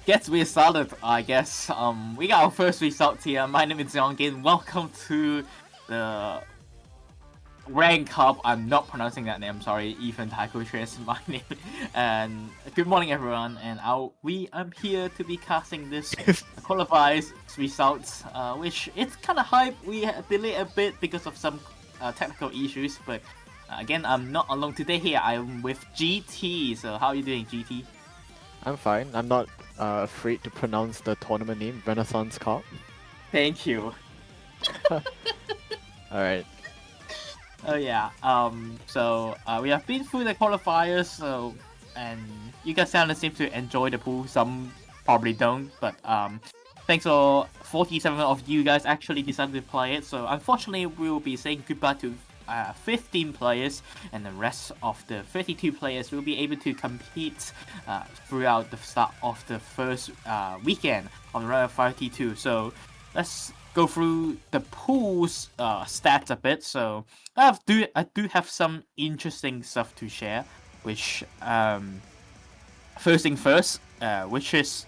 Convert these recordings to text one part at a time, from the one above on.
Guess we started, I guess. We got our first result here. My name is Yongin. Welcome to the Rank Cup. I'm not pronouncing that name. Sorry, Ethan Taiko is my name. And good morning, everyone. And I'm here to be casting this qualifiers results, which it's kind of hype. We delayed a bit because of some technical issues, but again, I'm not alone today. Here, I'm with GT. So how are you doing, GT? I'm fine. I'm not afraid to pronounce the tournament name, Renaissance Cup. Thank you. Alright. Oh yeah. So we have been through the qualifiers. And you guys seem to enjoy the pool. Some probably don't, but thanks for 47 of you guys actually decided to play it. So unfortunately, we will be saying goodbye to 15 players, and the rest of the 32 players will be able to compete throughout the start of the first weekend of the round of 32. So let's go through the pool's stats a bit. So I do have some interesting stuff to share, which first thing first, which is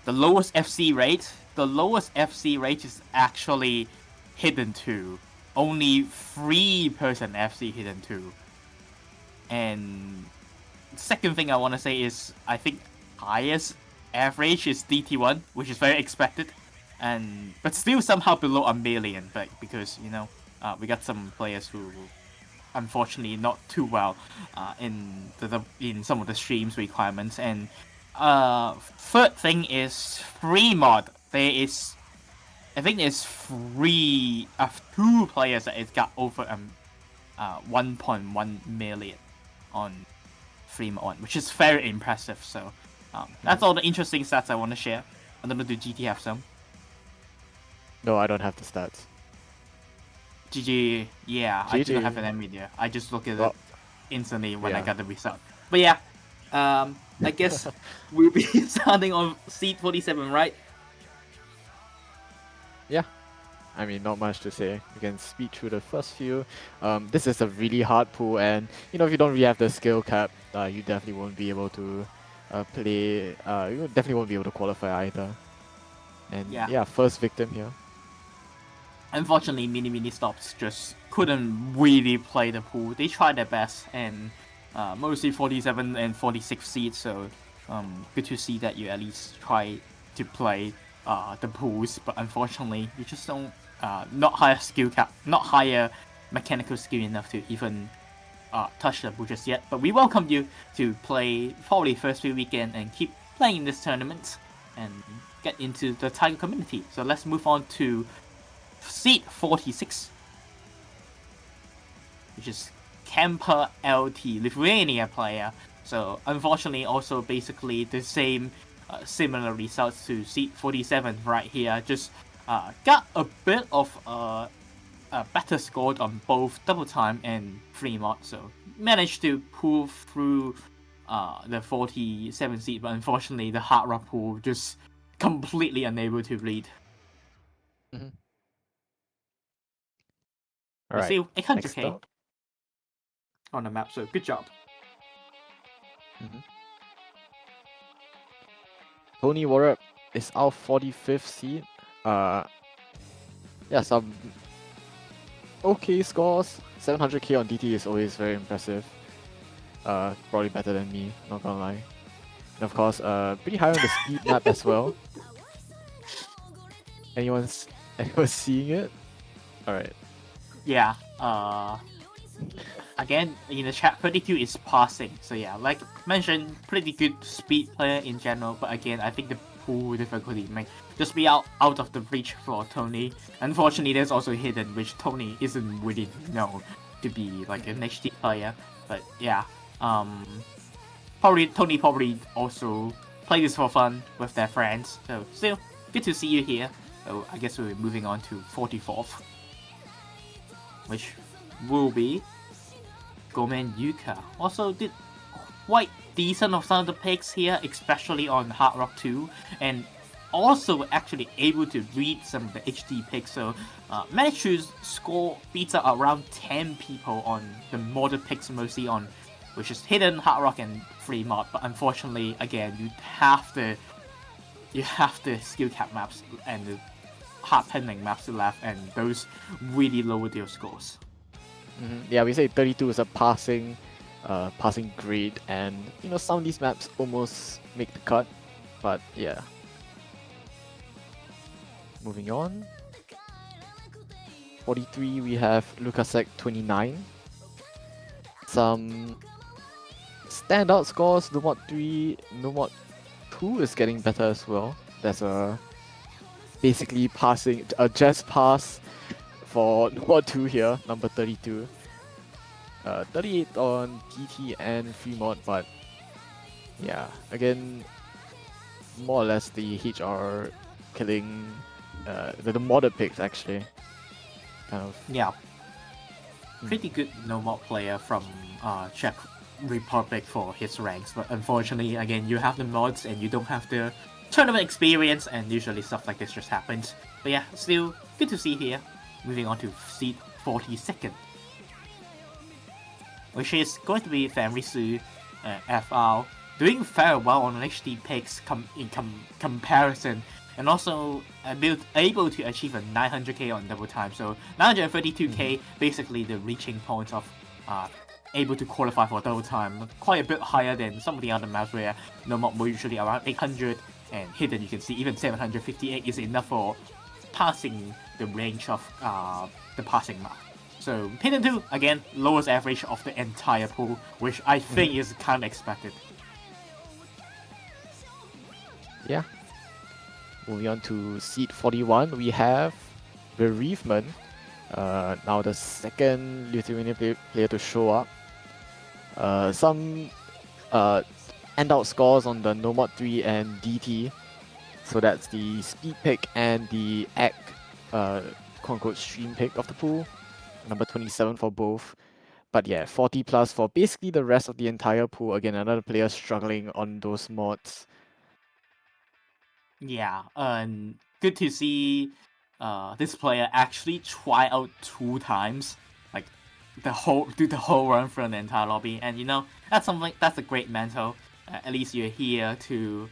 the lowest FC rate. The lowest FC rate is actually hidden 2. Only 3% FC hidden 2. And second thing I want to say is I think highest average is DT1, which is very expected, but still somehow below a million. But because we got some players who unfortunately not too well in some of the streams requirements. And third thing is free mod. I think there's 2 players that it got over 1.1 million on free mod, which is very impressive. So that's all the interesting stats I want to share. I don't know, do GT have some? No, I don't have the stats. GG, yeah, I do not have an NVIDIA. I just look at it instantly when I got the result. But yeah, I guess we'll be starting on seed 47, right? Yeah. I mean, not much to say. You can speed through the first few. This is a really hard pool, and if you don't really have the skill cap, you definitely won't be able to play. You definitely won't be able to qualify either. And yeah, first victim here. Unfortunately, Mini Stops just couldn't really play the pool. They tried their best, and mostly 47 and 46 seeds. So good to see that you at least try to play the pools, but unfortunately, you just don't not higher skill cap, not higher mechanical skill enough to even touch the pool just yet. But we welcome you to play probably first few weekend and keep playing in this tournament and get into the Tiger community. So let's move on to seed 46, which is Camper LT, Lithuania player. So unfortunately, also basically the same. Similar results to seed 47 right here. Just got a bit of a better score on both double time and free mod, so managed to pull through the 47 seed, but unfortunately the hard rock pool just completely unable to lead. Mm-hmm. But still, 800k up on the map, so good job. Mm-hmm. Tony Warren is our 45th seed. Yeah, some okay scores. 700k on DT is always very impressive. Probably better than me, not gonna lie. And of course, pretty high on the speed map as well. Anyone seeing it? Alright. Yeah, again, in the chat, 32 is passing. So yeah, like mentioned, pretty good speed player in general. But again, I think the pool difficulty may just be out of the reach for Tony. Unfortunately, there's also hidden, which Tony isn't really known to be like an HD player. But yeah, Tony probably also play this for fun with their friends. So still, good to see you here. So I guess we're moving on to 44th, which will be Gomen Yuka. Also did quite decent of some of the picks here, especially on Hard Rock 2, and also actually able to read some of the HD picks, so managed to score beats out around 10 people on the modded picks, mostly on which is hidden, Hard Rock, and free mod. But unfortunately, again, you have the you have the skill cap maps and the hard pending maps left, and those really lower your scores. Yeah, we say 32 is a passing grade, and some of these maps almost make the cut, but yeah. Moving on. 43, we have Lukasek 29. Some standout scores. Nomod 3, Nomod 2 is getting better as well. There's a basically passing a just pass for Nomod 2 here, number 32. 38 on DT and free mod, but yeah, again, more or less the HR killing the modded picks actually. Kind of. Yeah. Pretty good no-mod player from Czech Republic for his ranks, but unfortunately, again, you have the mods and you don't have the tournament experience, and usually stuff like this just happens. But yeah, still good to see here. Moving on to seed 42nd, which is going to be Famrisu FR, doing very well on HD picks in comparison, and also able to achieve a 900k on double time. So 932k, basically the reaching point of able to qualify for double time, quite a bit higher than some of the other maps where Nomod were usually around 800, and Hidden you can see even 758 is enough for passing the range of the passing map. So Hidden 2, again, lowest average of the entire pool, which I think is kind of expected. Yeah. Moving on to seed 41, we have Bereavement. Now the second Lithuanian player to show up. Some end-out scores on the Nomod 3 and DT. So that's the speed pick and the ACK, quote-unquote, stream pick of the pool. Number 27 for both. But yeah, 40 plus for basically the rest of the entire pool. Again, another player struggling on those mods. Yeah, and good to see this player actually try out 2 times, like do the whole run through the entire lobby, and that's a great mental. At least you're here to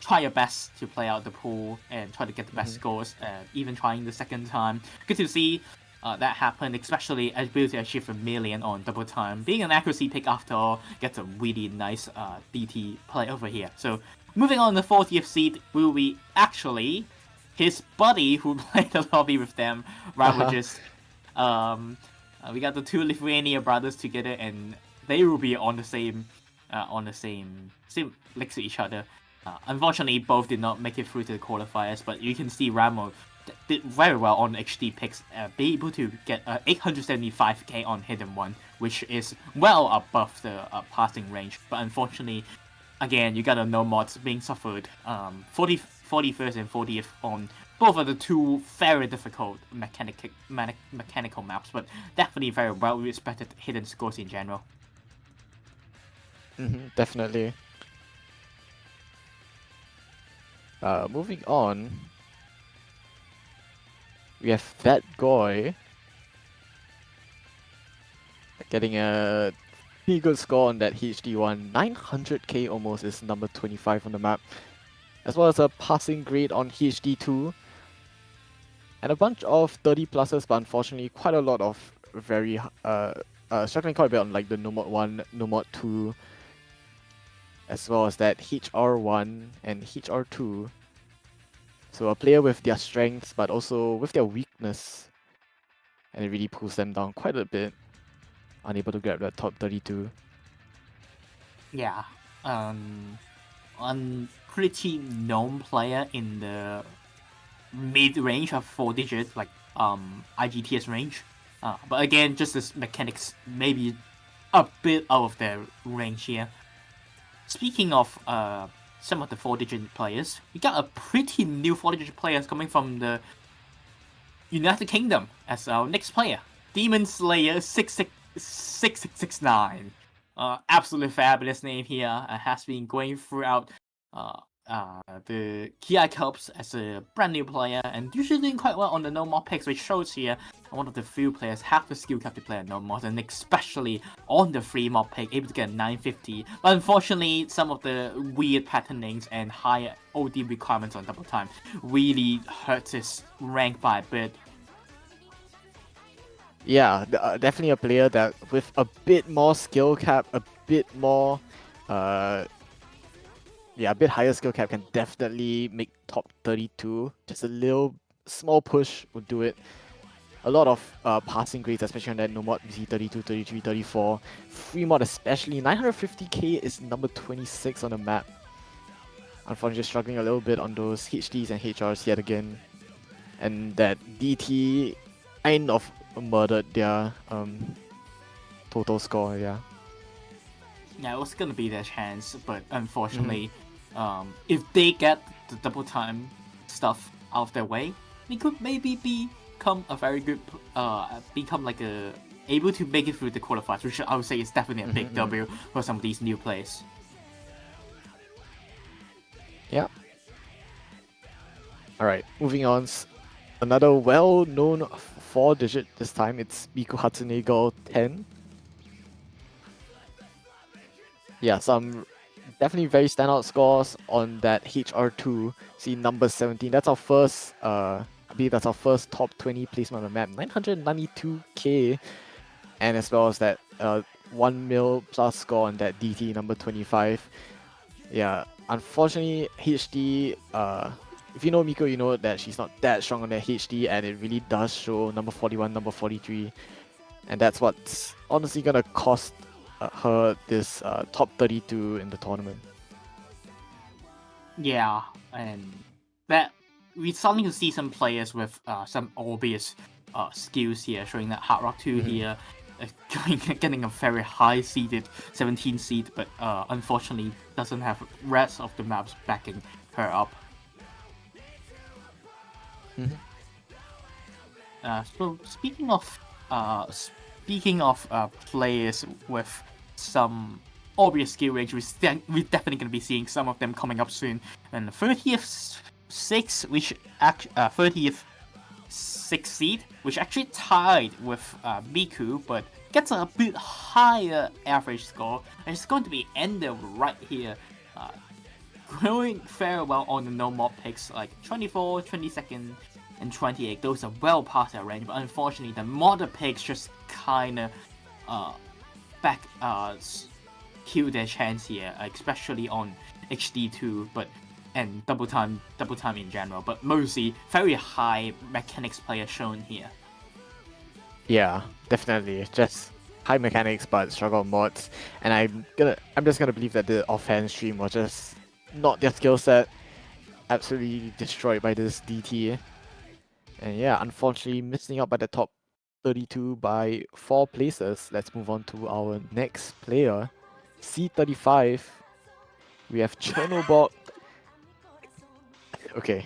try your best to play out the pool and try to get the best scores, even trying the second time. Good to see that happen, especially able to achieve a million on double time. Being an accuracy pick after all gets a really nice DT play over here. So moving on, the 40th seed will be actually his buddy who played the lobby with them, Ravages. We got the 2 Lithuania brothers together, and they will be on the same next to each other. Unfortunately, both did not make it through to the qualifiers, but you can see Ramo did very well on HD picks, be able to get 875k on Hidden 1, which is well above the passing range. But unfortunately, again, you got a no mods being suffered. 41st and 40th on both of the 2 very difficult mechanical maps, but definitely very well respected Hidden scores in general. Definitely. Moving on, we have that guy getting a pretty good score on that HD1. 900k almost is number 25 on the map, as well as a passing grade on HD2. And a bunch of 30 pluses, but unfortunately quite a lot of very struggling quite a bit on like the Nomod 1, Nomod 2, as well as that HR1 and HR2. So a player with their strengths, but also with their weakness, and it really pulls them down quite a bit. Unable to grab the top 32. Yeah, one pretty known player in the mid-range of 4 digits, like IGTS range. But again, just this mechanics maybe a bit out of their range here. Speaking of some of the 4-digit players, we got a pretty new 4-digit players coming from the United Kingdom as our next player, Demon Slayer 6669. Absolutely fabulous name here. Has been going throughout the Ki Cups as a brand new player and usually doing quite well on the no mod picks, which shows here one of the few players have the skill cap to play a no mod, and especially on the free mod pick, able to get a 950. But unfortunately, some of the weird patternings and higher OD requirements on double time really hurts his rank by a bit. Yeah, definitely a player that with a bit more skill cap, a bit more, a bit higher skill cap can definitely make top 32. Just a little small push would do it. A lot of passing grades, especially on that no mod, we see 32, 33, 34. Free mod especially, 950k is number 26 on the map. Unfortunately, just struggling a little bit on those HDs and HRs yet again. And that DT kind of murdered their total score, yeah. Yeah, it was gonna be their chance, but unfortunately, if they get the double time stuff out of their way, they could maybe become a very good, become like a able to make it through the qualifiers, which I would say is definitely a big W for some of these new players. Yeah. Alright, moving on. Another well-known 4-digit this time. It's Miku Hatsune Girl 10. Yeah, some definitely very standout scores on that HR2. See number 17. That's our first, I believe that's our first top 20 placement on the map. 992k, and as well as that 1 mil plus score on that DT number 25. Yeah, unfortunately HD. If you know Miko, you know that she's not that strong on that HD, and it really does show number 41, number 43, and that's what's honestly gonna cost her this top 32 in the tournament. Yeah, and that we're starting to see some players with some obvious skills here, showing that Hard Rock 2 here getting a very high seeded 17 seed, but unfortunately doesn't have rest of the maps backing her up. So speaking of players with some obvious skill range, we're definitely going to be seeing some of them coming up soon. And the 30th 6th seed, which actually tied with Miku, but gets a bit higher average score, and it's going to be Ender right here. Going very well on the no mod picks, like 24, 22nd, and 28. Those are well past their range, but unfortunately the modder picks just kinda kill their chance here, especially on HD2, and double time in general, but mostly very high mechanics player shown here. Yeah, definitely. Just high mechanics but struggle on mods. And I'm just gonna believe that the offhand stream was just not their skill set. Absolutely destroyed by this DT. And yeah, unfortunately missing out by the top 32 by 4 places. Let's move on to our next player. C35. We have Chernobog. Okay.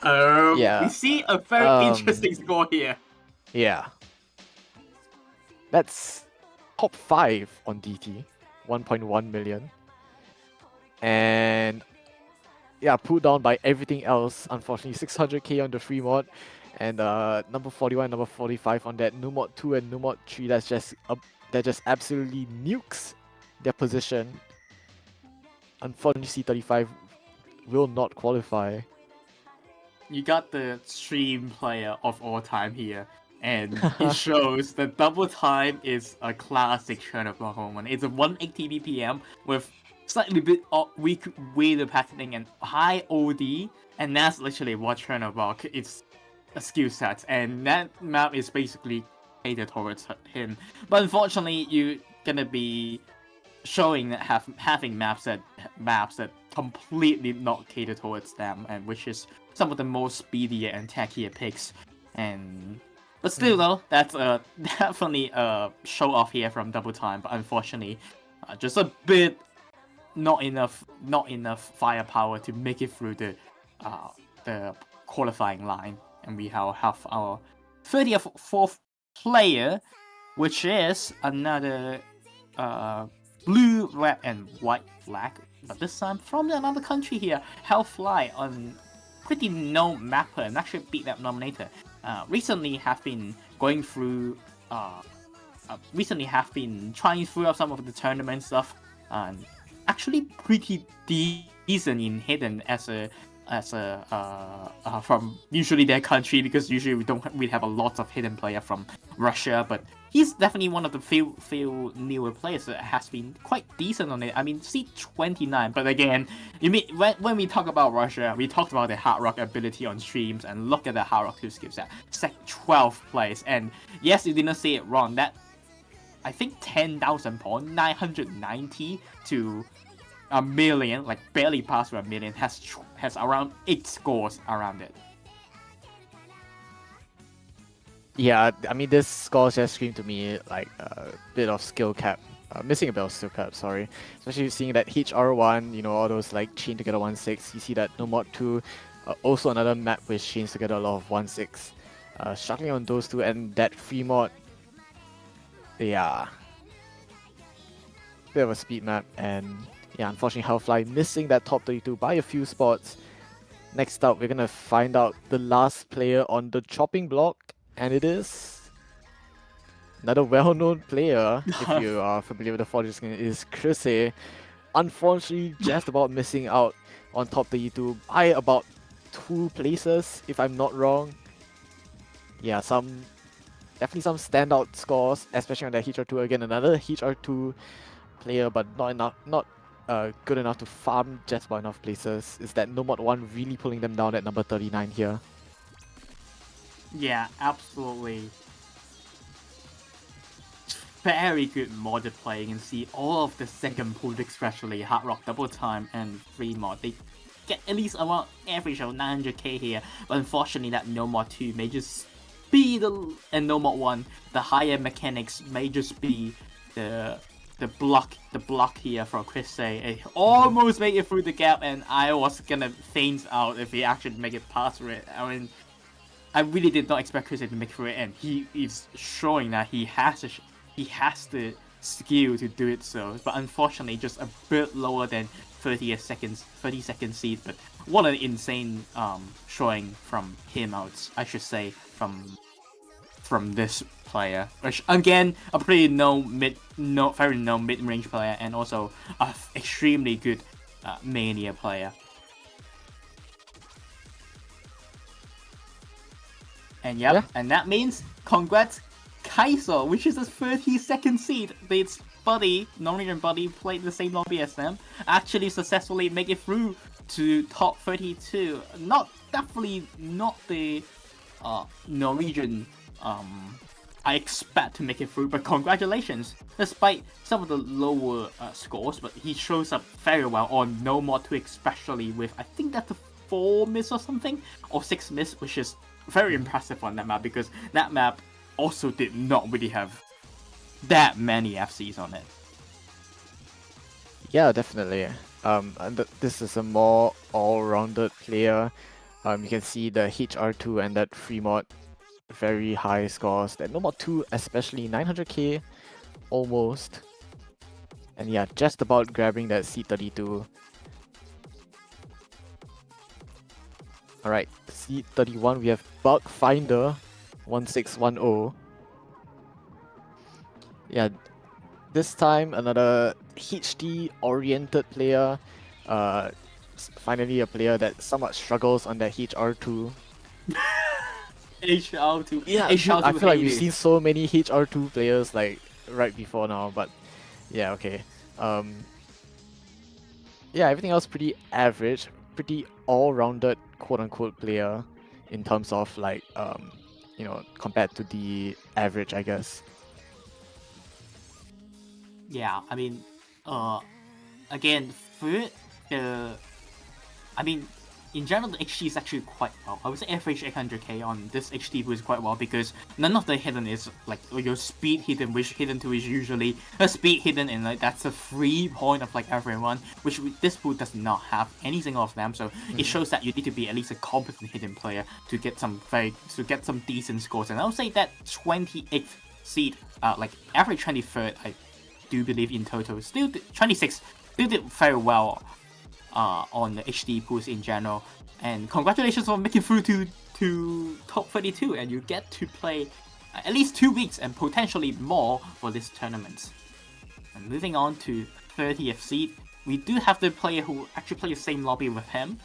Yeah. We see a very interesting score here. Yeah. That's top 5 on DT. 1.1 million. And yeah, pulled down by everything else. Unfortunately, 600k on the free mod. And number 41, number 45 on that Numod 2 and Numod 3. That just absolutely nukes their position. Unfortunately, C35 will not qualify. You got the stream player of all time here, and it shows that double time is a classic Chernobog home run. It's a 180 BPM with slightly bit weirder patterning and high OD, and that's literally what Chernobog is a skill set, and that map is basically catered towards him. But unfortunately, you're gonna be showing that having maps that completely not cater towards them, and which is some of the most speedier and tackier picks. But still though, that's definitely a show off here from double time. But unfortunately, just a bit not enough firepower to make it through the qualifying line. And we have our 34th player, which is another blue, red, and white flag, but this time from another country here, Hellfly, on pretty known mapper and actually beat that nominator. Recently have been going through, recently have been trying through some of the tournament stuff, and actually pretty decent in hidden as a from usually their country, because usually we have a lot of hidden player from Russia, but he's definitely one of the few newer players that has been quite decent on it. I mean, seed 29, but again, you mean when we talk about Russia, we talked about the Hard Rock ability on streams, and look at the Hard Rock 2 skill set, 12th place, and yes, you didn't say it wrong. That I think 10,000 points, 990 to a million, like barely past a million, has around 8 scores around it. Yeah, I mean, this score just screamed to me like a bit of skill cap. Missing a bit of skill cap, sorry. Especially seeing that HR1, you know, all those like chain together 1-6. You see that No Mod 2, also another map which chains together a lot of 1-6. Struggling on those two, and that free mod, yeah. Bit of a speed map, and yeah, unfortunately Hellfly missing that top 32 by a few spots. Next up, we're gonna find out the last player on the chopping block, and it is another well-known player, if you are familiar with the Forge skin, is Chris. Unfortunately, just about missing out on top 32 by about 2 places, if I'm not wrong. Yeah, definitely some standout scores, especially on that HR2. Again, another HR2 player, but not good enough to farm just about enough places. Is that No Mod 1 really pulling them down at number 39 here? Yeah, absolutely. Very good modded playing, and see all of the second pool, especially Hard Rock Double Time and Free Mod. They get at least around average of 900k here, but unfortunately that No Mod 2 may just be and No Mod 1, the higher mechanics may just be the block here for Chris. It almost made it through the gap, and I was gonna faint out if he actually make it past it. I mean, I really did not expect Chris to make it through it, and he is showing that he has the skill to do it so, but unfortunately just a bit lower than 30-second seed. But what an insane showing from him out, I should say, from this player, which again a pretty very known mid-range player, and also a extremely good Mania player. And yep, yeah. And that means congrats Kaiser, which is a 32nd seed. Its buddy, Norwegian buddy, played the same lobby as them, actually successfully make it through to top 32. Definitely not the Norwegian I expect to make it through, but congratulations! Despite some of the lower scores, but he shows up very well on No Mod 2, especially with, I think that's a 4 miss or something, or 6 miss, which is very impressive on that map, because that map also did not really have that many FCs on it. Yeah, definitely. And this is a more all-rounded player. You can see the HR2 and that free mod, very high scores. That No Mod 2, especially 900k, almost. And yeah, just about grabbing that C32. Alright, C31, we have Bug Finder 1610. Yeah, this time another HD oriented player. Finally a player that somewhat struggles on that HR2. HR2. Yeah, HR2 I feel like we've seen so many HR2 players like right before now, but yeah, okay. Yeah, everything else pretty average, pretty all-rounded quote-unquote player in terms of like you know, compared to the average, I guess. Yeah, I mean, again, for I mean, in general, the HT is actually quite well. I would say average 800k on this HT is quite well, because none of the hidden is like your speed hidden, which hidden 2 is usually a speed hidden, and like that's a free point of like everyone, which this pool does not have any single of them. So it shows that you need to be at least a competent hidden player to get some decent scores. And I would say that 28th seed, like average 23rd, do believe in total. Still 26 still did very well on the HD pools in general. And congratulations on making through to top 32, and you get to play at least 2 weeks and potentially more for this tournament. And moving on to 30th seed, we do have the player who actually play the same lobby with him,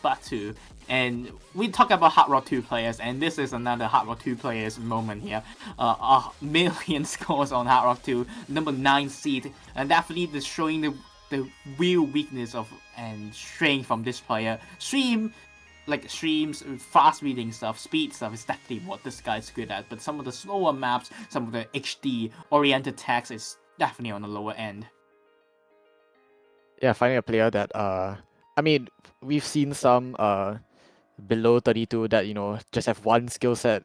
Batu. And we talk about Hard Rock 2 players, and this is another Hard Rock 2 players moment here. A million scores on Hard Rock 2, number 9 seed, and definitely is showing the real weakness of and strength from this player. Streams, fast reading stuff, speed stuff is definitely what this guy's good at, but some of the slower maps, some of the HD oriented text is definitely on the lower end. Yeah, finding a player that I mean, we've seen some below 32 that, you know, just have one skill set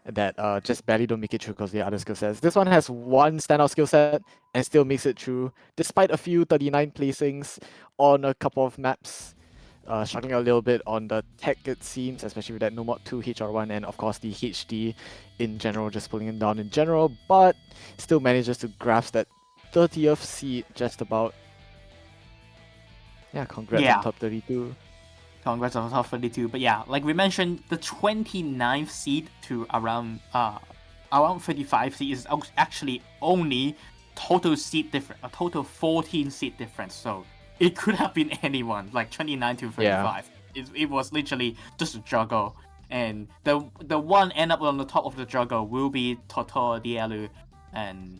that just barely don't make it through because the other skill sets. This one has one standout skill set and still makes it through, despite a few 39 placings on a couple of maps. Struggling a little bit on the tech, it seems, especially with that No Mod 2 HR1 and of course the HD in general, just pulling him down in general, but still manages to grasp that 30th seed just about. Yeah, congrats on top 32. Congrats on top 32. But yeah, like we mentioned, the 29th seed to around 35 seed is actually only total seed difference, a total 14 seed difference. So it could have been anyone, like 29 to 35. Yeah. It was literally just a juggle. And the one end up on the top of the juggle will be Toto Dielu, and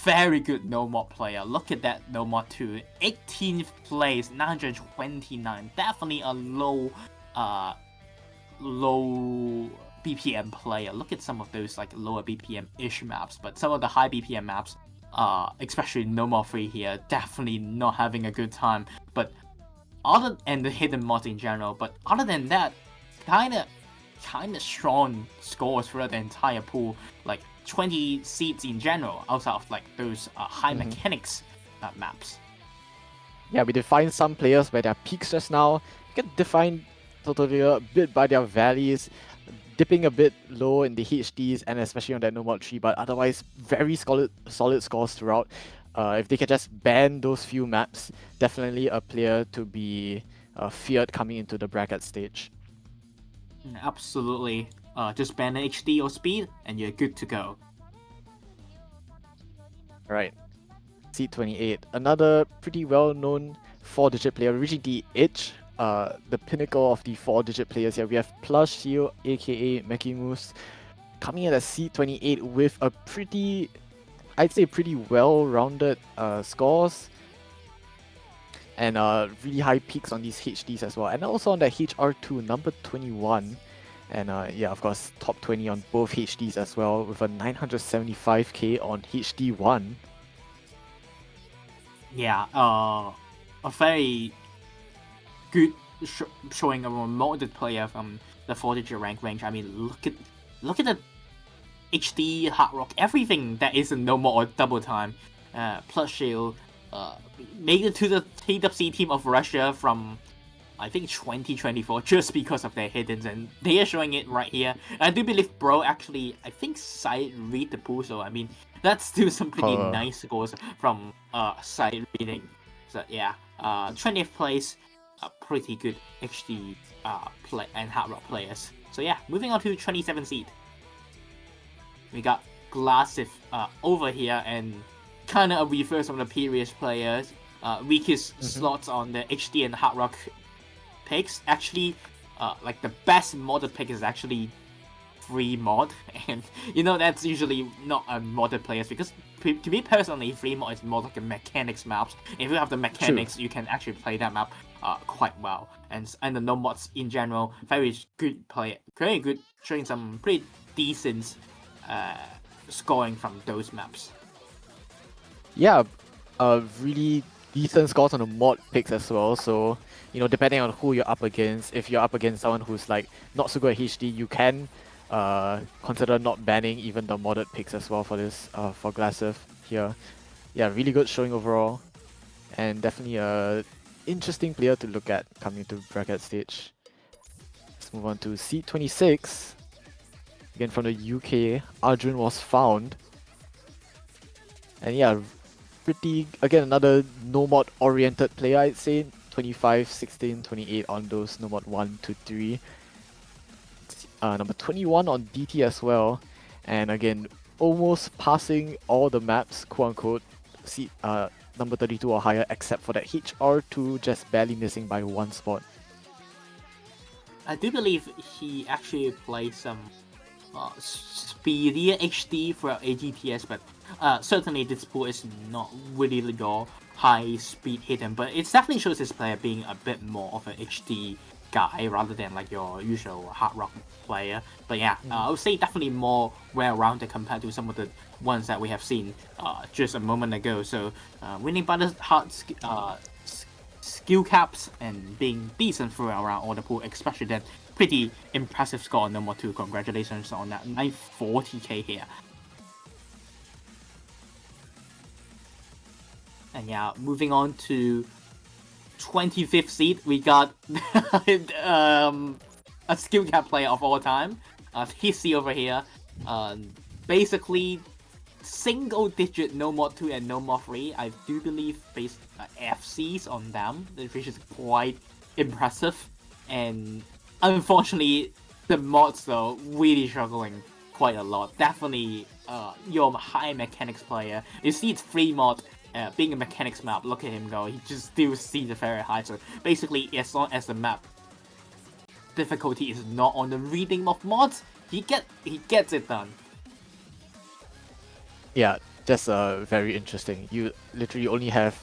very good no mod player. Look at that no mod 2. 18th place, 929. Definitely a low BPM player. Look at some of those like lower BPM-ish maps, but some of the high BPM maps, especially no mod 3 here, definitely not having a good time. But and the hidden mods in general, but other than that, kinda strong scores throughout the entire pool. Like 20 seeds in general, outside of like those high mechanics maps. Yeah, we defined some players by their peaks just now. You can define totally a bit by their valleys, dipping a bit low in the HDs and especially on that No Mod 3, but otherwise very solid scores throughout. If they can just ban those few maps, definitely a player to be feared coming into the bracket stage. Absolutely. Just ban HD or speed and you're good to go. Right. Seed 28. Another pretty well-known 4-digit player reaching the edge, the pinnacle of the 4-digit players here. We have Plush Shield, aka Meki Moose, coming in at Seed 28 with a pretty, I'd say pretty well-rounded scores. And really high peaks on these HDs as well. And also on the HR2, number 21. And yeah, of course, top 20 on both HDs as well, with a 975k on HD1. Yeah, a very good showing of a modded player from the 4-digit rank range. I mean, look at the HD, Hard Rock, everything that isn't no more or double time. Plus Shield, made it to the TWC team of Russia from I think 2024 just because of their hiddens, and they are showing it right here. I do believe Bro actually, I think, side read the pool, so I mean, that's still some pretty nice scores from side reading. So yeah, 20th place, pretty good HD play and Hard Rock players. So yeah, moving on to 27th seed. We got Glassif over here, and kind of a reverse from the previous players. Weakest slots on the HD and Hard Rock picks. Actually, like the best modded pick is actually free mod, and you know that's usually not a modded players, because to me personally, free mod is more like a mechanics maps. If you have the mechanics, you can actually play that map quite well. And the no mods in general, very good player, very good, showing some pretty decent scoring from those maps. Yeah, really decent scores on the mod picks as well. So, you know, depending on who you're up against, if you're up against someone who's like not so good at HD, you can consider not banning even the modded picks as well for this, for Glassif here. Yeah, really good showing overall, and definitely a interesting player to look at coming to bracket stage. Let's move on to seed 26. Again from the UK, Arjun was found. And yeah, pretty, again, another no mod oriented player, I'd say. 25, 16, 28 on those no mod 1 to 3. Number 21 on DT as well. And again, almost passing all the maps, quote unquote, see, number 32 or higher, except for that HR2 just barely missing by one spot. I do believe he actually plays some speedier HD for AGPS, but certainly this pool is not really your high speed hidden, but it definitely shows this player being a bit more of an HD guy rather than like your usual hard rock player. But yeah, I would say definitely more well-rounded compared to some of the ones that we have seen just a moment ago. So winning by the hard skill caps and being decent throughout around all the pool, especially that pretty impressive score on number 2. Congratulations on that 940k here. And yeah, moving on to 25th seed, we got a skill cap player of all time, Hissy over here. Basically, single digit no mod 2 and no mod 3. I do believe based FCs on them, which is quite impressive. And unfortunately, the mods though really struggling quite a lot. Definitely, your high mechanics player. You see, it's free mod. Being a mechanics map, look at him go. He just still sees it very high. So basically, as long as the map difficulty is not on the reading of mods, he gets it done. Yeah, that's very interesting. You literally only have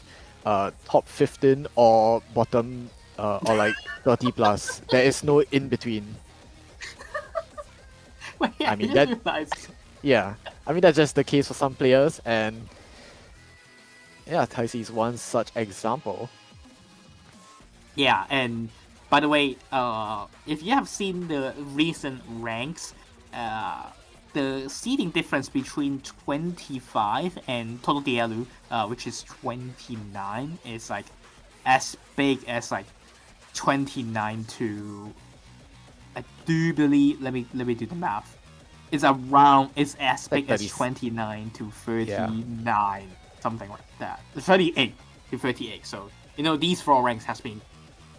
top 15 or bottom or like 30 plus. There is no in between. Yeah, I mean that. Yeah, I mean that's just the case for some players, and yeah, Taisi is one such example. Yeah, and by the way, if you have seen the recent ranks, the seeding difference between 25 and Total Dielu, which is 29, is like as big as like 29 to, I do believe, let me do the math. It's as Like big as 30. 29 to Yeah. 39, something like that. 38 to 38. So these 4 ranks has been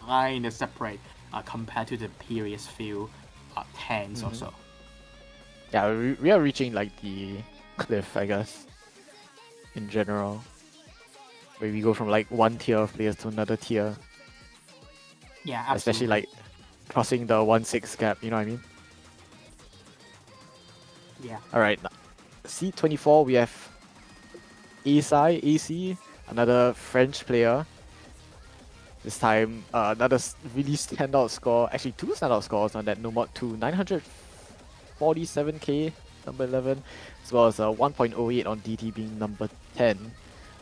kind of separate compared to the previous few tens or so. Yeah, we are reaching like the cliff, I guess, in general, where we go from like one tier of players to another tier. Yeah, absolutely. Especially like crossing the 1-6 gap, you know what I mean? Yeah. Alright, C24, we have AC, another French player. This time, another really standout score, actually 2 standout scores on that No Mod 2, 947k, number 11, as well as 1.08 on DT being number 10.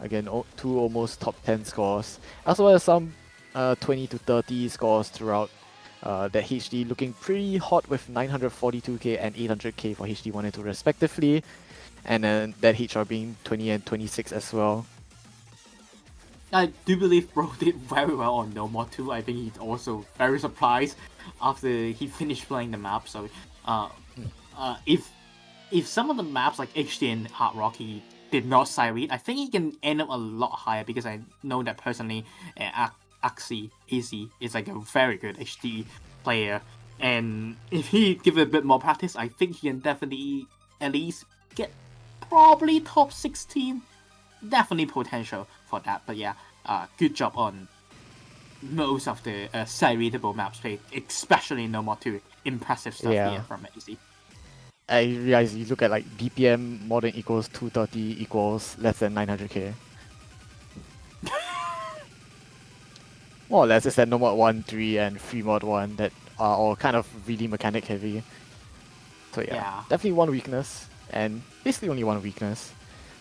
Again, 2 almost top 10 scores, as well as some 20 to 30 scores throughout that HD, looking pretty hot with 942k and 800k for HD1 and 2 respectively, and then that HR being 20 and 26 as well. I do believe Bro did very well on No More 2. I think he's also very surprised after he finished playing the map. So, if some of the maps like HD and Hard Rock he did not side read, I think he can end up a lot higher because I know that personally, Axie AC is like a very good HD player, and if he give it a bit more practice, I think he can definitely at least get probably top 16. Definitely potential for that, but yeah, good job on most of the side readable maps played, especially No More 2. Impressive stuff here from AC. I realize you look at like BPM more than equals 230 equals less than 900k. More or less, it's that No Mod 1, 3, and Free Mod 1 that are all kind of really mechanic heavy. So yeah, definitely one weakness, and basically only one weakness.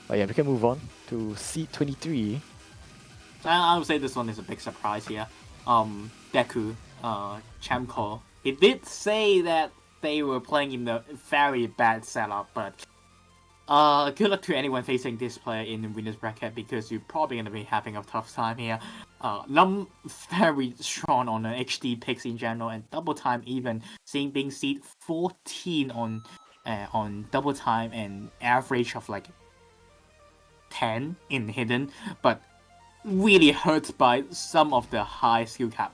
But yeah, we can move on to C23. I would say this one is a big surprise here. Deku, Chamco. He did say that they were playing in the very bad setup, but good luck to anyone facing this player in the winner's bracket because you're probably gonna be having a tough time here. Very strong on the HD picks in general, and double time even being seed 14 on double time and average of like 10 in hidden, but really hurt by some of the high skill cap,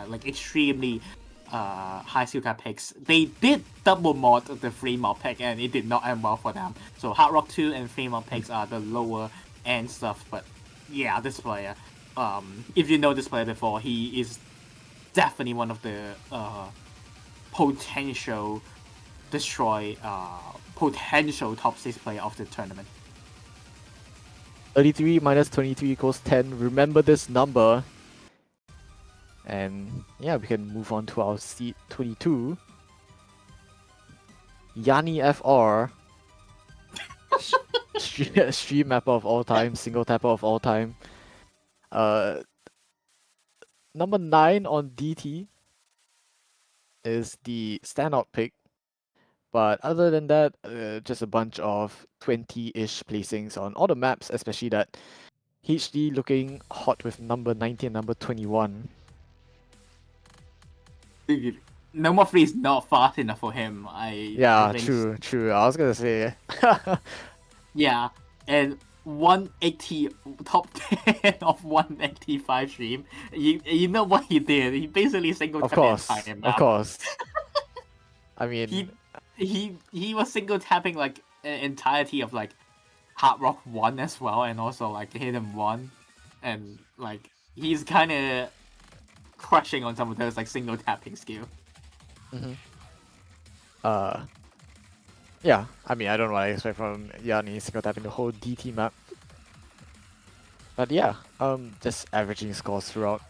like extremely high skill cap picks. They did double mod the free mod pick, and it did not end well for them. So Hard Rock 2 and free mod picks are the lower end stuff. But yeah, this player, if you know this player before, he is definitely one of the potential potential top 6 player of the tournament. 33 minus 23 equals 10. Remember this number. And yeah, we can move on to our seed 22. Yanni FR. Stream mapper of all time, single tapper of all time. Number 9 on DT is the standout pick. But other than that, just a bunch of 20-ish placings on all the maps, especially that HD looking hot with number 19 and number 21. Dude, number 3 is not fast enough for him. Yeah, I think true. I was gonna say. Yeah, and 180 top 10 of 185 stream. You know what he did? He basically single Of tapped the course, entire of map. course. I mean, he was single tapping like an entirety of like Hard Rock 1 as well, and also like Hidden 1, and like he's kind of crushing on some of those like single tapping skill. yeah. I mean, I don't know what I expect from Yanni single tapping the whole DT map. But yeah, just averaging scores throughout.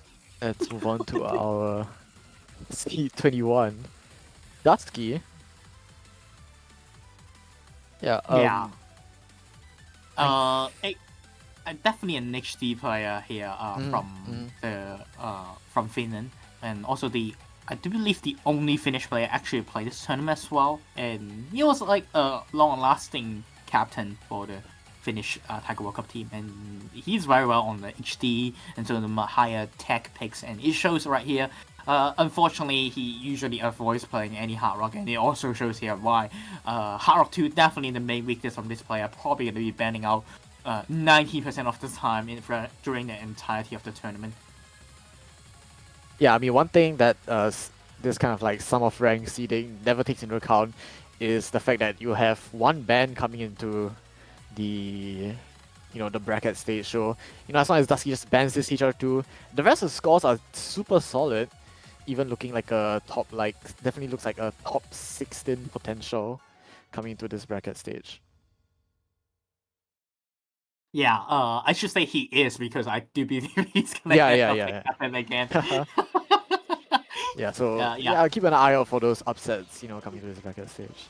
Let's move on to our C21. Dusky. Yeah. Definitely an HD player here from Finland, and also I do believe the only Finnish player actually played this tournament as well, and he was like a long-lasting captain for the Finnish Tiger World Cup team, and he's very well on the HD and so the higher tech picks, and it shows right here. Unfortunately, he usually avoids playing any Hard Rock, and it also shows here why. Hard Rock 2 definitely the main weakness of this player, probably going to be banning out 90% of the time during the entirety of the tournament. Yeah, I mean, one thing that this kind of like sum of rank seeding never takes into account is the fact that you have one ban coming into the the bracket stage. So as long as Dusky just bans this HR2, the rest of the scores are super solid. Even looking like a top, definitely looks like a top 16 potential coming into this bracket stage. Yeah, I should say he is, because I do believe he's gonna happen again. Yeah, so yeah, keep an eye out for those upsets, coming to this bracket stage.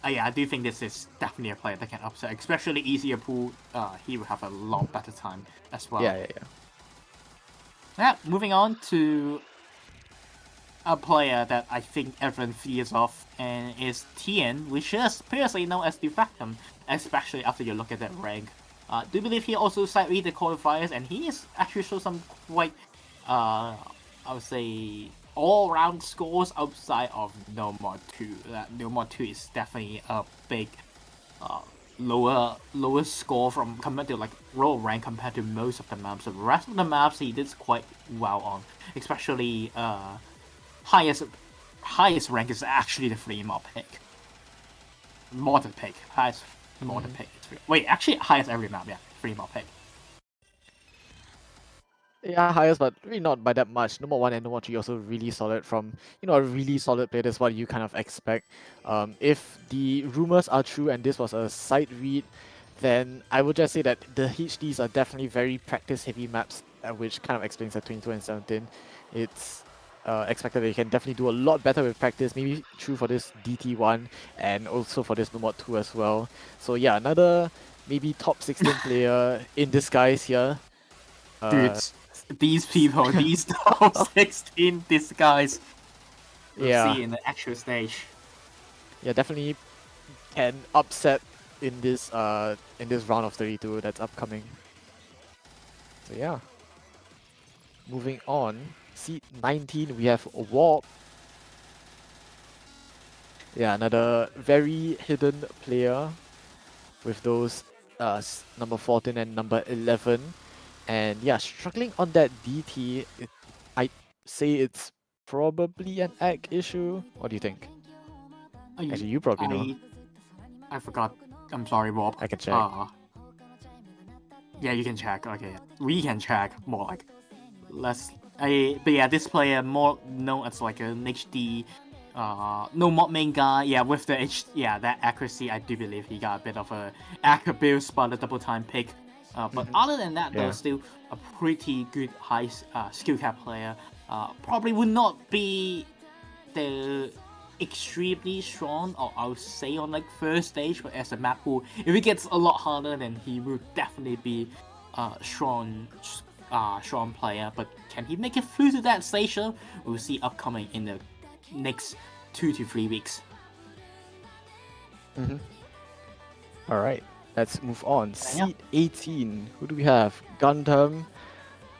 Yeah, I do think this is definitely a player that can upset, especially easier pool. He will have a lot better time as well. Yeah, moving on to a player that I think everyone fears of, and is Tien, which is previously known as the Factum, especially after you look at that rank. Do believe he also side read the qualifiers, and he is actually show some quite, I would say, all-round scores outside of No More 2. No More 2 is definitely a big lower score compared to like lower rank compared to most of the maps. The rest of the maps he did quite well on, especially highest rank is actually the free mod pick. Modded pick. Highest modded pick. Wait, actually highest every map, yeah. Free mod pick. Yeah, highest, but really not by that much. Number 1 and number 3 also really solid from, a really solid player. That's what you kind of expect. If the rumors are true and this was a side read, then I would just say that the HDs are definitely very practice-heavy maps, which kind of explains the 22 and 17. It's expected that you can definitely do a lot better with practice, maybe true for this DT1 and also for this Nomod 2 as well. So yeah, another maybe top 16 player in disguise here. Dude, these people, these top 16 disguise, we'll see in the actual stage. Yeah, definitely can upset in this round of 32 that's upcoming. So yeah. Moving on, seed 19 we have Warp. Yeah, another very hidden player with those number 14 and number 11. And yeah, struggling on that DT, I say it's probably an egg issue. What do you think? Actually, you probably know. I forgot. I'm sorry, Rob. I can check. Yeah, you can check. Okay, we can check more like less. But yeah, this player more known as like an HD, no mod main guy. Yeah, with the that accuracy, I do believe he got a bit of a accurate build spot, a double time pick. But other than that, though, still a pretty good high skill cap player. Probably would not be the extremely strong, or I would say on like first stage, but as a map pool, if it gets a lot harder, then he will definitely be strong player. But can he make it through to that stage? We'll see upcoming in the next 2 to 3 weeks. All right, let's move on. Seed 18. Who do we have? Gundam.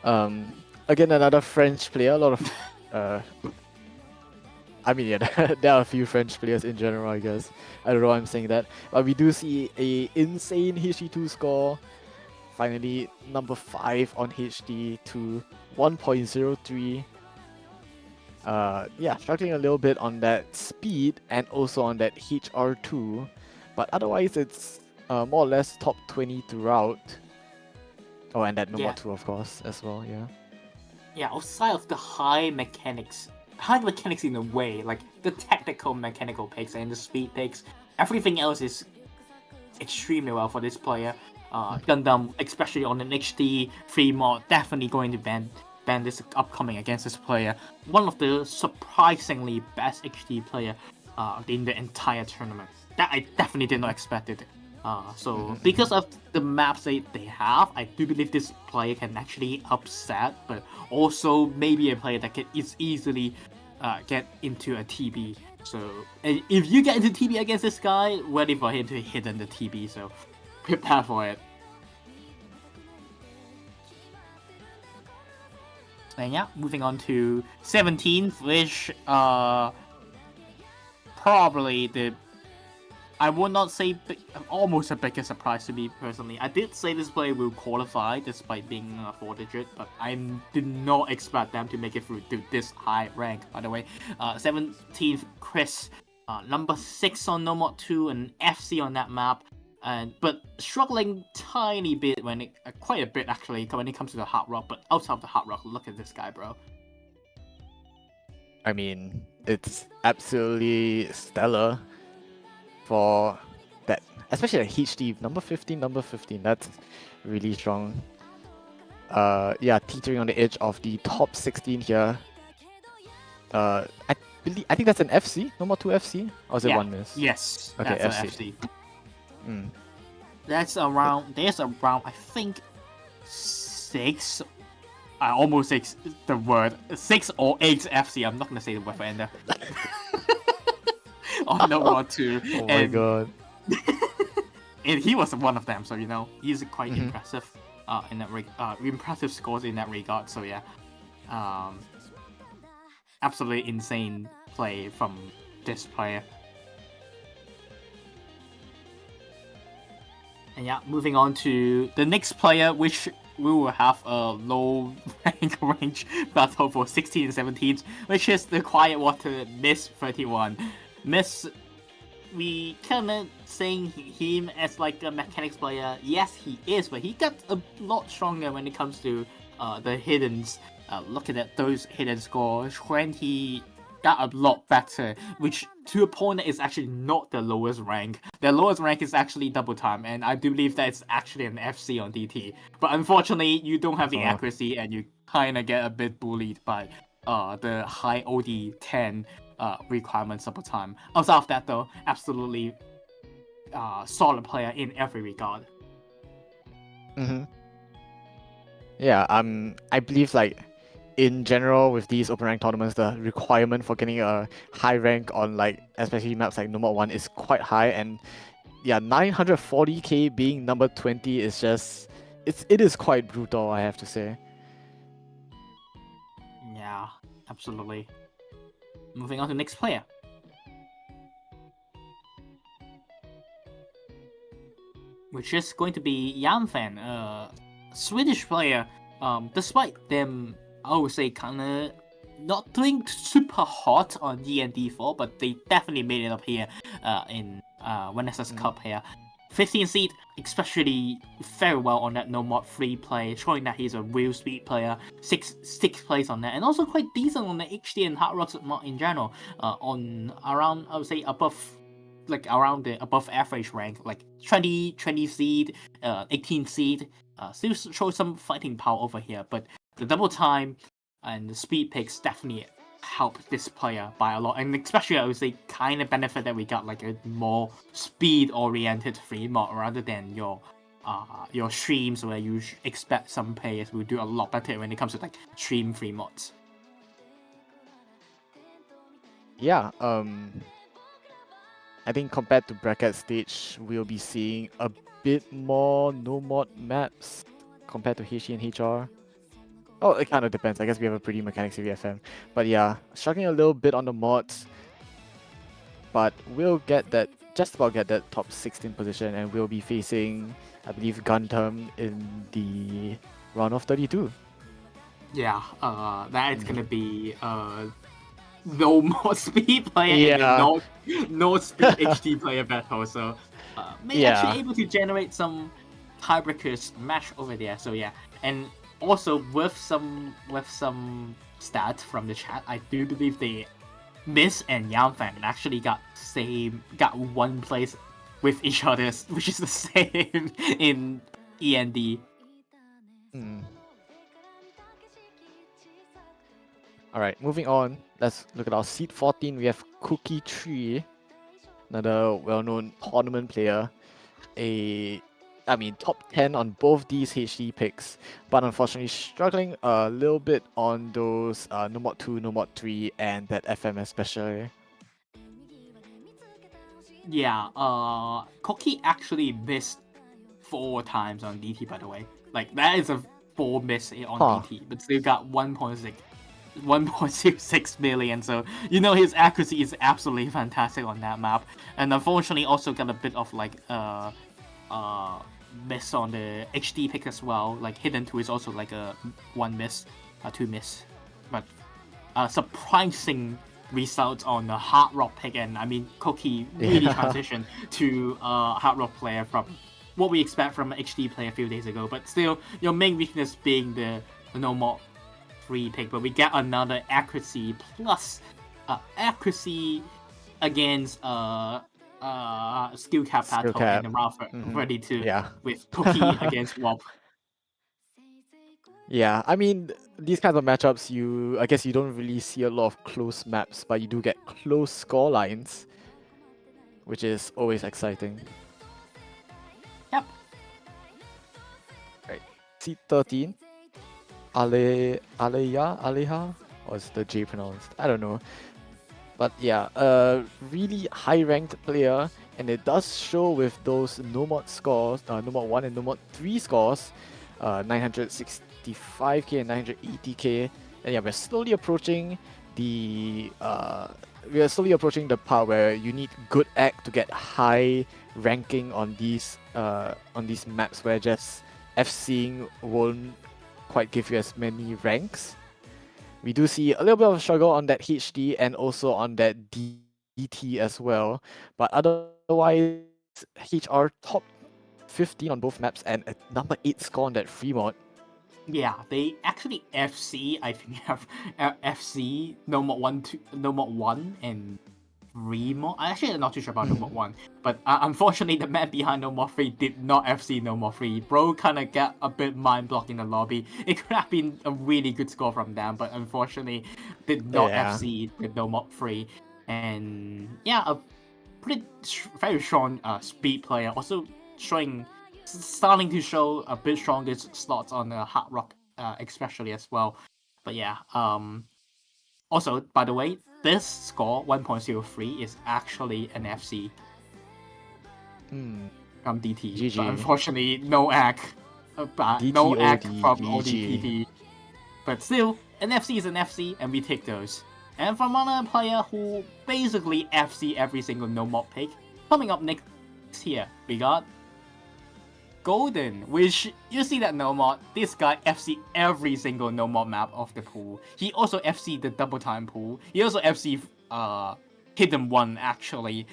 Again, another French player. A lot of I mean, yeah, there are a few French players in general, I guess. I don't know why I'm saying that. But we do see a insane HD2 score. Finally, number 5 on HD to 1.03. Yeah, struggling a little bit on that speed and also on that HR2. But otherwise, it's more or less top 20 throughout. Oh, and that number 2, of course, as well, yeah. Yeah, outside of the high mechanics in a way, like the technical mechanical picks and the speed picks, everything else is extremely well for this player. Gundam, especially on an HD 3 mod, definitely going to ban this upcoming against this player. One of the surprisingly best HD player in the entire tournament. That I definitely did not expect it. So because of the maps they have, I do believe this player can actually upset, but also maybe a player that can easily get into a TB. So if you get into TB against this guy, ready for him to hit in the TB. So prepare for it. And yeah, moving on to 17th, which probably I would not say almost a bigger surprise to me personally. I did say this player will qualify despite being a 4-digit, but I did not expect them to make it through to this high rank, by the way. 17th, Chris, number 6 on No Mod 2 and FC on that map, but struggling tiny bit quite a bit actually when it comes to the hard rock. But outside of the hard rock, look at this guy, bro. I mean, it's absolutely stellar for that, especially like HD number 15, that's really strong. Yeah, teetering on the edge of the top 16 here. I think that's an FC, number 2 FC, or is it one miss? Yes, okay, that's FC. An FC. There's around I think 6. I almost say the word 6 or 8 FC. I'm not gonna say the word for ender. On No Mod 2. Oh my god. And he was one of them, so he's quite impressive in that impressive scores in that regard. So yeah, absolutely insane play from this player. And yeah, moving on to the next player, which we will have a low range battle for 16 and 17, which is the Quiet Water Miss 31. Miss, we kind of saying him as like a mechanics player. Yes, he is, but he got a lot stronger when it comes to the hiddens. Look at those hidden scores. 20 got a lot better, which to a point is actually not the lowest rank. The lowest rank is actually double time, and I do believe that it's actually an FC on DT. But unfortunately, you don't have the accuracy, and you kind of get a bit bullied by the high OD 10 requirements double time. Outside of that, though, absolutely solid player in every regard. Yeah, I believe like in general with these open rank tournaments, the requirement for getting a high rank on like especially maps like No Mod 1 is quite high, and yeah, 940k being number 20 is just it is quite brutal, I have to say. Yeah, absolutely. Moving on to the next player. which is going to be Yanfan, a Swedish player. Despite them, I would say, kind of not doing super hot on END4, but they definitely made it up here in Renaissance Cup here. 15 seed, especially very well on that no mod 3 play, showing that he's a real speed player. Six plays on that, and also quite decent on the HD and Hard Rocks mod in general. On around, I would say, around the above average rank, like 20 seed, 18 seed. Still shows some fighting power over here, but the double time and the speed picks definitely help this player by a lot, and especially I would say kind of benefit that we got like a more speed oriented free mod rather than your streams where you expect some players will do a lot better when it comes to like stream free mods. Yeah, I think compared to bracket stage, we'll be seeing a bit more no mod maps compared to HE and HR. Oh, it kind of depends. I guess we have a pretty mechanics FM. But yeah, struggling a little bit on the mods. But we'll just about get that top 16 position, and we'll be facing, I believe, Gundam in the round of 32. Yeah, that is gonna be no more speed player and no speed HD player battle, so may actually able to generate some tiebreakers match over there. So yeah, and also with some stats from the chat, I do believe the Miss and Yanfan actually got one place with each other, which is the same in END. Alright, moving on. Let's look at our seed 14. We have Cookie Tree, another well-known tournament player. Top 10 on both these HD picks, but unfortunately struggling a little bit on those No Mod 2, No Mod 3, and that FM especially. Yeah, Cookie actually missed 4 times on DT, by the way. Like, that is a 4 miss on DT, but still got 1.26 million, so you know his accuracy is absolutely fantastic on that map. And unfortunately also got a bit of like miss on the HD pick as well. Like Hidden 2 is also like a 1 miss, 2 miss. But surprising results on the Hard Rock pick, and I mean Cookie really transitioned to Hard Rock player from what we expect from an HD player a few days ago. But still, your main weakness being the no mod 3 pick, but we get another accuracy plus accuracy against skill cap battle in the round 32 with Cookie against Wob. Yeah, I mean, these kinds of matchups, I guess you don't really see a lot of close maps, but you do get close score lines, which is always exciting. Yep. Right, seed 13. Aleha? Or is the J pronounced? I don't know. But yeah, a really high-ranked player, and it does show with those no mod scores, no mod 1 and no mod 3 scores, 965k and 980k. And yeah, we're slowly approaching the part where you need good act to get high ranking on these maps where just FCing won't quite give you as many ranks. We do see a little bit of a struggle on that HD and also on that DT as well, but otherwise HR top 15 on both maps and a number 8 score on that free mod. Yeah, they actually FC, I think have FC no mod 1 and 3 mod. I actually am not too sure about no mod 1, but unfortunately the man behind no mod 3 did not FC no mod 3. Bro kind of got a bit mind blocked in the lobby. It could have been a really good score from them, but unfortunately did not FC with no mod 3. And yeah, a very strong speed player, also starting to show a bit stronger slots on the Hard Rock especially as well. But yeah, also, by the way, this score 1.03 is actually an FC from DT. GG. But unfortunately, no act from ODPT. But still, an FC is an FC, and we take those. And from another player who basically FC every single no mod pick, coming up next here, we got Golden, which you see that no mod, this guy FC every single no mod map of the pool. He also FC the double time pool. He also FC Hidden One actually,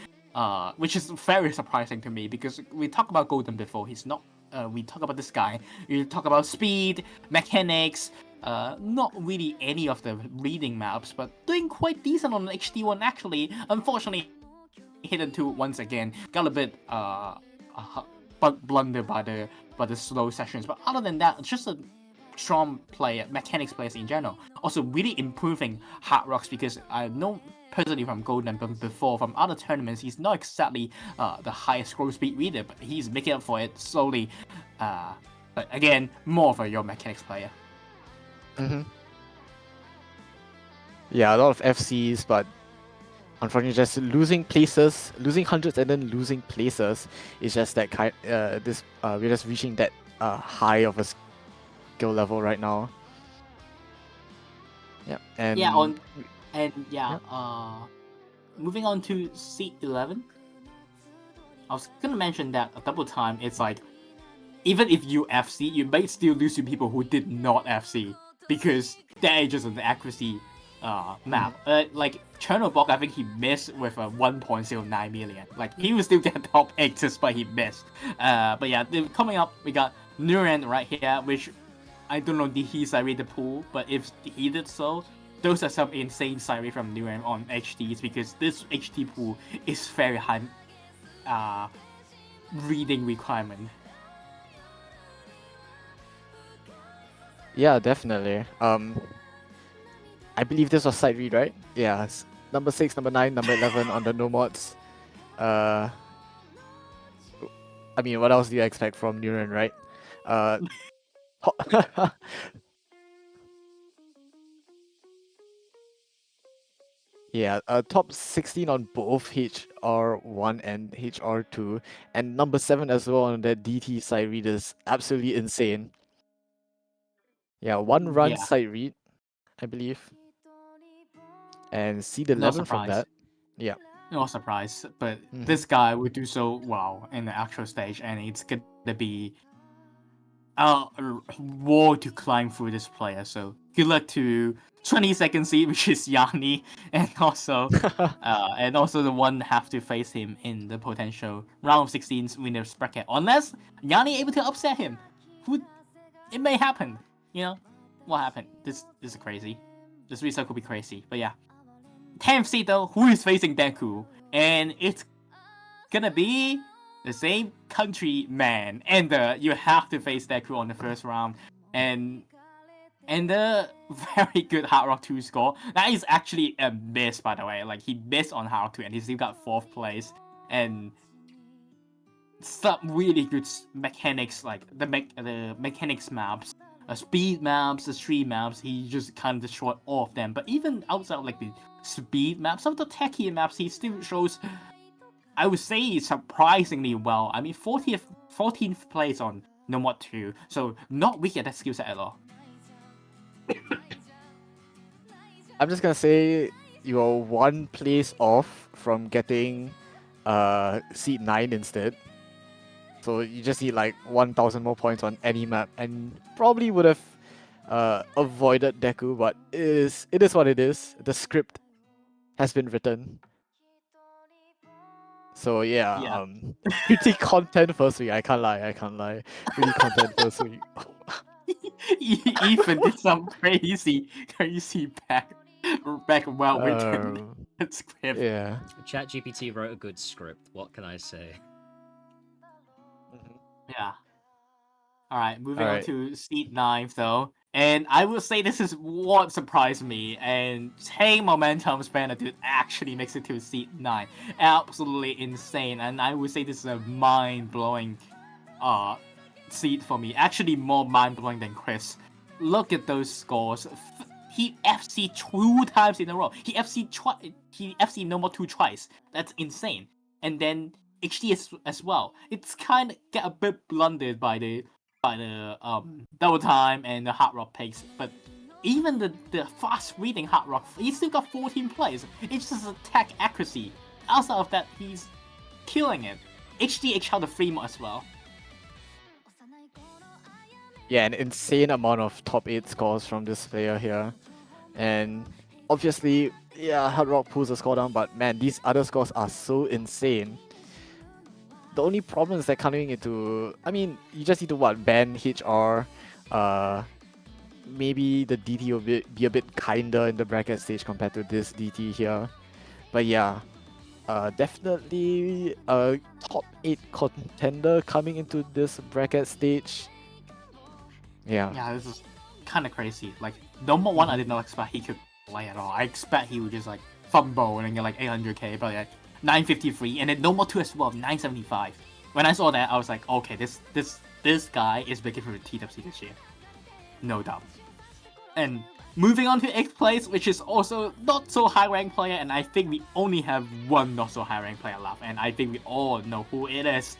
which is very surprising to me because we talked about Golden before. He's not. We talk about this guy. We talk about speed, mechanics. Not really any of the reading maps, but doing quite decent on HD1 actually. Unfortunately, Hidden 2 once again got a bit blunder by the slow sessions. But other than that, just a strong player, mechanics players in general. Also really improving Hard Rocks because I know personally from Golden, but before from other tournaments, he's not exactly the highest scroll speed reader, but he's making up for it slowly. But again, more of your mechanics player. Yeah, a lot of FCs, but unfortunately, just losing places, losing hundreds and then losing places is just that kind. We're just reaching that high of a skill level right now. Yeah, and moving on to seat 11. I was gonna mention that a double time. It's like even if you FC, you might still lose to people who did not FC because they're just an accuracy map. Like Chernobog, I think he missed with a 1.09 million. Like he will still get top 8 despite he missed. But yeah, coming up we got Nuren right here, which I don't know did he side rate the pool, but if he did so, those are some insane side rate from Nuren on HDs because this HD pool is very high reading requirement. Yeah, definitely. I believe this was side read, right? Yeah, number 6, number 9, number 11 on the no mods. I mean, what else do you expect from Nuren, right? Yeah, top 16 on both HR1 and HR2, and number 7 as well on the DT side read is absolutely insane. Yeah, one run side read, I believe. And seed 11 from that. Yeah. No surprise, but this guy would do so well in the actual stage, and it's gonna be a wall to climb through this player. So good luck to 22nd seed, which is Yanni, and also the one have to face him in the potential round of 16 winners bracket, unless Yanni able to upset him. It may happen. You know what happened? This is crazy. This result could be crazy, but yeah. 10th seed though, who is facing Deku, and it's gonna be the same country man, and you have to face Deku on the first round, and the very good Hard Rock 2 score. That is actually a miss, by the way. Like he missed on Hard Rock 2, and he still got 4th place, and some really good mechanics, like the mechanics maps. Speed maps, the street maps, he just kind of destroyed all of them. But even outside of like the speed maps, some of the techie maps, he still shows, I would say, surprisingly well. I mean, 14th place on No Mod 2, so not weak at that skill set at all. I'm just gonna say you're 1 place off from getting seed 9 instead. So you just need like 1,000 more points on any map, and probably would have avoided Deku, but it is what it is. The script has been written. So yeah. Pretty content first week. I can't lie. Pretty content first week. Ethan did some crazy back well written script. Yeah. ChatGPT wrote a good script. What can I say? Yeah. Alright, moving on to seed 9 though. And I will say this is what surprised me. And Tang Momentum Spanner dude actually makes it to seed 9. Absolutely insane. And I would say this is a mind-blowing seed for me. Actually more mind-blowing than Chris. Look at those scores. He FC 2 times in a row. He FC No More 2 twice. That's insane. And then HD as well. It's kind of get a bit blundered by the double time and the Hard Rock picks, but even the fast reading Hard Rock, he still got 14 plays. It's just attack accuracy. Outside of that, he's killing it. HD HL the free mod as well. yeah, an insane amount of top 8 scores from this player here. And obviously, yeah, Hard Rock pulls the score down, but man, these other scores are so insane. The only problem is that coming into, I mean, you just need to ban HR, maybe the DT will be a bit kinder in the bracket stage compared to this DT here. But yeah, definitely a top 8 contender coming into this bracket stage. Yeah. Yeah, this is kind of crazy. Like, number one, I did not expect he could play at all. I expect he would just like fumble and get like 800k, but like 953, and then number two as well, 975. When I saw that, I was like, okay, this guy is making for the TWC this year, no doubt. And moving on to 8th place, which is also not so high ranked player, and I think we only have one not so high ranked player left, and I think we all know who it is.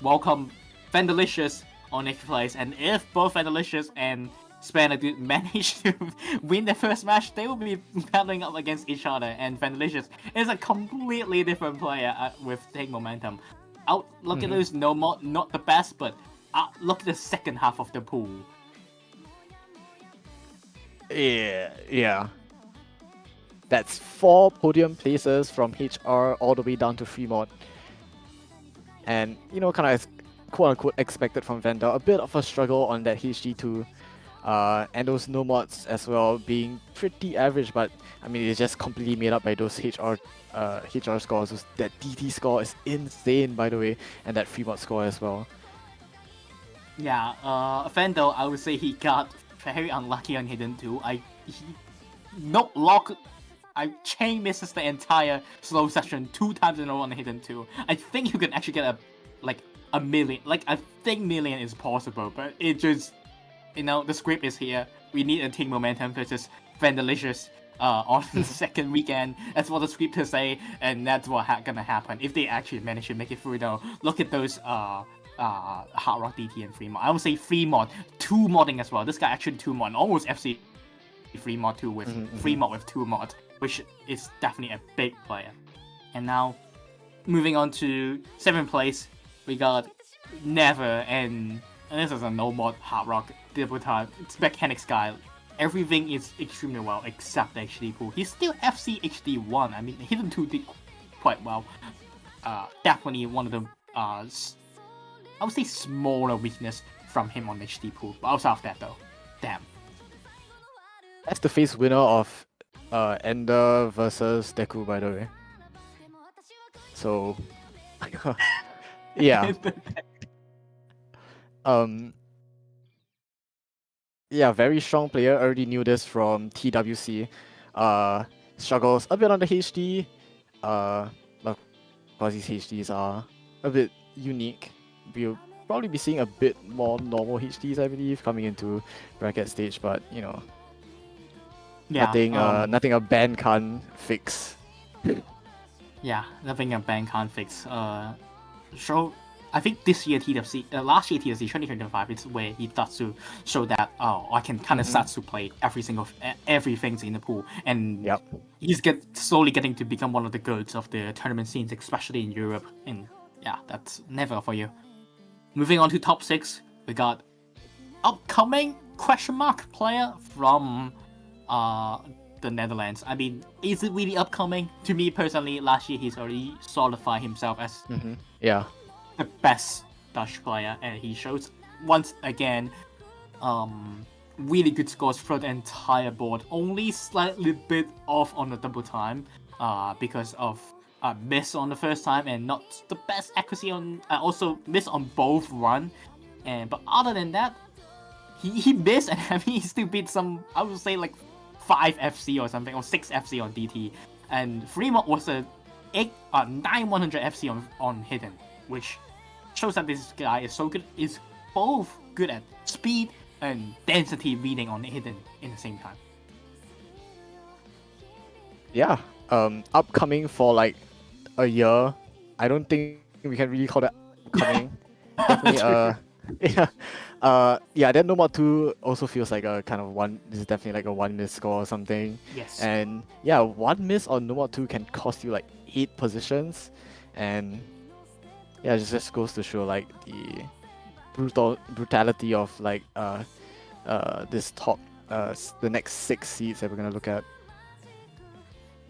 Welcome, Vandalicious on 8th place, and if both Vandalicious and Spanadude manage to win the first match, they will be battling up against each other, and Vandalicious is a completely different player with Take Momentum. Look at those not the best, but look at the second half of the pool. Yeah. That's 4 podium places from HR all the way down to Fremont. And, you know, kind of quote-unquote expected from Vanda. A bit of a struggle on that HG2. And those no mods as well being pretty average, but I mean, it's just completely made up by those HR scores. That DT score is insane, by the way, and that Fremont score as well. Yeah, Fendo, I would say he got very unlucky on Hidden 2. I chain misses the entire slow session 2 times in a row on Hidden 2. I think you can actually get a million. Like, I think million is possible, but it just, you know, the script is here. We need a Team Momentum versus Vandalicious on the second weekend. That's what the script is say, and that's what gonna happen if they actually manage to make it through. Though, look at those Hard Rock DT and Fremont. I would say Fremont 2 modding as well. This guy actually 2 mod, almost FC Fremont 2 with Fremont with 2 mod, which is definitely a big player. And now, moving on to 7th place, we got Never, and this is a no mod Hard Rock debut time. It's Mechanics guy. Everything is extremely well except the HD pool. He's still FC HD1. I mean, Hidden 2 did quite well. Definitely one of the I would say smaller weakness from him on HD pool. But outside of that though, damn. That's the face winner of Ender versus Deku, by the way. So, yeah. Yeah, very strong player. Already knew this from TWC. Struggles a bit on the HD. Because these HDs are a bit unique. We'll probably be seeing a bit more normal HDs, I believe, coming into bracket stage. But you know, yeah, nothing a ban can't fix. Yeah, nothing a ban can't fix. So I think this year TWC, last year TWC 2025, it's where he starts to show that I can kind of start to play everything in the pool, and he's slowly getting to become one of the goods of the tournament scenes, especially in Europe. And yeah, that's Never for you. Moving on to top 6, we got upcoming question mark player from the Netherlands. I mean, is it really upcoming? To me personally, last year he's already solidified himself as the best Dutch player, and he shows once again really good scores for the entire board. Only slightly bit off on the double time because of miss on the first time and not the best accuracy on also miss on both run. But other than that, he missed, and I mean he still beat some, I would say like 5 FC or something, or 6 FC on DT, and Fremont was a 900 FC on Hidden, which shows that this guy is so good, is both good at speed and density reading on Hidden in the same time. Yeah, upcoming for like a year. I don't think we can really call that upcoming. Definitely, then No More 2 also feels like a kind of this is definitely like a 1 miss score or something. Yes. And yeah, 1 miss on No More 2 can cost you like 8 positions, and yeah, it just goes to show like brutality of like this top the next 6 seeds that we're gonna look at.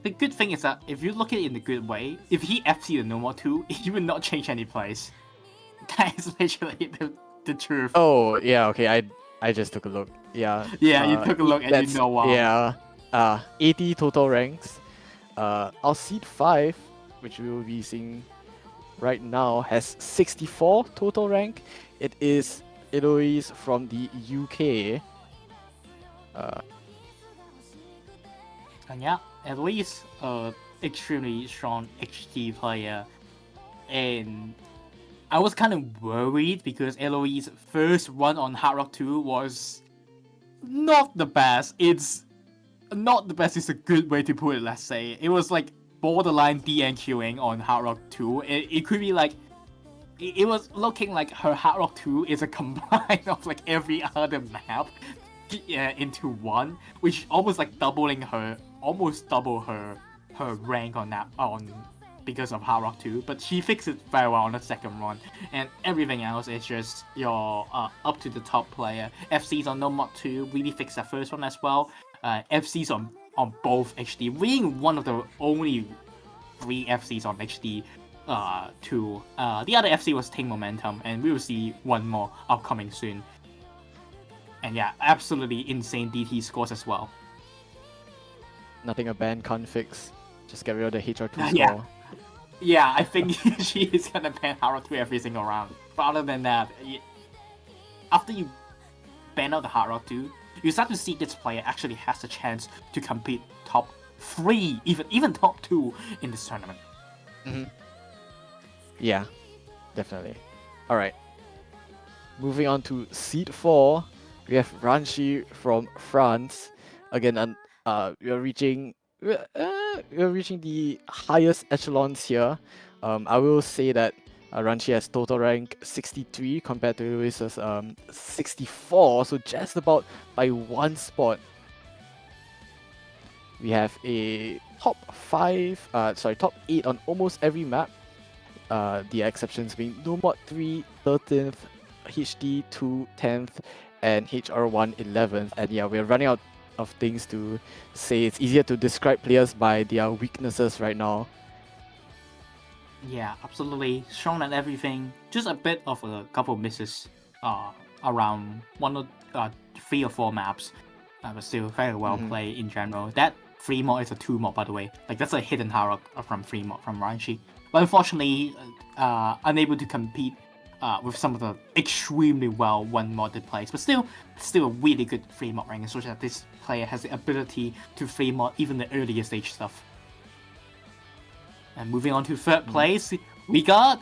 The good thing is that if you look at it in a good way, if he FC the normal 2, he would not change any place. That is literally the truth. Oh yeah, okay. I just took a look. Yeah. Yeah, you took a look and you know wow. Yeah. 80 total ranks. Our seed 5, which we will be seeing right now, has 64 total rank. It is Eloise from the UK. And yeah, at least extremely strong HD player. And I was kind of worried because Eloise's first run on Hard Rock 2 was not the best. It's not the best, it's a good way to put it, let's say. It was like borderline DNQing on Hard Rock 2. It could be like, it was looking like her Hard Rock 2 is a combine of like every other map into one, which almost like almost double her rank on that because of Hard Rock 2, but she fixed it very well on the second run, and everything else is just your up to the top player. FCs on No Mod 2 really fixed that first one as well. FCs on both HD, being one of the only 3 FCs on HD 2. The other FC was Ting Momentum, and we will see one more upcoming soon. And yeah, absolutely insane DT scores as well. Nothing a ban can't fix. Just get rid of the HR2 score. Yeah. Yeah, I think she is gonna ban Hard Rock 2 every single round. But other than that, after you ban out the Hard Rock 2, you start to see this player actually has a chance to compete top 3, even top 2 in this tournament. Mm-hmm. Yeah, definitely. Alright. Moving on to seed 4, we have Ranchi from France. Again, we're reaching the highest echelons here. I will say that Ranchi has total rank 63 compared to Luis's 64, so just about by 1 spot. We have a top 8 on almost every map. The exceptions being No Mod 3 13th, HD 2 10th, and HR1 11th. And yeah, we're running out of things to say. It's easier to describe players by their weaknesses right now. Yeah, absolutely. Strong at everything. Just a bit of a couple misses around 3 or 4 maps. But still very well played in general. That 3 mod is a 2 mod, by the way. Like, that's a hidden hard from 3 mod from Ranchi. But unfortunately, unable to compete with some of the extremely well 1 modded plays. But still a really good 3 mod rank, especially that this player has the ability to 3 mod even the earlier stage stuff. And moving on to 3rd place, we got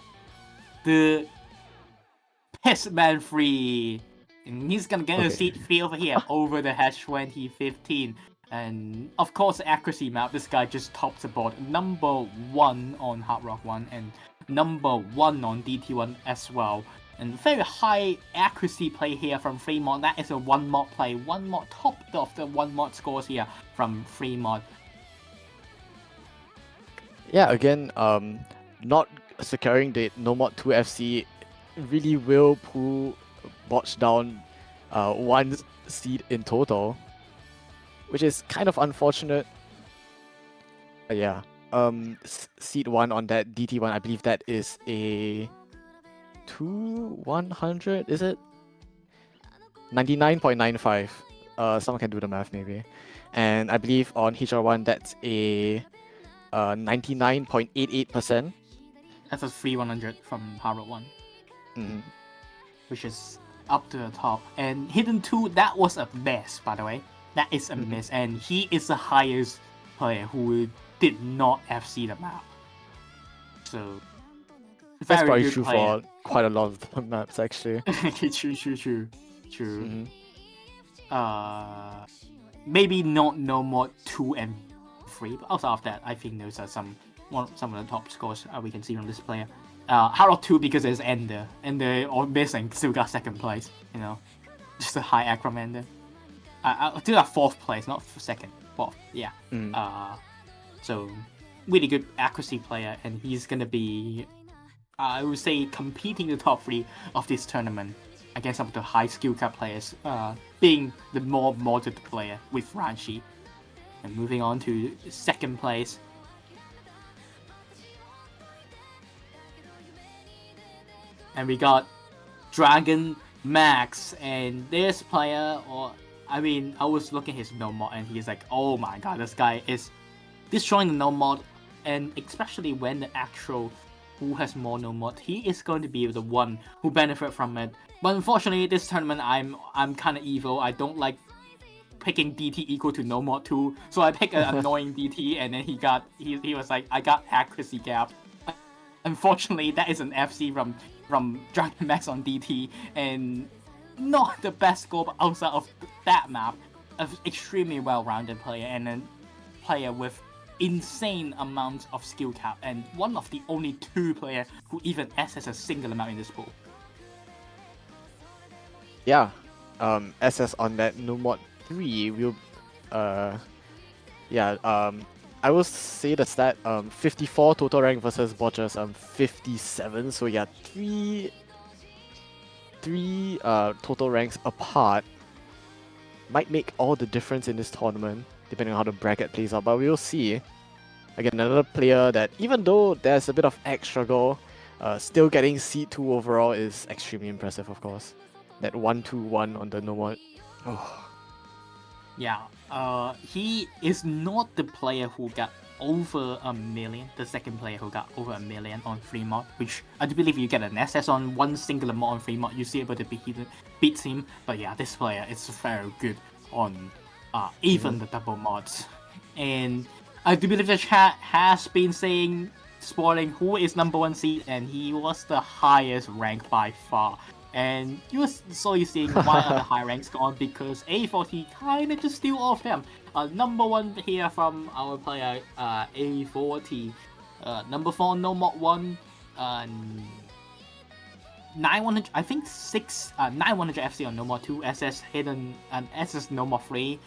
the Pissman 3. And he's gonna get a seat 3 over here, over the Hatch 2015. And of course, the accuracy map, this guy just tops the board. Number 1 on Hard Rock 1 and number 1 on DT1 as well. And very high accuracy play here from Fremont. That is a 1 mod play. 1 mod top of the 1 mod scores here from Fremont. Yeah, again, not securing the No Mod 2 FC really will pull Botch down 1 seed in total, which is kind of unfortunate. Yeah, seed 1 on that DT1, I believe that is a 100, is it? 99.95. Someone can do the math maybe. And I believe on HR1 that's a 99.88%. That's a free 100 from Hard Rock 1. Mm-hmm. Which is up to the top. And Hidden 2, that was a miss, by the way. That is a miss. And he is the highest player who did not FC the map. So, that's probably true for quite a lot of the maps, actually. True. Maybe not No Mod 2 and 3, but outside of that, I think those are some of the top scores we can see from this player. Hard Rock 2 because there's Ender. Ender or missing still got 2nd place, you know. Just a high acrom Ender. Still got 4th place, not 2nd. 4th, yeah. So, really good accuracy player, and he's gonna be, I would say, competing the top 3 of this tournament against some of the high skill cap players, being the more modded player with Ranchi. And moving on to second place. And we got Dragon Max, and this player, I was looking at his no mod, and he's like, oh my god, this guy is destroying the no mod, and especially when the actual who has more no mod, he is going to be the one who benefit from it. But unfortunately, this tournament, I'm kind of evil. I don't like picking DT equal to no mod 2, so I pick an annoying DT, and then he was like, I got accuracy gap. Unfortunately, that is an FC from Dragon Max on DT, and not the best score, but outside of that map, an extremely well-rounded player, and a player with insane amounts of skill cap, and one of the only 2 players who even SS a single amount in this pool. Yeah, SS on that no mod 3 will, I will say the stat, 54 total rank versus Botcher's 57. So yeah, three total ranks apart might make all the difference in this tournament, depending on how the bracket plays out. But we'll see. Again, another player that, even though there's a bit of extra goal, still getting seed 2 overall is extremely impressive, of course. That 1-2-1 on the no mod. Oh. Yeah, he is not the player who got over 1 million, the second player who got over 1 million on free mod, which I do believe you get an SS on one singular mod on free mod, you see able to beat him. But yeah, this player is very good on even the double mods. And I do believe the chat has been spoiling who is number 1 seed, and he was the highest rank by far. And you're seeing why are the high ranks gone, because A40 kind of just steal off them. Number 1 here from our player A40. Number 4 no mod 1. 9100, I think 9100 FC on no mod 2. SS hidden and SS no mod 3.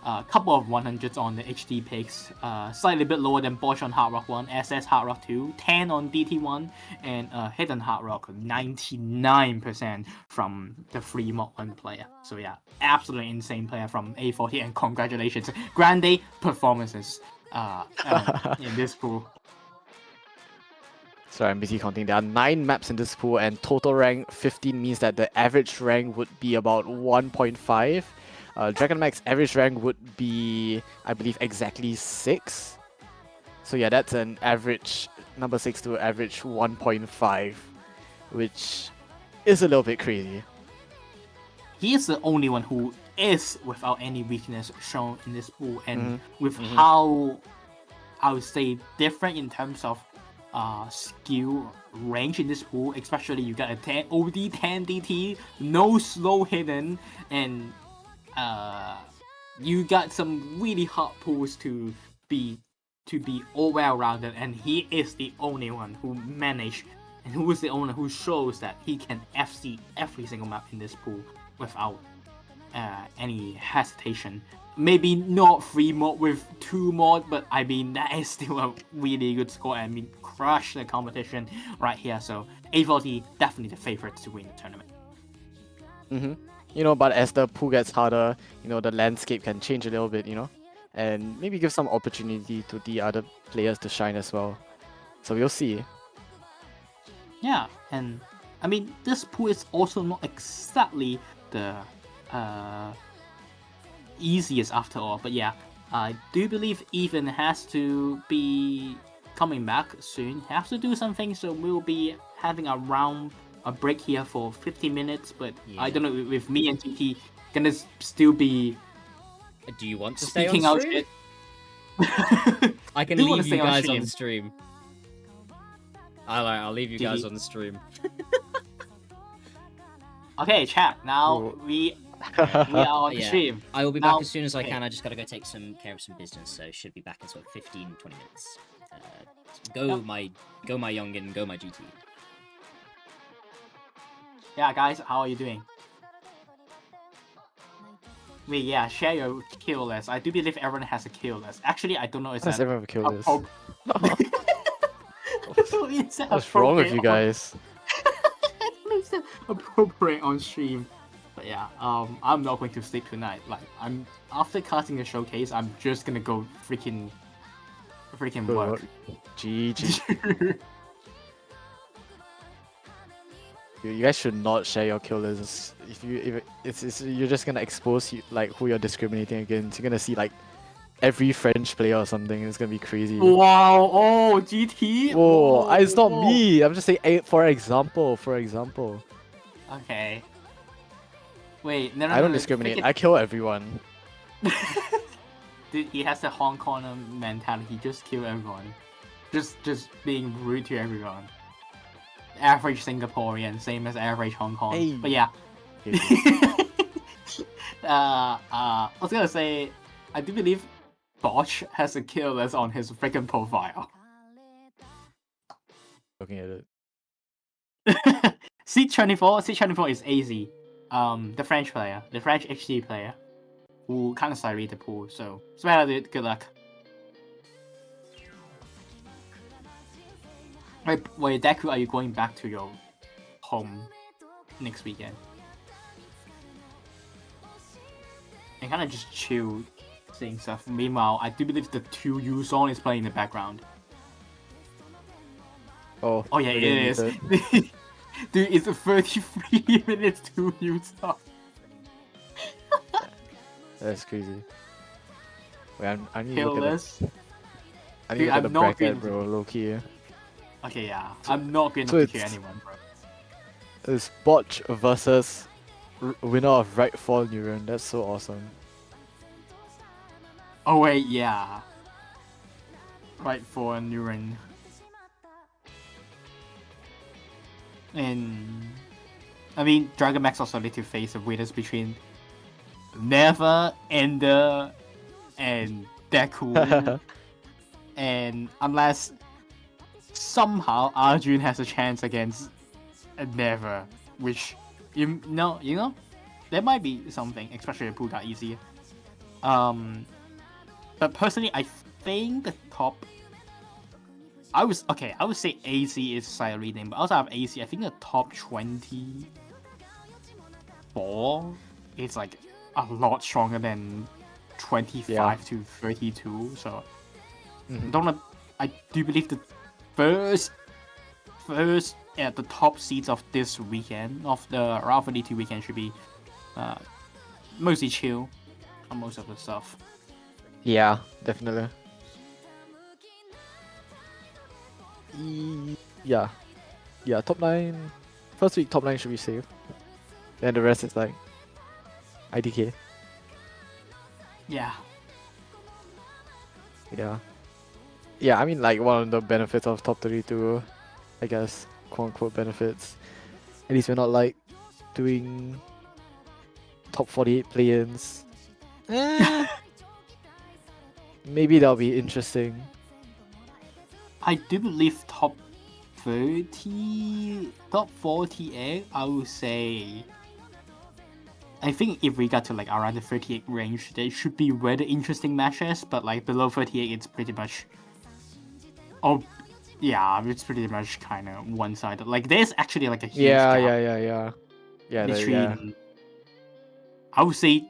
A couple of 100s on the HD picks, slightly bit lower than Bosch on Hard Rock 1, SS Hard Rock 2, 10 on DT1, and Hidden Hard Rock 99% from the free mod 1 player. So yeah, absolutely insane player from A40, and congratulations. Grande performances in this pool. Sorry, I'm busy counting. There are 9 maps in this pool, and total rank 15 means that the average rank would be about 1.5. Dragon Max average rank would be, I believe, exactly 6. So yeah, that's an average, number 6 to average 1.5, which is a little bit crazy. He is the only one who is without any weakness shown in this pool, and with how, I would say, different in terms of skill range in this pool, especially you got a 10 OD 10 DT, no slow hidden, and you got some really hard pools to be all well rounded, and he is the only one who managed, and who is the only one who shows that he can FC every single map in this pool without any hesitation. Maybe not 3 mod with 2 mod, but I mean that is still a really good score, and crush the competition right here. So A40 definitely the favorite to win the tournament. You know, but as the pool gets harder, you know, the landscape can change a little bit, you know, and maybe give some opportunity to the other players to shine as well. So we'll see. Yeah, and I mean, this pool is also not exactly the easiest after all, but yeah, I do believe Ethan has to be coming back soon, has to do something, so we'll be having a break here for 50 minutes, but yeah. I don't know, with me and TT gonna still be do you want to stay on out stream? Shit. I can leave you guys on the stream. I'll leave you guys on the stream. Okay, chat, now we are on the stream. I will be back as soon as I can. I just gotta go take care of some business, so should be back in sort of 15-20 minutes. Go my youngin, go my GT. Yeah, guys, how are you doing? Wait, yeah, share your kill list. I do believe everyone has a kill list. Actually, I don't know. Does everyone have a kill list? What's wrong with you guys? seems appropriate on stream. But yeah, I'm not going to sleep tonight. Like, I'm after casting the showcase, I'm just gonna go freaking work. GG. You guys should not share your kill lists. If you're just gonna expose like who you're discriminating against. You're gonna see like every French player or something. It's gonna be crazy. Wow! Oh, GT. Whoa! Whoa, It's not whoa. me. I'm just saying. For example. Okay. Wait, no, I don't discriminate. I kill everyone. Dude, he has the Hong Konger mentality. He just kill everyone. Just being rude to everyone. Average Singaporean, same as average Hong Kong. Hey. But yeah. Okay. I was gonna say, I do believe Botch has a kill list on his freaking profile. Looking at it. C24 is AZ. The French player, the French HD player, who kind of started the pool. So, Swear, dude, good luck. Wait, Deku, are you going back to your home next weekend? And kind of just chill, saying stuff. Meanwhile, I do believe the 2U song is playing in the background. Oh yeah, it is. Dude, it's a 33 minutes 2U song. That's crazy. Wait, I need to Kill look at list. I need to look at the bracket, bro. Low key. Okay, yeah. I'm not going so to kill anyone, bro. It's Botch versus winner of Right Fall Neuron. That's so awesome. Oh wait, yeah. Right for Neuron. And I mean, Dragon Max also need to face the winners between Never, Ender, and Deku. And unless somehow Arjun has a chance against Never, which you know, there might be something, especially if Pooh got easier. But personally, I think the top. I would say AC is side reading, but outside of AC, I think the top 24 is like a lot stronger than 25 to 32. So I do believe the first at the top seeds of this weekend, of the Ro32 weekend, should be mostly chill on most of the stuff. Yeah, definitely. Yeah, top 9. First week, top 9 should be safe. Then the rest is like IDK. Yeah. Yeah, I mean, like, one of the benefits of top 32, I guess, quote unquote benefits. At least we're not like doing top 48 play-ins. Maybe that'll be interesting. I do believe top 48, I would say. I think if we got to like around the 38 range, there should be rather interesting matches, but like below 38, it's pretty much. Oh, yeah, it's pretty much kind of one-sided. Like there's actually like a huge gap between. I would say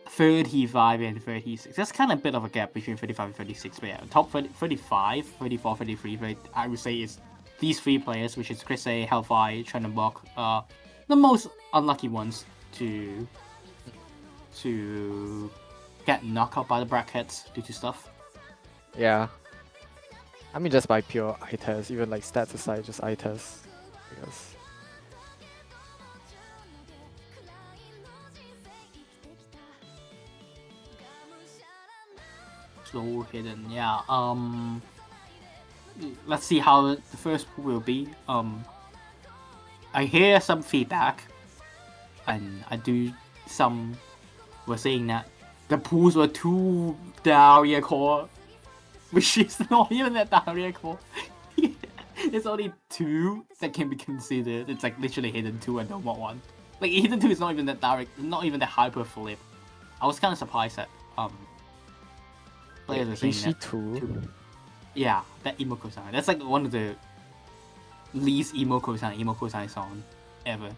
35 and 36. That's kind of a bit of a gap between 35 and 36. But yeah, top 35, 34, 33, I would say is these three players, which is Chris A, Hellfire, Chunabok, the most unlucky ones to get knocked out by the brackets due to stuff. Yeah. I mean, just by pure eye test, even like stats aside, just eye test. I guess. So hidden, yeah. Let's see how the first pool will be. I hear some feedback, and some were saying that the pools were too Daria core, which is not even that Daria core. It's only 2 that can be considered. It's like literally hidden 2 and no more 1. Like hidden 2 is not even that direct, not even the hyper flip. I was kind of surprised that players are saying that. 2? Yeah, that emo Kosan. That's like one of the least emo Kosan song. ever.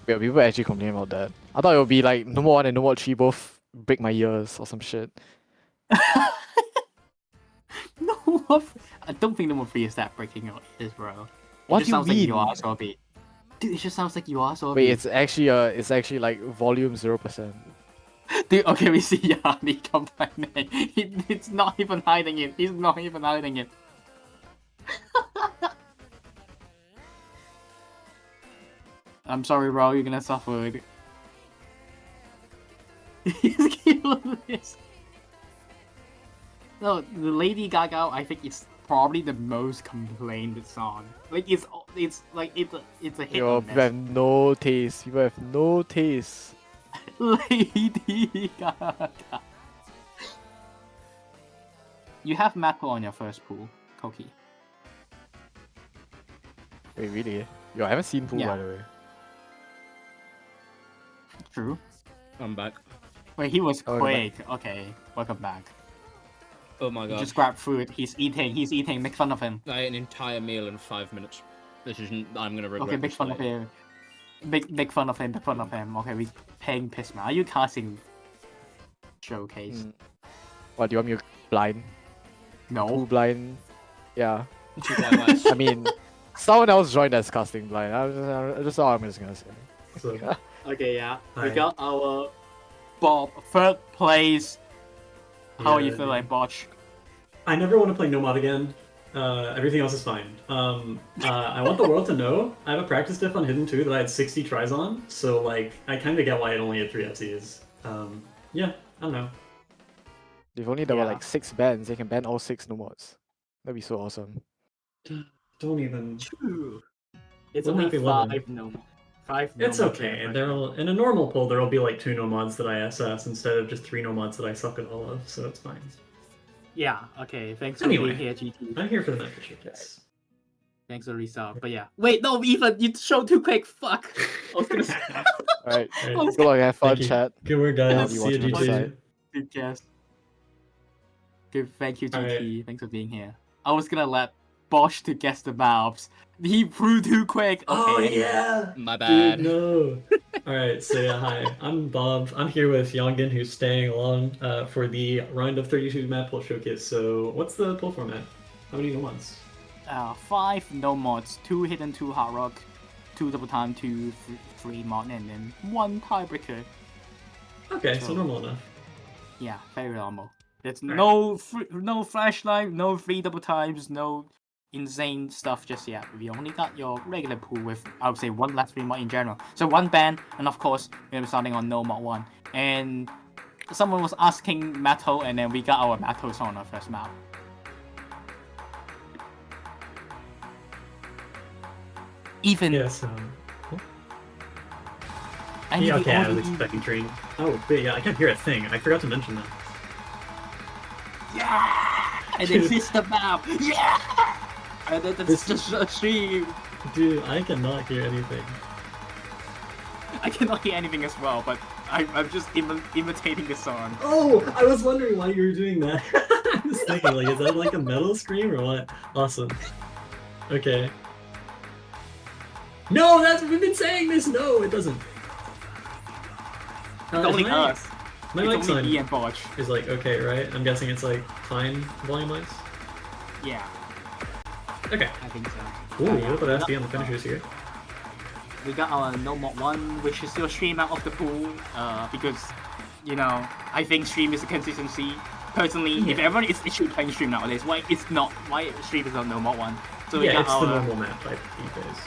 Yeah, people actually complain about that. I thought it would be like No More 1 and No More 3 both break my ears or some shit. No, I don't think No More 3 is that breaking your ears, bro. What It just do you sounds like mean? you are Sorbet. Dude, it just sounds like you are Sorbet. Wait, it's actually like volume 0%. Dude, okay, we see Yanni complaining. It's not even hiding it. He's not even hiding it. I'm sorry, bro. You're gonna suffer. He's killing this. No, the Lady Gaga, I think it's probably the most complained song. Like it's like it's a hit. Yo, on people have no taste. People have no taste. Lady Gaga. You have Mako on your first pool, Koki. Wait, really? Yo, I haven't seen Pooh Yeah. by the way. True. I'm back. Wait, he was Oh, quick. Okay, welcome back. Oh my He god. just grabbed food. He's eating. Make fun of him. I ate an entire meal in 5 minutes. This isn't. I'm gonna regret Okay, make this fun of later. him. Make fun of him. Make fun of him. Okay, we paying piss man. Are you casting showcase? Mm. What, do you want me to blind? No. Pooh blind? Yeah. Too quite nice. I mean, someone else joined as casting blind. That's all I'm just gonna say. So, Okay, yeah. Hi. We got our Bob third place. How are you Yeah, feeling, Botch? I never want to play Nomad again. Everything else is fine. I want the world to know I have a practice diff on Hidden 2 that I had 60 tries on, so like I kind of get why it only had 3 FCs. Yeah, I don't know. If only there were Yeah. like 6 bans, they can ban all 6 no mods. That'd be so awesome. Don't even. True. It's Wouldn't only that be lovely? 5 no. 5 no. It's okay. There'll in a normal pull there'll be like 2 no mods that I SS instead of just 3 no mods that I suck at all of, so it's fine. Yeah. Okay. Thanks for Anyway. being here, GT. I'm here for the membership. Yes. Thanks for resub. But yeah. Wait, no, Ethan, you showed too quick. Fuck. I was gonna say. Alright, Alright. good luck, have fun, Thank you. chat. Good work, I'll guys. be See you, watching on the GT. side. Good guess. Good. Thank you, GT. Alright. Thanks for being here. I was gonna let Bosch to guess the maps. He flew too quick. Okay. Oh anyway. yeah. My bad. Dude, no. Alright, so yeah, hi. I'm Bob. I'm here with Yongin, who's staying along for the round of 32 map pull showcase. So, what's the pull format? How many no ones? 5 no mods, 2 hidden, 2 hard rock, 2 double time, 2 free mod, and then 1 tiebreaker. Okay, so So- normal enough. Yeah, very normal. There's Alright. no flashlight, no 3 double times, no insane stuff just yet. We only got your regular pool with, I would say, 1 last 3 mod in general. So 1 ban, and of course, we're gonna be starting on no mod 1. And someone was asking metal, and then we got our metals on our first map. Even Yes. and Yeah, the okay, I was audio- expecting train. Oh, but yeah, I can't hear a thing. I forgot to mention that. Yeah! And this is the map! Yeah! And then that's This- just a stream. Dude, I cannot hear anything. I cannot hear anything as well, but I'm just imitating the song. Oh, I was wondering why you were doing that. I was thinking, like, is that like a metal scream or what? Awesome. Okay. No, we've been saying this. No, it doesn't. It only my, us. my It's mic's only on E and Botch. is like okay, right? I'm guessing it's like fine volume wise. Yeah, Okay. I think so. Ooh, Yeah. look at that. Be on the finishers here. We got our no mod 1, which is still stream out of the pool, because, you know, I think stream is a consistency. Personally, if Yeah. everyone is actually playing stream nowadays, why it's not, why stream is on no mod 1? So we Yeah, got it's our, the normal map type these days.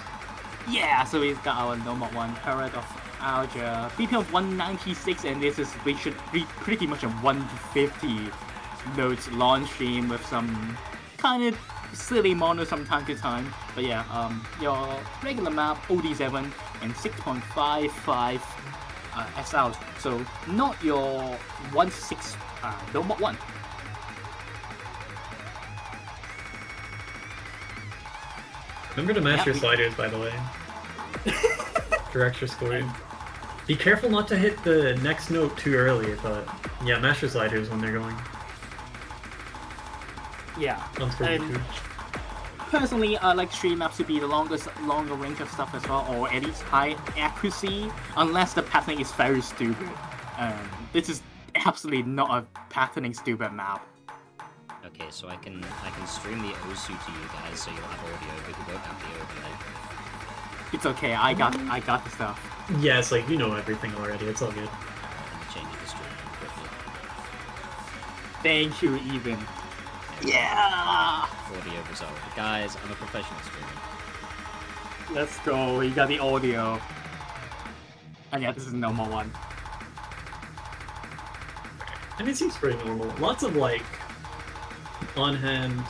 yeah, so we've got our no mod 1, Parrot of Alger, BP of 196, and this is, we should be pretty much a 150 nodes long stream with some kind of silly monos from time to time. But yeah, your regular map, OD7, and 6.55 SL, so not your 1.6 no mod 1. Remember to mash Yeah, your we- sliders, by the way. For extra scoring. Be careful not to hit the next note too early, but yeah, mash your sliders when they're going. Yeah, On score and two. personally, I like stream maps to be the longer range of stuff as well, or at least high accuracy, unless the patterning is very stupid. This is absolutely not a patterning stupid map. Okay, so I can stream the Osu to you guys, so you'll have audio, but you won't have the overlay. It's okay. I got the stuff. Yeah, it's like you know everything already. It's all good. Let me change the stream quickly. Thank you, Even. Yeah. Audio result, guys. I'm a professional streamer. Let's go. You got the audio. And yeah, this is normal one. I mean, it seems pretty normal. Lots of like on hand,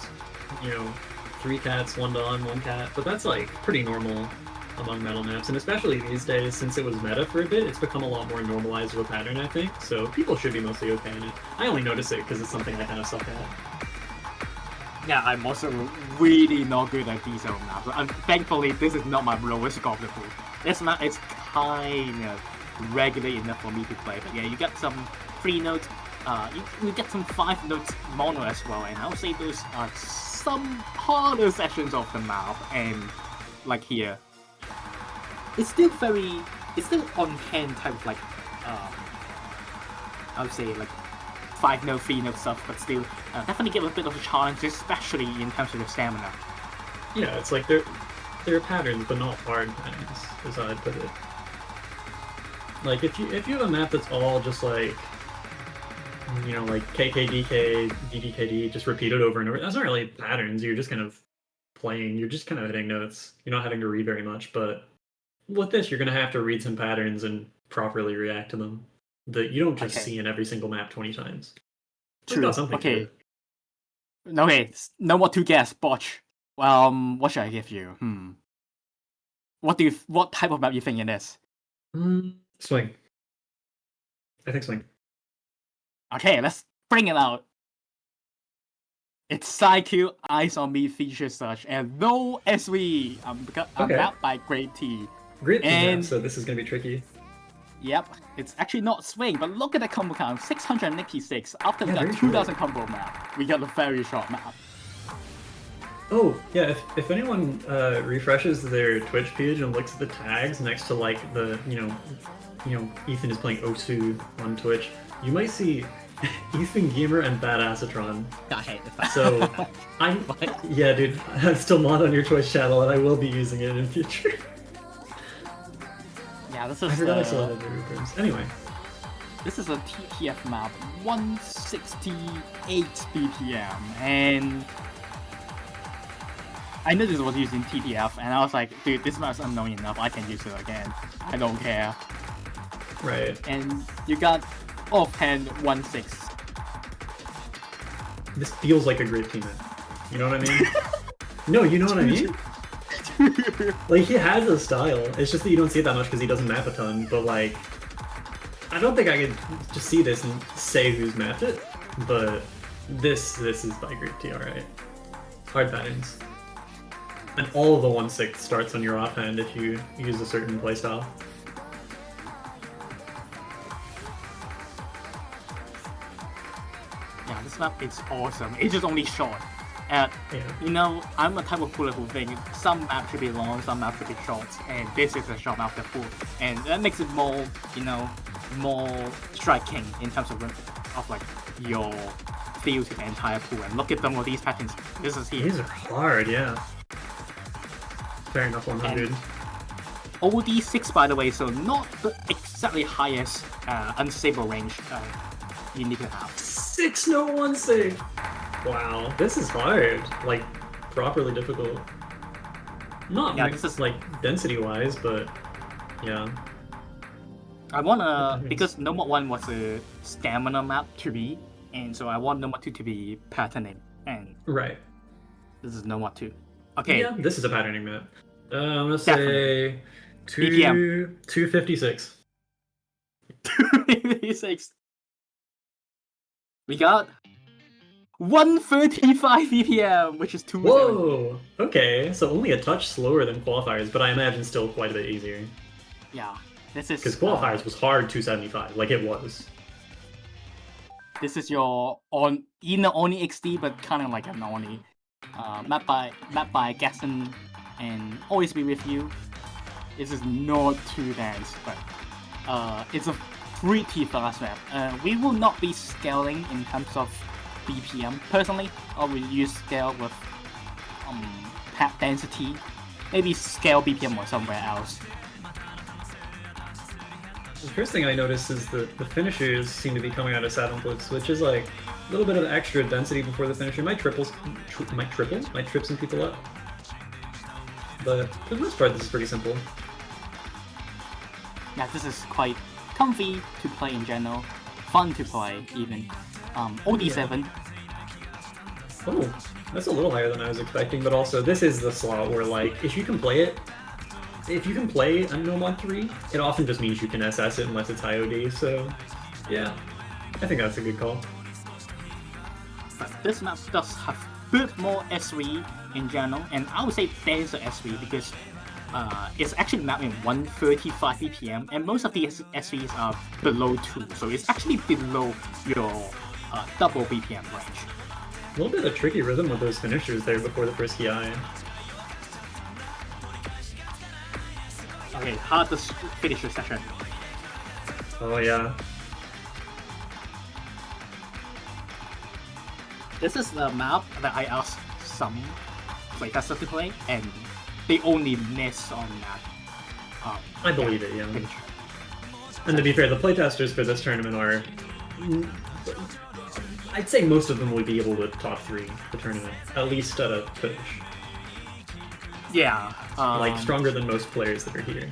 3 cats, 1 Don, 1 cat, but that's like pretty normal among metal maps, and especially these days, since it was meta for a bit, it's become a lot more normalized of a pattern, I think, so people should be mostly okay in it. I only notice it because it's something I kind of suck at. Yeah, I'm also really not good at these old maps. Thankfully, this is not my lowest score of the pool. This map is kind of regular enough for me to play, but yeah, you get some 3 notes, you get some 5 notes mono as well, and I would say those are some harder sections of the map, and like here, it's still on hand type of like, I would say like 5 note, 3 note stuff, but still definitely give a bit of a challenge, especially in terms of your stamina. Yeah, it's like they're patterns, but not hard patterns, is how I'd put it. Like if you have a map that's all just like, like KKDK, DDKD, just repeated over and over, that's not really patterns. You're just kind of playing. You're just kind of hitting notes. You're not having to read very much, but with this, you're going to have to read some patterns and properly react to them that you don't just see in every single map 20 times. True. Okay. Good. Okay, no more to guess, Botch. What should I give you? What type of map you think it is? Swing. I think swing. Okay, let's bring it out. It's Psycho Eyes on Me feature search and no SV. I'm mapped by Great T. Great T, so this is gonna be tricky. Yep, it's actually not swing, but look at the combo count, 686. After we got 2000 combo map, we got a very short map. Oh, yeah, if anyone refreshes their Twitch page and looks at the tags next to like the, Ethan is playing Osu on Twitch, you might see Ethan Gamer and Badassatron. I hate the fact. So, yeah, dude, I'm still mod on your Twitch channel and I will be using it in future. Yeah, this is I forgot I still had the terms. Anyway. This is a TTF map, 168 BPM, and I knew this was using TTF, and I was like, dude, this map's unknown enough, I can use it again. I don't care. Right. And you got offhand 1-6. This feels like a great team map. You know what I mean? No, you know what I mean? Like, he has a style. It's just that you don't see it that much because he doesn't map a ton, but like, I don't think I could just see this and say who's mapped it, but this is by Great T, alright. Hard patterns. And all of the 1/6 starts on your offhand if you use a certain playstyle. Yeah, this map is awesome. It's just only short. Yeah. I'm a type of player who thinks some maps should be long, some maps should be short, and this is a short map of the pool, and that makes it more, more striking in terms of like your feel to the entire pool. And look at some of these patterns. This is here. These are hard, yeah. Fair enough, 100. OD6, by the way, so not the exactly highest unstable range you need to have. 6 no 1 save. Wow, this is hard. Like, properly difficult. Not this is like density-wise, but yeah. I wanna, because Nomad 1 was a stamina map to be, and so I want Nomad 2 to be patterning, and right. This is Nomad 2. Okay. Yeah, this is a patterning map. I'm gonna say 256. 256. We got 135 BPM, which is 2. Whoa! Okay, so only a touch slower than Qualifiers, but I imagine still quite a bit easier. Yeah, this is... Because Qualifiers was hard 275, like it was. This is your Oni XD, but kind of like an Oni. map by Gaston, and always be with you. This is not too dense, but it's a pretty fast map. We will not be scaling in terms of BPM. Personally, I will use scale with pack density. Maybe scale BPM or somewhere else. The first thing I noticed is that the finishers seem to be coming out of saddle clips, which is like a little bit of extra density before the finisher. Might trip some people up. But for the most part, this is pretty simple. Yeah, this is quite comfy to play in general, fun to play even. OD7. Oh, that's a little higher than I was expecting, but also this is the slot where like if you can play a No Mod 3, it often just means you can SS it unless it's IOD, so yeah. I think that's a good call. But this map does have a bit more SV in general, and I would say denser SV because it's actually mapped in 135 BPM, and most of the SVs are below 2, so it's actually below your double BPM range. A little bit of tricky rhythm with those finishers there before the first EI. Okay, hardest finisher session. Oh yeah. This is the map that I asked some playtesters to play, and they only miss on that. I believe it, yeah. finisher. And to be fair, the playtesters for this tournament are... I'd say most of them would be able to top 3 the tournament, at least at a push. Yeah. Like, stronger than most players that are here.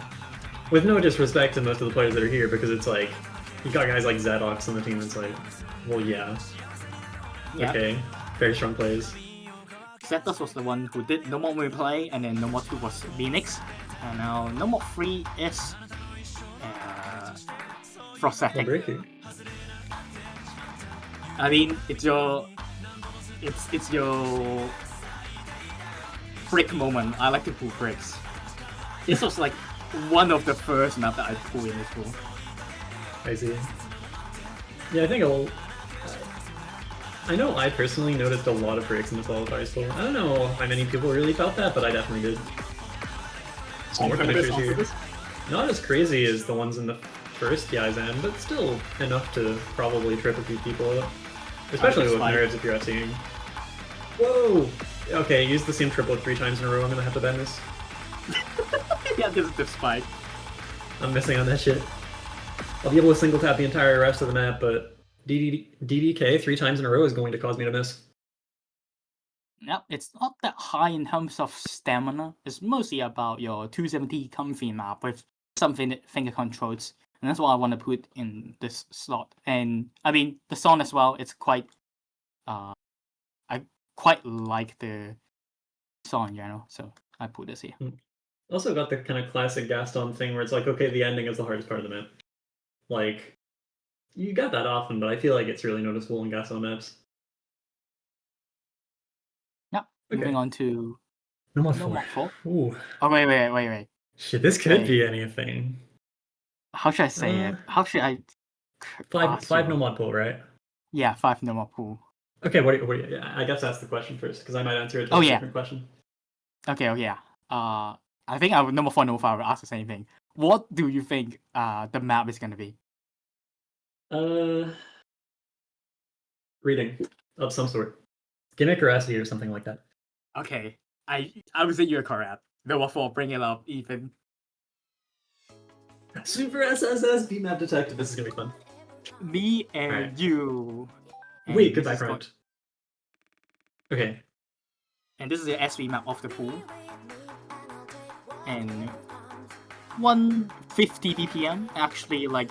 With no disrespect to most of the players that are here, because it's like, you got guys like Zedox on the team, it's like, well, yeah. Yep. Okay, very strong players. Zetas was the one who did No More Replay, and then No More 2 was Phoenix, and now No More 3 is Frosthetic. Breaking. I mean, it's your brick moment. I like to pull bricks. This was like one of the first map that I pulled in this pool. I see. Yeah, I think I know I personally noticed a lot of breaks in the qualifiers pool. I don't know how many people really felt that, but I definitely did. Some more finishers here. Not as crazy as the ones in the first Yazan, but still enough to probably trip a few people up. Especially with nerves if you're FCing. Whoa! Okay, use the same triple 3 times in a row, I'm gonna have to bend this. Yeah, this is the spike. I'm missing on that shit. I'll be able to single tap the entire rest of the map, but DDK 3 times in a row is going to cause me to miss. Yep, it's not that high in terms of stamina. It's mostly about your 270 comfy map with some finger controls. And that's what I want to put in this slot. And I mean, the song as well, it's quite... I quite like the song in general, so I put this here. Also got the kind of classic Gaston thing where it's like, okay, the ending is the hardest part of the map. Like, you got that often, but I feel like it's really noticeable in Gaston maps. Yep, okay. Moving on to... No Mod 4. Ooh. Oh, wait. Shit, this could be anything. How should I say it? How should I... Five no mod pool, right? Yeah, 5 no mod pool. Okay, what I guess that's the question first, because I might answer it to a different question. Okay, yeah. I think I would number 4, number 5 will ask the same thing. What do you think the map is gonna be? Reading of some sort. Gimmick or SD or something like that. Okay, I would say you're correct. Number 4, bring it up, Ethan. Super SSS beat map detective. This is gonna be fun. Me and you. And wait, goodbye, friend. Okay. And this is the SV map of the pool. And 150 BPM, actually like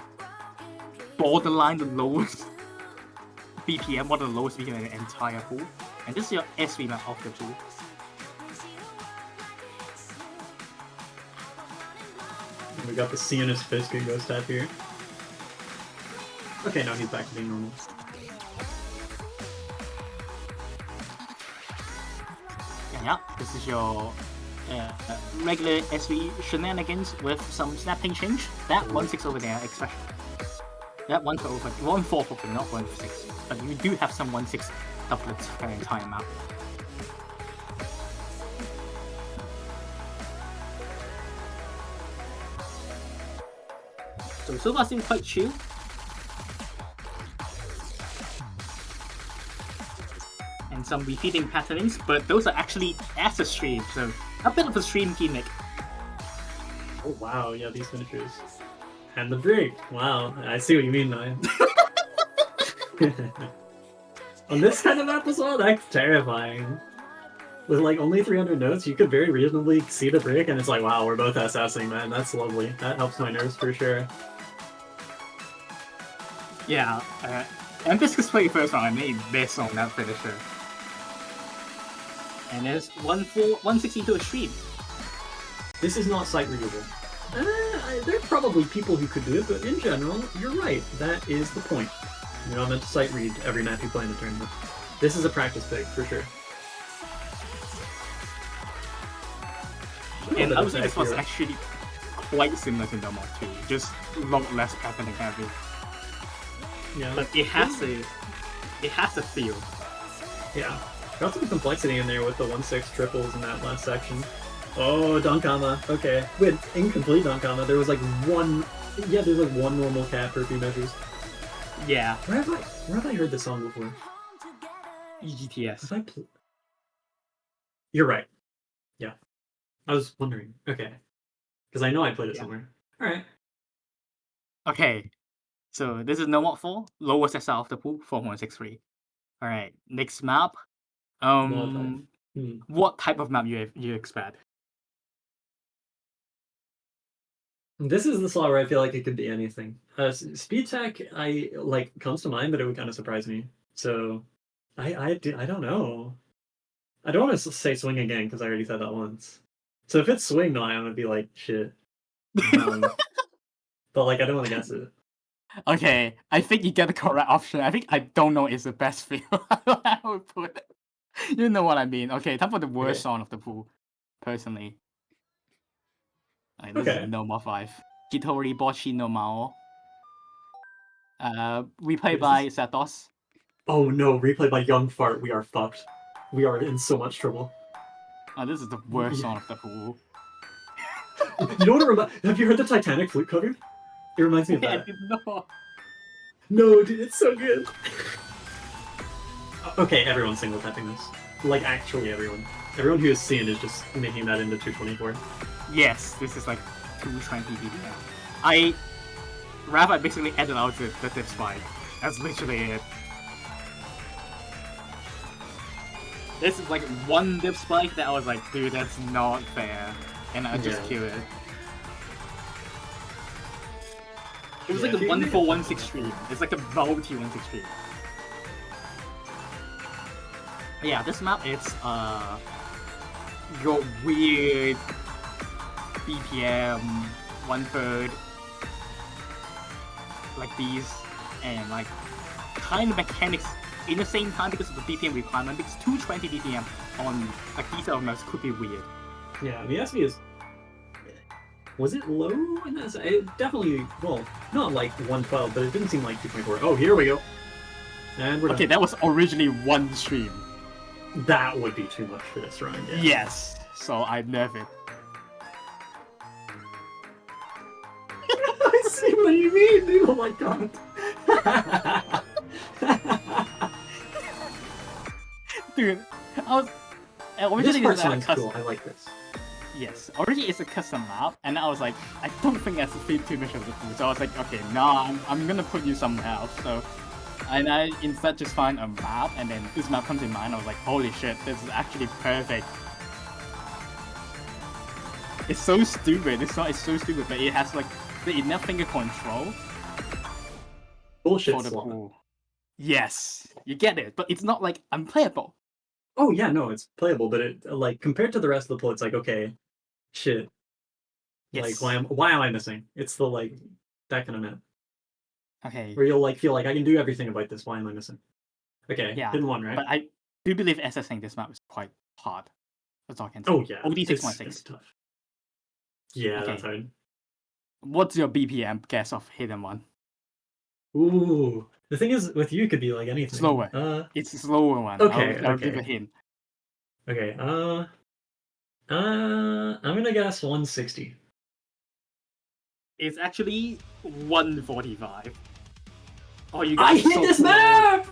borderline the lowest BPM, one of the lowest BPM in the entire pool. And this is your SV map of the pool. We got the Sionist Fisker ghost tap here. Okay, now he's back to being normal. Yeah, this is your regular SV shenanigans with some snapping change. That 1-6 over there, especially. That 1-4 over, 1-4 over, not 1-6. But you do have some 1-6 doublets for the entire map. So far seems quite chill. And some repeating patternings, but those are actually as a stream, so a bit of a stream gimmick. Oh wow, yeah, these finishers. And the break. Wow, I see what you mean now. On this kind of map as well, that's terrifying. With like only 300 notes, you could very reasonably see the break, and it's like, wow, we're both SSing, man. That's lovely. That helps my nerves for sure. Yeah, and this is playing first round, I made this on that finisher. And there's 162 a stream. This is not sight readable. There are probably people who could do it, but in general, you're right. That is the point. You're not meant to sight read every map you play in the tournament. This is a practice pick, for sure. And I would say this was actually quite similar to normal too, just a lot less patterning heavy. Yeah, But it has a feel. Yeah. Got some complexity in there with the 1-6 triples in that last section. Oh, Dunkama. Okay. With incomplete Dunkama, there was like one... Yeah, there's like one normal cap per few measures. Yeah. Where have I heard this song before? EGTS. Have I You're right. Yeah. I was wondering. Okay. Because I know I played it somewhere. Alright. Okay. So this is no mod 4, lowest SR of the pool, 4.63. Alright, next map. What type of map you expect? This is the slot where I feel like it could be anything. Speed tech, comes to mind, but it would kind of surprise me. So, I don't know. I don't want to say swing again because I already said that once. So if it's swing, no, I'm gonna be like shit. But like I don't want to guess it. Okay, I think you get the correct option. I don't know is the best feel. I would put it. You know what I mean. Okay, time for the worst song of the pool, personally. This is no more 5. Kitori Boshi no Mao. Replay by Satos. Oh no, replay by Young Fart. We are fucked. We are in so much trouble. Oh, this is the worst song of the pool. You know what have you heard the Titanic flute cover? It reminds me of that. No. No, dude, it's so good. Okay, everyone's single tapping this. Like, actually everyone. Everyone who is seen is just making that into 224. Yes, this is like 220 BPM. I basically added out the dip spike. That's literally it. This is like one dip spike that I was like, dude, that's not fair. And I just killed it. It was like a 1-4-1-6 stream. It's like a multi 1-6 stream. Yeah, this map it's your weird BPM 1/3 like these and like kind of mechanics in the same time because of the BPM requirement, because 220 BPM on like these elements could be weird. Yeah, the SB is... Was it low in this? It definitely, well, not like 112, but it didn't seem like 224. Oh, here we go. And we're done. That was originally one stream. That would be too much for this run, yeah. Yes, so I nerf it. I see what you mean, dude. Oh my god. Dude, originally this part this sounds cool. I like this. Yes, originally it's a custom map, and I was like, I don't think that's too much of the pool. So I was like, okay, no, I'm gonna put you somewhere else. So, and I instead just find a map, and then this map comes in mind. I was like, holy shit, this is actually perfect. It's so stupid. It's so stupid, but it has like the enough finger control. Bullshit for the slot. pool. Yes, you get it, but it's not like unplayable. Oh yeah, no, it's playable, but it like compared to the rest of the pool, it's like okay, shit. Yes. Like why am I missing? It's the like that kind of map. Okay. Where you'll like feel like I can do everything about this. Why am I missing? Okay, Yeah. didn't one, right? But I do believe assessing this map is quite hard. That's all I can say. Oh yeah. OD It's 6.6. tough. Yeah, Okay. that's hard. What's your BPM guess of hidden one? Ooh. The thing is, with you, it could be like anything. Slower. It's a slower one. Okay, I'll give a hint. Okay. I'm gonna guess 160. It's actually 145. Oh, you I guys hit so this close. map!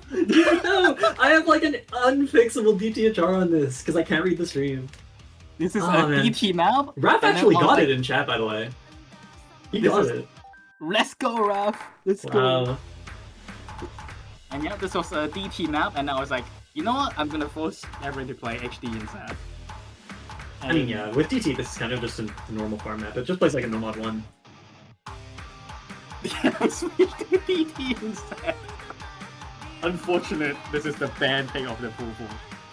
No, I have like an unfixable DTHR on this because I can't read the stream. This is Oh, a man. DT map. Raph and then actually I was got like, it in chat, by the way. He This got is- it. Let's go, Raph. Let's go. Wow. And yeah, this was a DT map, and I was like, you know what? I'm gonna force everyone to play HD instead. I mean, yeah, with DT, this is kind of just a normal farm map. It just plays like a Nomad 1. Yeah, I switched to DT instead. Unfortunate, this is the bad thing of the pool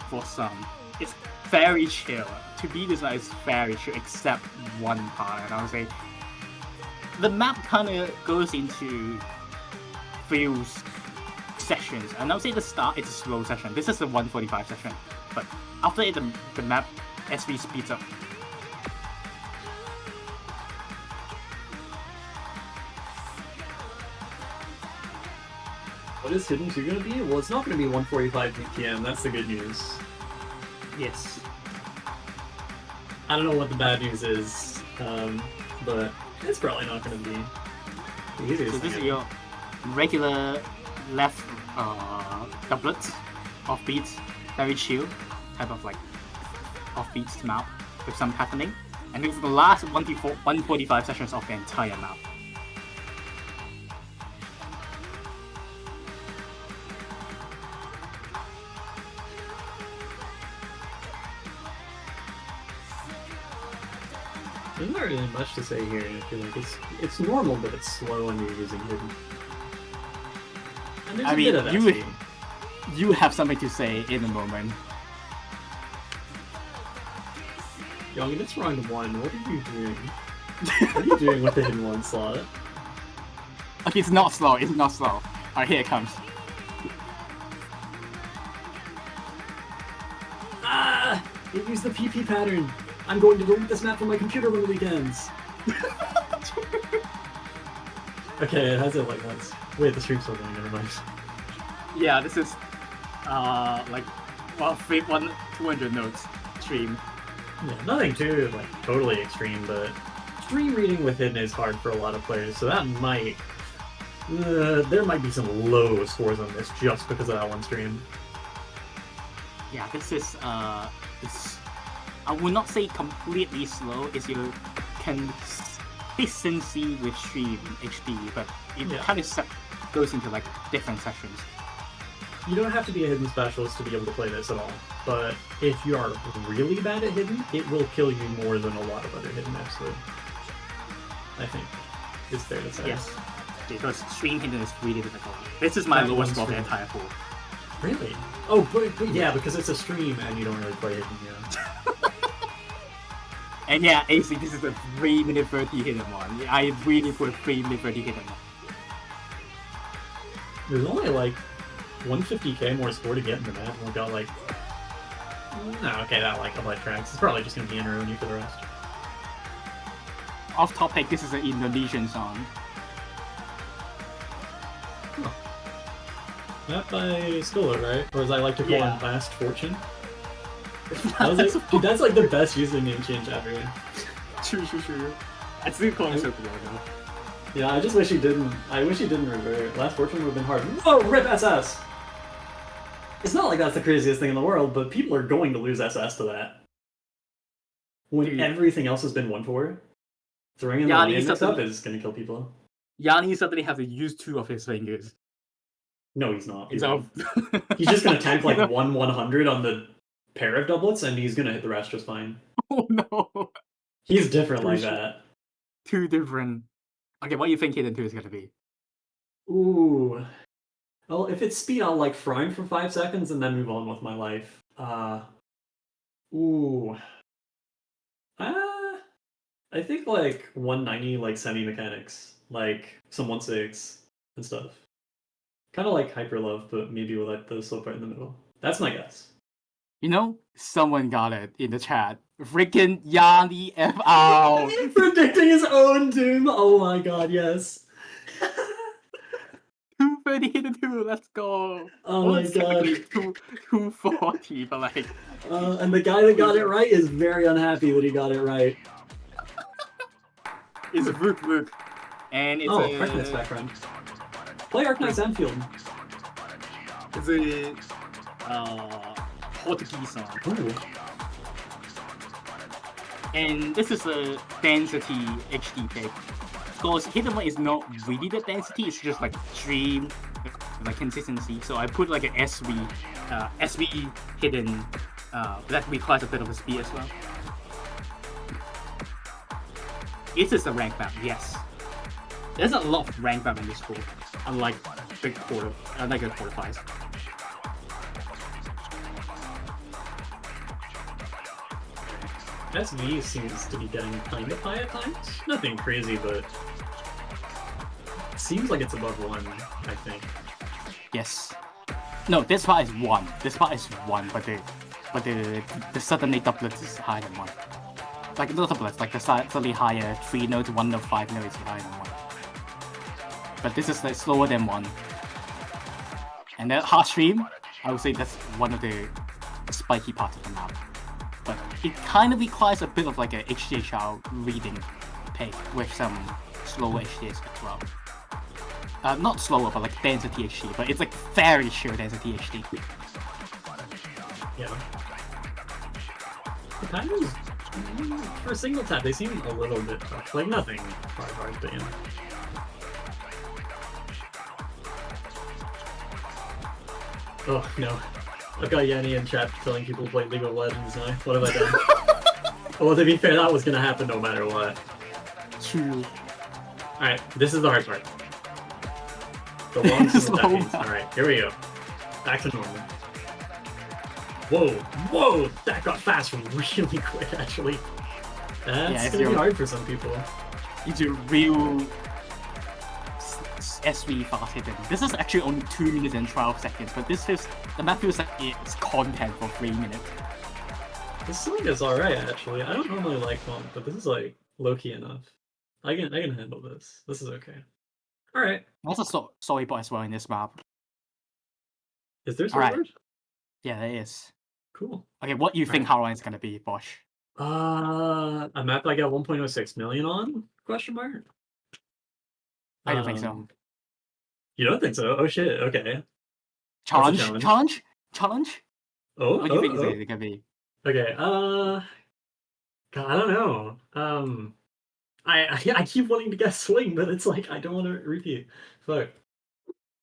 for some. It's very chill. To be designed, it's very chill, except one part, and I would say the map kind of goes into few sessions, and I would say the start it's a slow session. This is the 145 session, but after it, the map SV speeds up. What is Hidden 2 going to be? Well, it's not going to be 145 BPM, that's the good news. Yes. I don't know what the bad news is, but it's probably not going to be the easiest So this is thing your regular left doublet off beats, very chill type of like off beats map with some happening, and this is the last 145 sessions of the entire map. There's not really much to say here. I feel like it's normal, but it's slow when you're using Hidden. And there's I a mean, bit of you- SP. You have something to say in a moment. Young, it's round 1. What are you doing? What are you doing with the Hidden 1 slot? Okay, it's not slow. It's not slow. Alright, here it comes. Ah! It used the PP pattern. I'm going to delete this map from my computer on the weekends. Okay, it has it like once. Wait, the stream's still going. Never mind. Yeah, this is like 200 notes stream. Yeah, nothing too like totally extreme, but stream reading with Hidden is hard for a lot of players, so that might there might be some low scores on this just because of that one stream. Yeah, this is this, I would not say completely slow. It's your consistency with stream HD, but it Yeah. kind of goes into like different sessions. You don't have to be a Hidden specialist to be able to play this at all, but if you are really bad at Hidden, it will kill you more than a lot of other Hidden maps would. I think it's fair to say. Yes, because stream hidden is really difficult. This is my That lowest one score of the stream. entire pool. Really? Oh, but yeah, because it's a stream and you don't really play Hidden, yeah. And yeah, AC, this is a 3-minute 30 hidden one. I really put a 3-minute 30 hidden one. There's only like 150k more score to get in the map, and we got like... No, okay, that like a couple of tracks. It's probably just gonna be Inaroni for the rest. Off topic, this is an Indonesian song. Not by Skolo, right? Or as I like to call Yeah. him, Last Fortune. That was like, dude, that's like the best username change ever. True. I still call him Super now. Yeah, I just wish he didn't. I wish he didn't revert. Last Fortune would have been hard. Whoa, rip SS! It's not like that's the craziest thing in the world, but people are going to lose SS to that. When Dude. everything else has been 1-4, throwing in the Yanni lane mix suddenly- up is going to kill people. Yanni suddenly has to use 2 of his fingers. No, he's not. He's, So he's just going to tank like 100 on the pair of doublets, and he's going to hit the rest just fine. Oh no. He's different like Pretty sure- that. 2 different. Okay, what do you think hidden 2 is gonna be? Ooh. Well, if it's speed, I'll like fry him for 5 seconds and then move on with my life. Ooh. I think like 190 like semi mechanics, like some 1/6 and stuff. Kind of like Hyper Love, but maybe with like the slow part in the middle. That's my guess. You know, someone got it in the chat. Freaking Yanni F out. Predicting his own doom. Oh my god, yes. 230 hidden 2, let's go. Oh Well, my it's god. technically 240, but like And the guy that got it right is very unhappy that he got it right. it's Rook. And it's Oh, a Arknight's background. Play Arknight's Anfield. it's a Portuguese song. Ooh. And this is a density HD pick. Because Hidden One is not really the density, it's just like stream, like consistency. So I put like an SV hidden, that requires a bit of a speed as well. Is this a rank map? Yes. There's a lot of rank map in this pool, unlike big qualifiers. SV seems to be getting kind of high at times. Nothing crazy, but seems like it's above 1, I think. Yes. No, this part is 1. This part is 1, but the suddenly doublet is higher than 1. Like not doublets, like the slightly higher 3 notes, 1 note, 5 notes is higher than 1. But this is like slower than 1. And the hard stream, I would say that's one of the spiky parts of the map. But it kind of requires a bit of like a HDHR reading pick with some slower HDs as well. Not slower, but like density HD, but it's like very sheer density HD. Yeah. The timers, for a single tap, they seem a little bit tough. Like nothing hard, but you know. Oh no. I've got Yanni in chat telling people to play League of Legends now. What have I done? Well, to be fair, that was gonna happen no matter what. True. Alright, this is the hard part. The long single tappings. Alright, here we go. Back to normal. Whoa! That got fast really quick, actually. That's gonna be hard for some people. It's a real SV fast hidden. This is actually only 2 minutes and 12 seconds, but the map feels like it's content for 3 minutes. This song is alright, actually. I don't normally like font, but this is like low-key enough. I can handle this. This is okay. Alright. There's a storyboard as well in this map. Is there Alright. storyboard? Yeah, there is. Cool. Okay, what do you think how long it's gonna be, Bosch? A map I got 1.06 million on? Question mark? I don't think so. You don't think so? Oh shit, okay. Challenge? Oh, What do you think it's gonna be? Okay, God, I don't know. I keep wanting to guess swing, but it's like, I don't want to repeat. Fuck.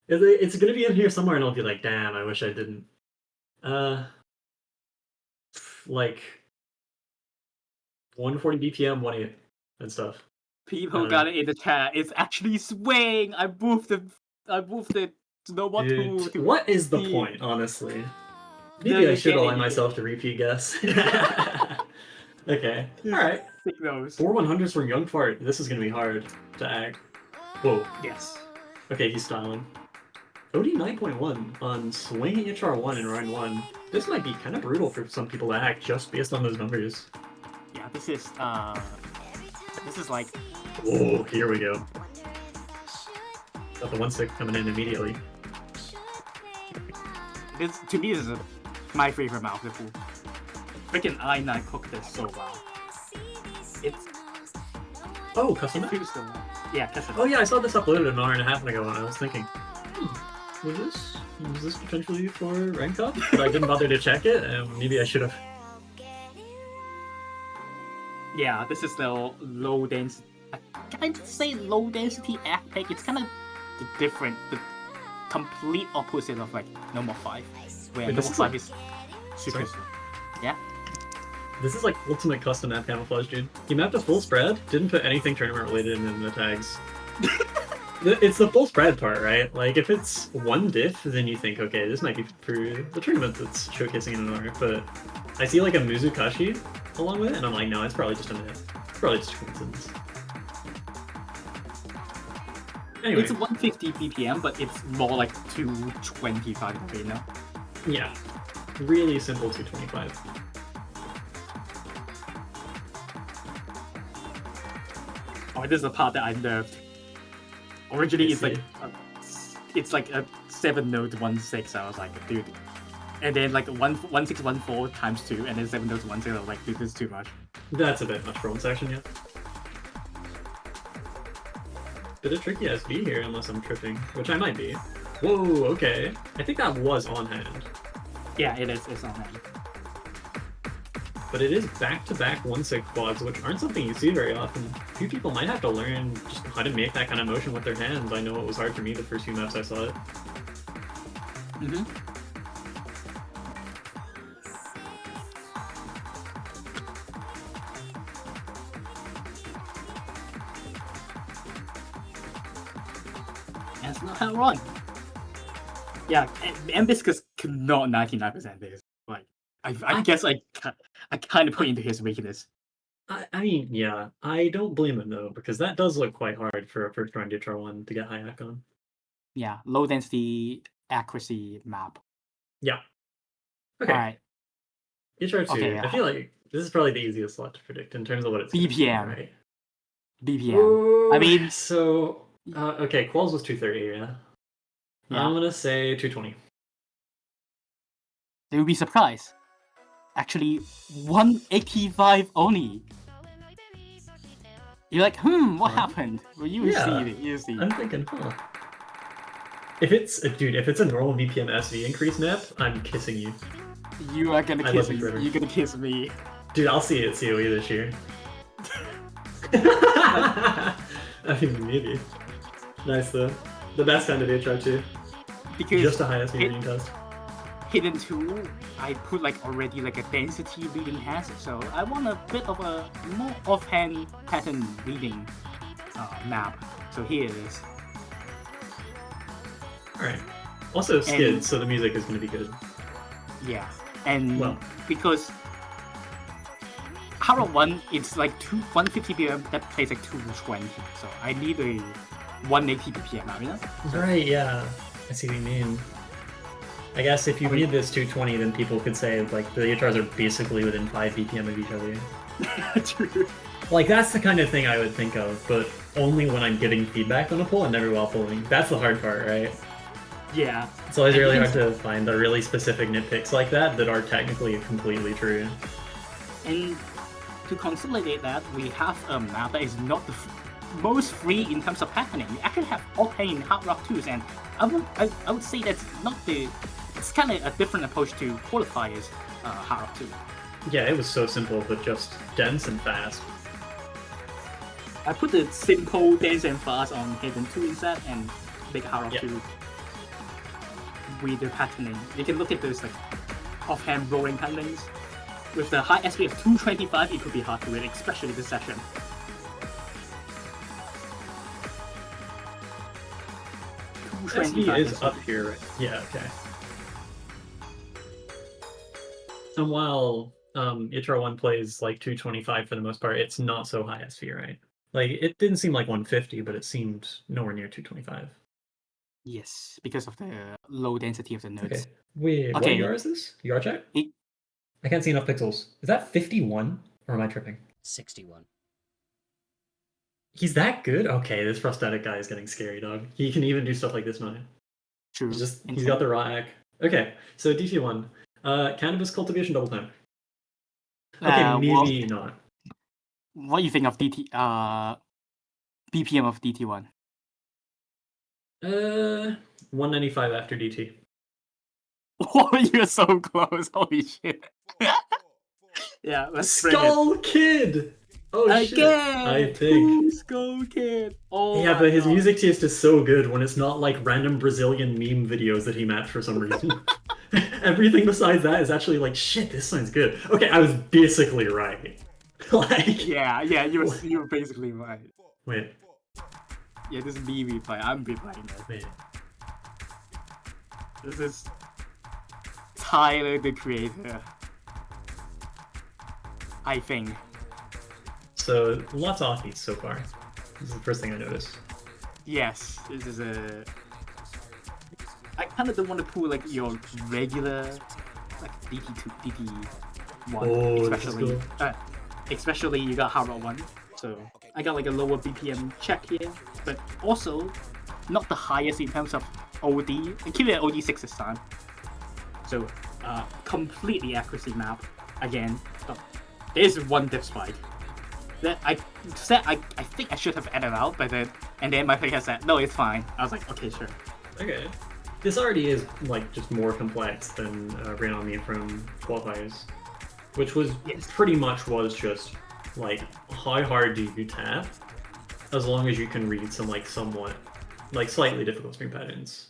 It's gonna be in here somewhere and I'll be like, damn, I wish I didn't. Like 140 BPM, 180 and stuff. People got it in the chat. It's actually swing. I moved it to know what Dude, to. what is the point, honestly? Maybe I should allow myself to repeat guess. Okay, alright. 4 100s from Young Fart. This is gonna be hard to act. Whoa. Yes. Okay, he's styling. OD 9.1 on swinging HR1 in round 1. This might be kind of brutal for some people to act just based on those numbers. Yeah, this is like... Oh, here we go. Got the 1-6 coming in immediately. To me, this is my favorite map of the pool. Freaking I9 cooked this so well. It's... Oh, custom map? Yeah, custom. Oh yeah, I saw this uploaded an hour and a half ago and I was thinking, was this potentially for rank up? But I didn't bother to check it, and maybe I should have. Yeah, this is the low density. Can I say low density act pick? It's kind of the complete opposite of like number 5, where Wait, number 5 is super. Yeah. This is like ultimate custom map camouflage, dude. He mapped a full spread, didn't put anything tournament related in the tags. It's the full spread part, right? Like, if it's one diff, then you think, okay, this might be for the tournament that's showcasing in an hour, but I see like a Mizukashi along with it, and I'm like, no, it's probably just a myth. It's probably just a coincidence. Anyway. It's 150 BPM, but it's more like 225 right now. Yeah. Really simple 225. Oh, this is the part that I nerfed. Originally, it's like a 7 note 1-6. I was like, dude. And then like 1-6-1-4 times 2, and then 7 notes 1-6. I was like, dude, this is too much. That's a bit much for one section, yeah. bit of tricky SB here, unless I'm tripping, which I might be. Whoa, okay. I think that was on hand. Yeah, it is. It's on hand. But it is back-to-back 1-6 quads, which aren't something you see very often. A few people might have to learn just how to make that kind of motion with their hands. I know it was hard for me the first few maps I saw it. Mm-hmm. That's not how wrong. Yeah, Ambiscus could not 99% this. Like, I guess I kind of put into his weakness. I mean, yeah, I don't blame him though, because that does look quite hard for a first-round HR1 to get high hack on. Yeah, low density accuracy map. Yeah. Okay. All right. HR2, Okay, I feel like this is probably the easiest slot to predict in terms of what it's gonna be, BPM. right? BPM. Ooh, I mean- so okay, Quals was 230, yeah. Yeah. I'm gonna say 220. They would be surprised. Actually, 185 only. You're like, what happened? Well, you Yeah. see it. You see. I'm thinking, If it's a normal BPM SV increase map, I'm kissing you. You are gonna I kiss love you me. forever. You're gonna kiss me. Dude, I'll see it at COE this year. I mean, maybe. Nice though. The best kind of HR2. Because Just a high SV reading test. Hidden 2, I put like already like a density reading hazard, so I want a bit of a more offhand pattern reading map. So here it is. Alright. Also skid, And- so the music is gonna be good. Yeah, and Well. because Haro 1, it's like 150 BPM that plays like 220, so I need a 180 BPM now, you know? Right, yeah. I see what you mean. I guess if you read this 220, then people could say like the HRs are basically within 5 BPM of each other. True. Like that's the kind of thing I would think of, but only when I'm giving feedback on a pull and never while pulling. That's the hard part, right? Yeah. It's always And really even- hard to find the really specific nitpicks like that are technically completely true. And to consolidate that, we have a map that is not the most free in terms of patterning. You actually have offhand hard rock 2s, and I would say that's not the. It's kind of a different approach to qualifiers hard rock 2. Yeah, it was so simple, but just dense and fast. I put the simple dense and fast on Hidden 2 instead, and make hard rock Yep. 2 with the patterning. You can look at those like offhand rolling patterns. With the high SP of 225, it could be hard to read, especially this session. SV is up here, right? Yeah, okay. And while HR1 plays like 225 for the most part, it's not so high SV, right? Like, it didn't seem like 150, but it seemed nowhere near 225. Yes, because of the low density of the nodes. Okay. Wait, what Okay. UR is this? UR check? It- I can't see enough pixels. Is that 51? Or am I tripping? 61. He's that good? Okay, this prosthetic guy is getting scary, dog. He can even do stuff like this now. True. He's got the rack. Okay, so DT1. Cannabis cultivation double time. Okay, maybe not. What do you think of BPM of DT1? 195 after DT. Oh, you're so close. Holy shit. Yeah, let's bring it. Skull Kid! Oh shit. Again! I think. Skull Kid! Oh Yeah, my but his God. music taste is so good when it's not like random Brazilian meme videos that he matched for some reason. Everything besides that is actually like, shit, this sounds good. Okay, I was basically right. Like, Yeah, you were basically right. wait, Yeah, this is me replaying. I'm replaying this. wait. This is Tyler the creator. I think. So, lots of offbeats so far. This is the first thing I noticed. Yes, this is a. I kind of don't want to pull like your regular, like DT2, DT1, Oh, this is especially. cool. Especially you got Haro 1, so I got like a lower BPM check here, but also not the highest in terms of OD. And keep it at OD6 this time. So completely accuracy map again. Oh, there's one diff spike that I think I should have added out, but then And then my player said, no, it's fine. I was like, okay, sure. Okay. This already is like just more complex than Renomi from Qualifiers, which was pretty much was just like how hard do you tap, as long as you can read some like somewhat like slightly difficult string patterns.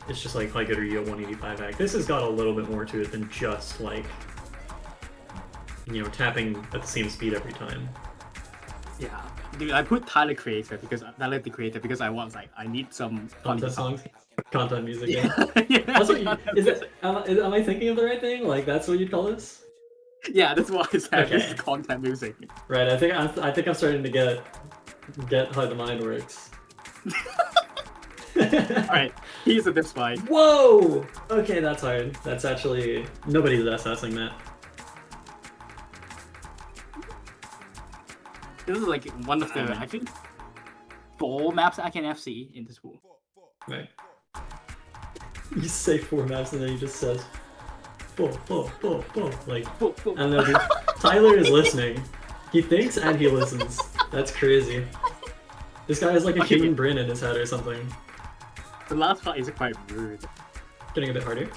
It's just like how good are you at 185 act. This has got a little bit more to it than just like, you know, tapping at the same speed every time. Yeah. Dude, I put Tyler Creator because I was like, I need some funny Content songs. songs, content music. Yeah. Yeah. That's what you, is it? Am I thinking of the right thing? Like that's what you'd call this? Yeah, that's what I said. Okay. This is content music. Right. I think I'm starting to get how the mind works. Alright, here's a diss fight. Whoa! Okay, that's hard. That's actually nobody's assessing that. This is like one of the, I think, 4 maps I can FC in this pool. Right. You say 4 maps and then he just says, "Four, like, and then Tyler is listening. He thinks and he listens. That's crazy. This guy has like a human brain in his head or something. The last part is quite rude. Getting a bit harder.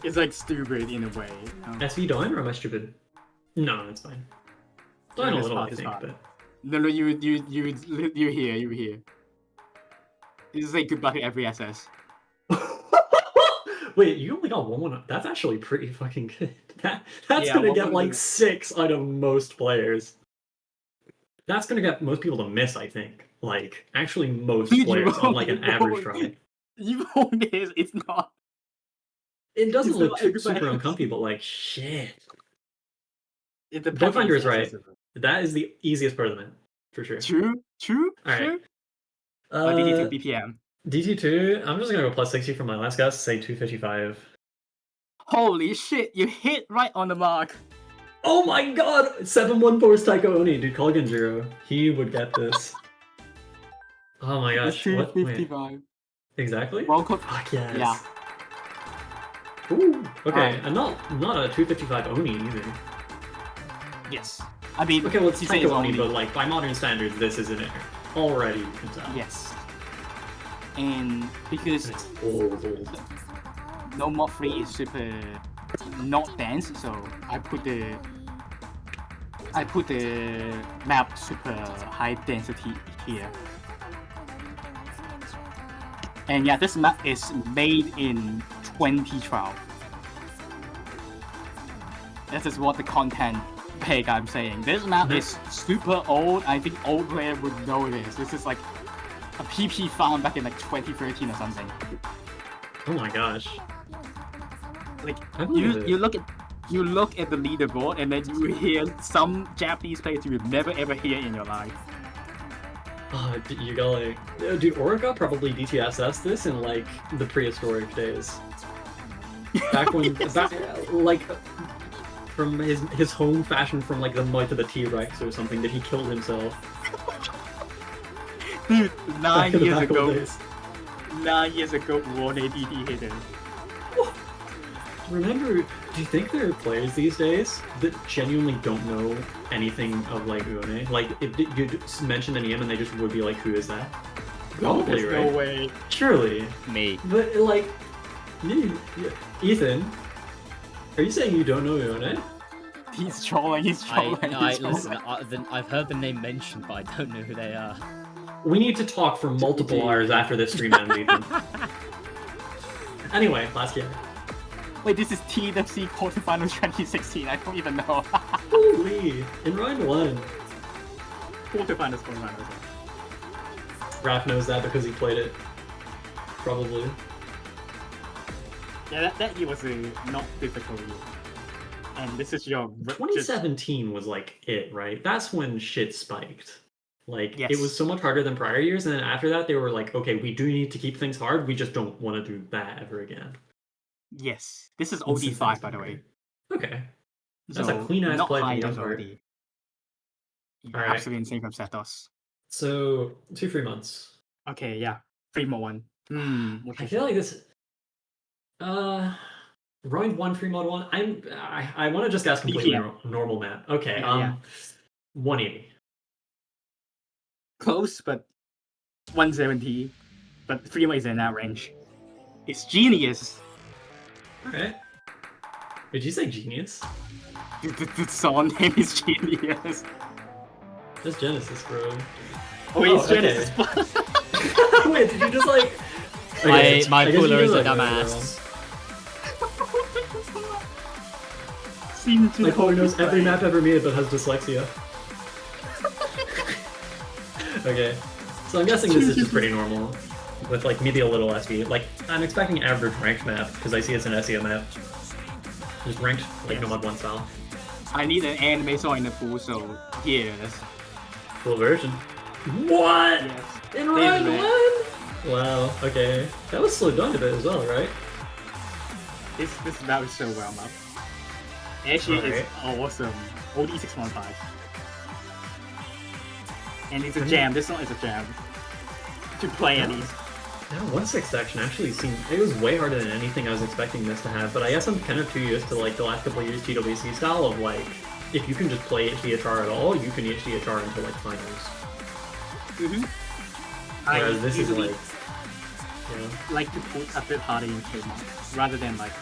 It's like stupid in a way. You know? SV down or am I stupid? No, it's fine. Down a This little, I part is think, hard. but No, you here. This is like goodbye to every SS. wait, you only got one. That's actually pretty fucking good. That's Yeah, gonna what get was like it? 6 out of most players. That's gonna get most people to miss, I think. Like, actually most Dude, you players on won't- like an you average won't. try. You won't is it's not. It doesn't It's look not too, like super that. uncomfy, but like, shit. It depends on Bookfinder is the right. SS. That is the easiest part of the map, for sure. True. Alright. True. DD2 BPM. DT2, I'm just gonna go plus 60 from my last guess, say 255. Holy shit! You hit right on the mark. Oh my god! 714's Taiko Oni, dude, call Genjiro. He would get this. Oh my That's gosh, what? Wait, 255. exactly? Wrong code. Fuck yes. Yeah. Ooh, okay, Alright. and not a 255 Oni either. Yes. I mean, Okay, well, it's you say Taiko Oni, only- but like, by modern standards, this is an error. Already, you can tell. Yes. And because And it's old. no mod 3 is super not dense, so I put the map super high density here. And yeah, this map is made in 2012. This is what the content peg I'm saying. This map is super old. I think old player would know this. This is like a PP found back in like 2013 or something. Oh my gosh. Like I believe it. you look at the leaderboard and then you hear some Japanese players you would never ever hear in your life. Oh, you got like, dude, Orica probably DTSS this in like the prehistoric days. Back when, back, like, from his home fashion from like the mouth of the T-Rex or something that he killed himself. Dude, Back in the back old 9 days. years ago, one ADD hit him. Remember, do you think there are players these days that genuinely don't know anything of like Uone? Like, if you mention a name and they just would be like, who is that? Probably, There's right? no way. Surely. Me. But like, Ethan, are you saying you don't know Uone? He's trolling. He's trolling. he's Listen, trolling. I've heard the name mentioned, but I don't know who they are. We need to talk for multiple hours after this stream ends, Ethan. Anyway, last year. Wait, this is TFC quarterfinals 2016. I don't even know. Holy! In round 1. quarterfinals. Raph knows that because he played it. Probably. Yeah, that year was a not difficult year. And this is your 2017 was like it, right? That's when shit spiked. Like, Yes. it was so much harder than prior years, and then after that they were like, okay, we do need to keep things hard, we just don't want to do that ever again. Yes, this is And since OD5 then, by the way. Okay. That's So, a clean-ass not play from high the as part. OD. Alright. Absolutely insane from Setos. So, 2 free months. Okay, yeah. 3 more one. I feel like this. Round 1 free mod 1. I want to just guess completely BPM. normal map. Okay. Yeah, yeah. 180. close, but 170. But Freema is in that range. It's genius. Alright. Did you say genius? The song name is genius. Just Genesis, bro. Oh, it's okay. Genesis. Wait, did you just like... My I guess puller you is a did, like, dumbass. Seem to My puller knows every map ever made but has dyslexia. Okay. So I'm guessing this is just pretty normal. With like maybe a little SV. Like, I'm expecting average ranked map, because I see it's an SEO map. Just ranked, like Nomad 1 style. I need an anime song in the pool, so here it is. Full version. What? Yes. In Wait a round minute. 1? Wow, okay. That was slowed down a bit as well, right? This map is so well mapped. Actually, it's Alright. awesome. OD 615. And it's a jam. This song is a jam. To play at least. Yeah, 1-6 section actually seemed... It was way harder than anything I was expecting this to have, but I guess I'm kind of too used to like the last couple of years TWC style of like, if you can just play HDHR at all, you can HDHR until like finals. Whereas this is like... You know, like to put a bit harder in K-Mod, rather than like,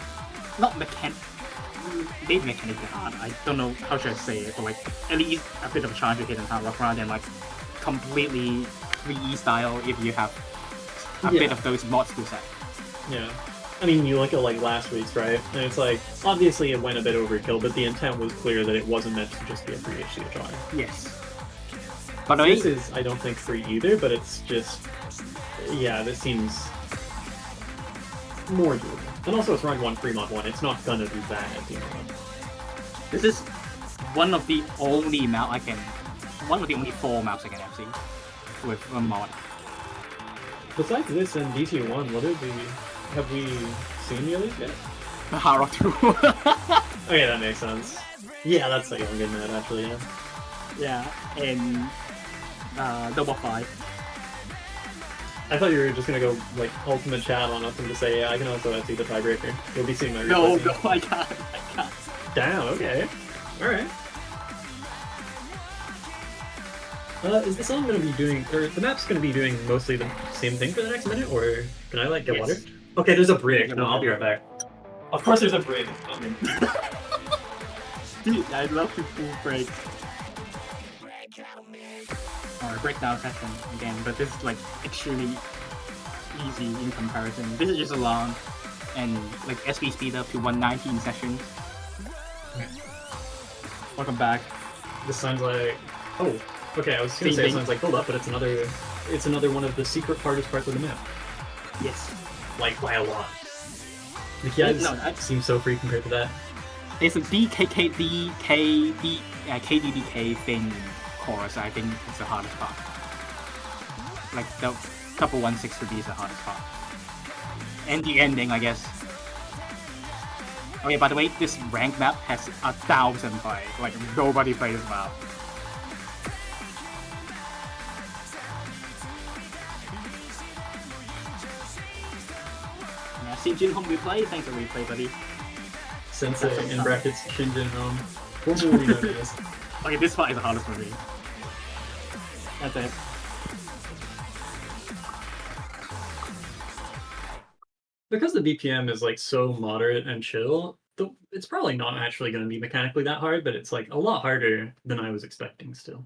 not maybe mechanically hard, I don't know how should I say it, but like at least a bit of a chance to hit in hard rock rather than like completely 3E style if you have a bit of those mod skill set. yeah. I mean, you look at like last week's, right? And it's like, obviously it went a bit overkill, but the intent was clear that it wasn't meant to just be a free HDHR. Yes. But This is, I don't think, free either, but it's just... Yeah, this seems... more doable. And also it's round 1 free mod 1, it's not gonna be bad, you know. this is one of the only map I can, one of the only 4 maps I can FC with a mod. Besides this and DT1, what have we seen the others yet? The Hard Rock 2. Okay, that makes sense. Yeah, that's like I'm getting that actually, yeah. Yeah, and Double 5. I thought you were just gonna go like ultimate chat on nothing to say, yeah, I can also see the tiebreaker. You'll be seeing my No, replay no, soon. I can't. Damn, okay. Alright. Is the song gonna be doing, or the map's gonna be doing mostly the same thing for the next minute, or can I like get water? Okay, there's a break. No, I'll be right back. Of course there's a break. Dude, I love to full break. Or breakdown session again, but this is like extremely easy in comparison. This is just a long and like SP speed up to 119 sessions. Welcome back. This sounds like, oh, okay, I was gonna say it sounds like hold up, but it's another one of the secret hardest parts of the map. Yes. Like by a lot. The Kias No, that seem so free compared to that. it's a KDDK thing in chorus. I think it's the hardest part. Like the couple 163 is the hardest part. And the ending, I guess. Oh yeah, by the way, this rank map has 1,000 play. Like nobody plays this map. Yeah, see Jin Hong replay. Thanks for replay, buddy. Sensei in brackets Shinjin Home. Formerly known as. Okay, this part is the hardest for me. That's it. Because the BPM is like so moderate and chill, it's probably not actually going to be mechanically that hard, but it's like a lot harder than I was expecting still.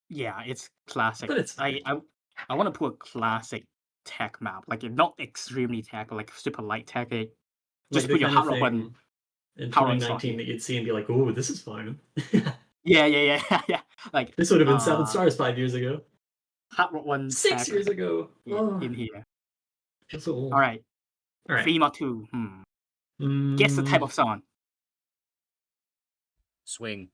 Yeah, it's classic. But it's I want to put a classic tech map, like not extremely tech, but like super light tech. Just the put your kind of hard rock button. thing in hard rock 2019 slot. that you'd see and be like, "Oh, this is fun." Yeah. Like This would have been 7 stars 5 years ago. hard rock 1 6 tech years ago. Oh, in here. feels so old. All right, All right. Freema 2. Guess the type of song. Swing.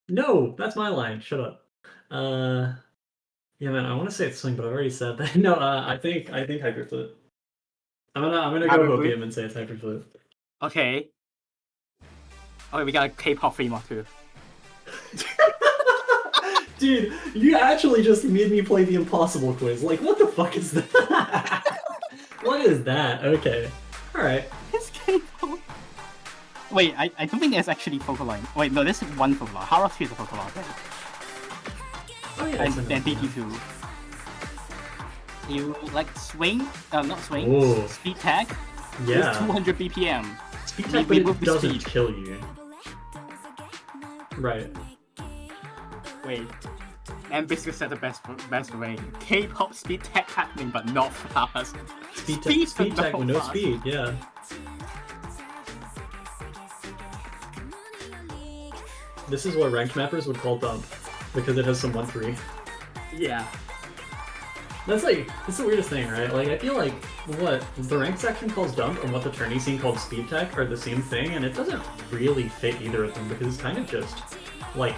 No, that's my line. Shut up. Yeah, man, I want to say it's swing, but I already said that. No, I think hyperflip. I'm gonna go Hyperflip? opium and say it's hyperflip. Okay. Okay, we got a K-pop Freema 2. Dude, you actually just made me play the impossible quiz. Like, what the fuck is that? What is that? Okay. Alright. It's K-pop. Wait, I don't think there's actually focal line. Wait, no, this is one focal line. Hard Rock 2 is a focal line, right? Oh yeah, and it's then another- DT2. You like swing? Not swing. Ooh. Speed tag. Yeah. With 200 BPM. Speed We- tag, we but move it the doesn't speed. kill you. Right. Wait. And basically said the best way. K-pop speed tag happening, but not fast. Speed but tag with no fast. speed, yeah. This is what ranked mappers would call dump, because it has some 1-3. Yeah. That's the weirdest thing, right? Like, I feel like what the ranked section calls dump and what the tourney scene called speed tech are the same thing, and it doesn't really fit either of them because it's kind of just like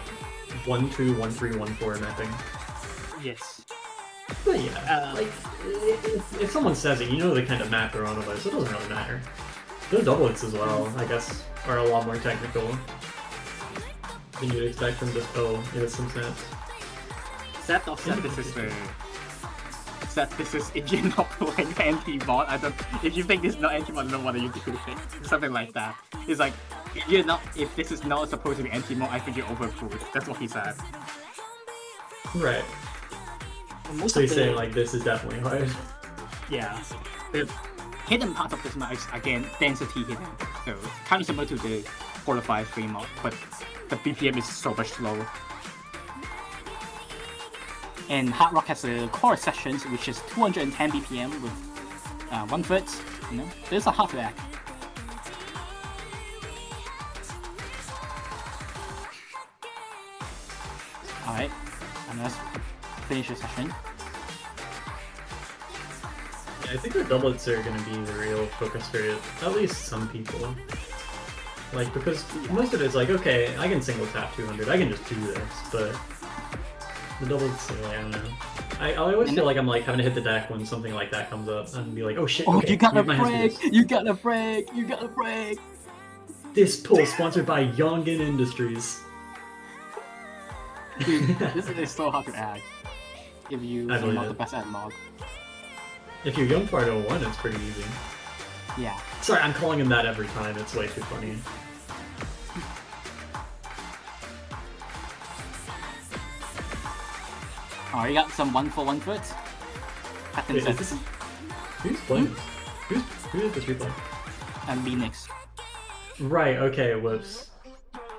1-2, 1-3, 1-4 mapping. Yes. But yeah, like if someone says it, you know they kind of map their own of it, so it doesn't really matter. The double hits as well, I guess, are a lot more technical than you'd expect from just yeah, some snaps. Set of set this is the set this is if you're not playing anti-bot, I don't if you think this is not anti-bot, I don't know what are you doing. Something like that. It's like if this is not supposed to be anti-mod, I think you're overcooled. That's what he said. Right. Most So of you're saying like this is definitely hard. yeah. The hidden part of this map is again density hidden. So kind of similar to the Qualifier 3 mod, but the BPM is so much slower. And Hard Rock has a core sessions which is 210 BPM with 1/3. You know, those are hard to act. Alright, and let's finish the session. Yeah, I think the doublets are gonna be the real focus for at least some people. Like, because most of it's like, okay, I can single tap 200, I can just do this, but the doublets are like, I don't know. I always feel like I'm like having to hit the deck when something like that comes up and be like, oh shit, Oh, okay, you got a my hands do break! this. You got a break! You got a break! This poll sponsored by Yongin Industries. Dude, this is so hard to act. If you I are believe not it. the best at mod. If you're Young Part 01, it's pretty easy. Yeah. Sorry, I'm calling him that every time, it's way too funny. Oh, you got some 1-for-1 Pattern Wait, is sets. this... Who's playing this? Who is this replay? And B next. Right, okay, whoops.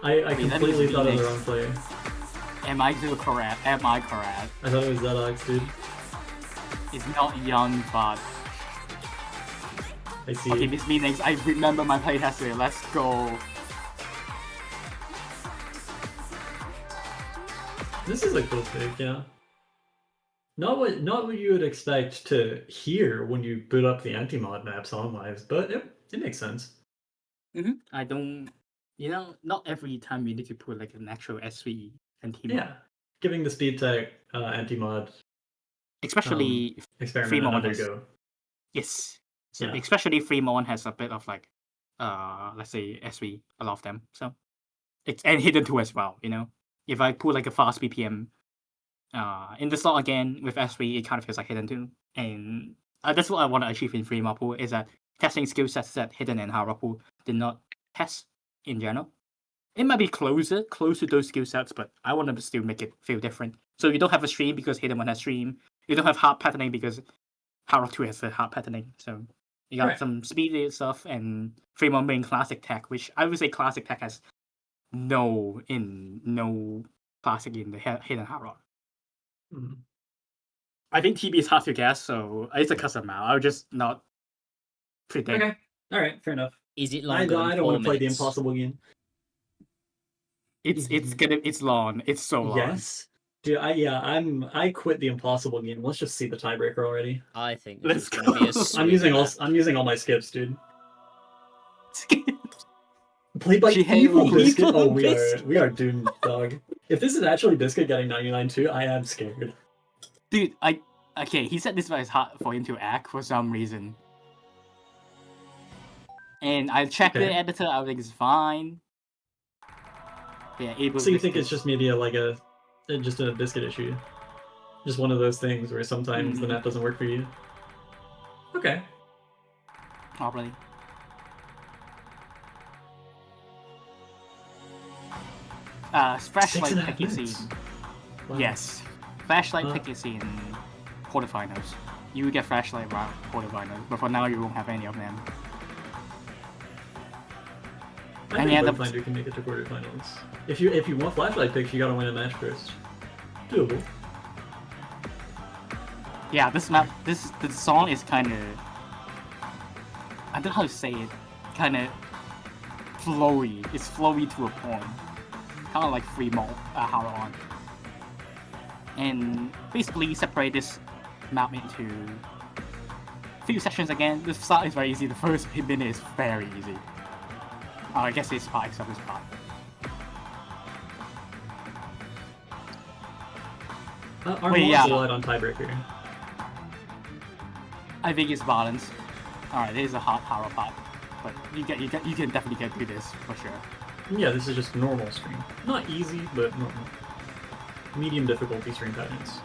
I Wait, that completely means thought of the Phoenix. wrong player. Am I still correct? Am I correct? I thought it was Zedox, dude. It's not young, but... I see. Okay, this B next. I remember my playtest here. Let's go. This is a cool pick, yeah. Not what you would expect to hear when you boot up the anti-mod map song-wise, but it makes sense. I don't, not every time you need to put like an actual SV anti-mod. Yeah. Giving the speed tech anti-mod Especially experiment Free another models. go. yes. So Yeah. especially Fremont has a bit of like let's say SV, a lot of them. So it's and hidden too as well, If I put like a fast BPM in the slot again with SV, it kind of feels like hidden too. And that's what I want to achieve in Fremont pool is that testing skill sets that hidden and hard rock pool did not test in general. It might be close to those skill sets, but I want to still make it feel different. So you don't have a stream because hidden one has stream. You don't have hard patterning because hard rock 2 has the hard patterning. So you got Right. some speedy stuff and Fremont being classic tech, which I would say classic tech has no classic in the hidden hard rock. Mhm. I think TB is hard to guess, so it's a custom map. I would just not predict. Okay. Alright, fair enough. Is it I longer don't, than I don't 4 want to play the minutes? impossible game. It's long. It's so long. Yes. Dude, I quit the impossible game. Let's just see the tiebreaker already. I think Let's this is going to be a go. sweet I'm using all my skips, dude. Played by She Evil hates Biscuit. Evil Oh, Biscuit. we are doomed, dog. If this is actually Biscuit getting 99 too, I am scared. Dude, okay, he said this was hard for him to act for some reason. And I checked Okay. the editor, I think it's fine. Yeah, able So you think it's just maybe just a Biscuit issue? Just one of those things where sometimes the map doesn't work for you? Okay. probably. Fresh 6.5 like picking minutes. scene. Wow. Yes. Flashlight pick is in quarterfinals. You will get flashlight around quarterfinals, but for now you won't have any of them. I And think yeah, Finder can make it to quarterfinals. If you want flashlight picks, you gotta win a match first. Doable. Yeah, this map, the song is kind of, I don't know how to say it, kind of flowy. It's flowy to a point, kind of like free mode, how on. And basically separate this map into few sections again. This start is very easy. The first minute is very easy. I guess it's part except this part. Our Wait, mods yeah. relied on tiebreaker. I think it's balanced. Alright, this is a hard power part, but you can definitely get through this for sure. Yeah, this is just normal stream. Not easy, but normal. Medium difficulty stream patterns.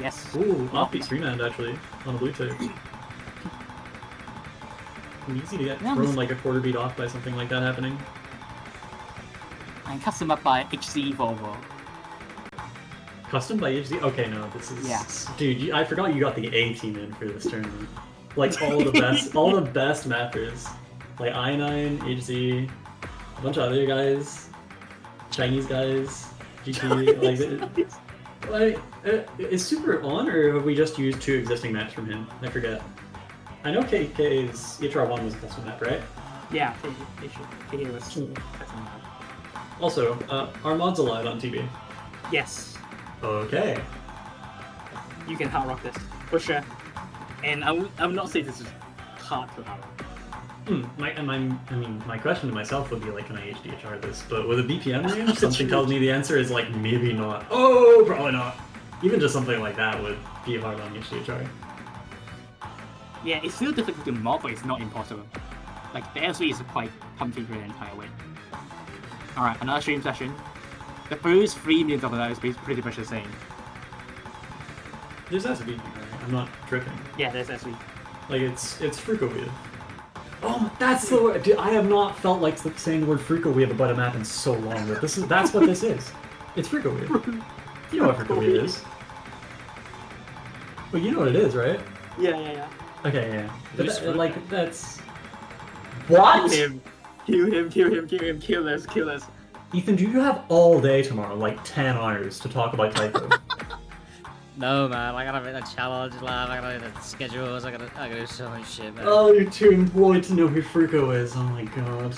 Yes. Ooh, offbeat stream end actually, on a blue tick. Easy to get Yeah, thrown this- like a quarter beat off by something like that happening. And custom up by HC Volvo. Custom by HZ? Okay, no, this is... Yeah. Dude, I forgot you got the A team in for this tournament. Like, all the best mappers. Like, I9, HZ, a bunch of other guys, Chinese guys, GT, is Super on, or have we just used 2 existing maps from him? I forget. I know KK's HR1 was a custom map, right? Yeah, it was. Also, our mods allowed on TV. Yes, Okay. you can hard rock this for sure. And I would not say this is hard to hard rock. My question to myself would be like, can I HDHR this? But with a BPM range, something tells me the answer is like, maybe not. Oh, probably not. Even just something like that would be hard on HDHR. Yeah, it's still difficult to mod, but it's not impossible. Like, the SV is quite comfy the entire way. Alright, another stream session. The first 3 minutes of that is pretty much the same. There's SV, right? I'm not tripping. Yeah, there's SV. Like, it's Fruko Wave. Oh, that's the word. Dude, I have not felt like saying the word Fruko Wave about a map in so long, but that's what this is. It's Fruko Wave. You know what Fruko Wave is. Well, you know what it is, right? Yeah. Okay, yeah. But Who's Fruko? that's... What? Kill him, kill us. Ethan, do you have all day tomorrow, like 10 hours, to talk about Tycho? No, man, I gotta make that challenge live, I gotta make the schedules, I gotta do so much shit, man. Oh, you're too employed to know who Fruko is. Oh my god.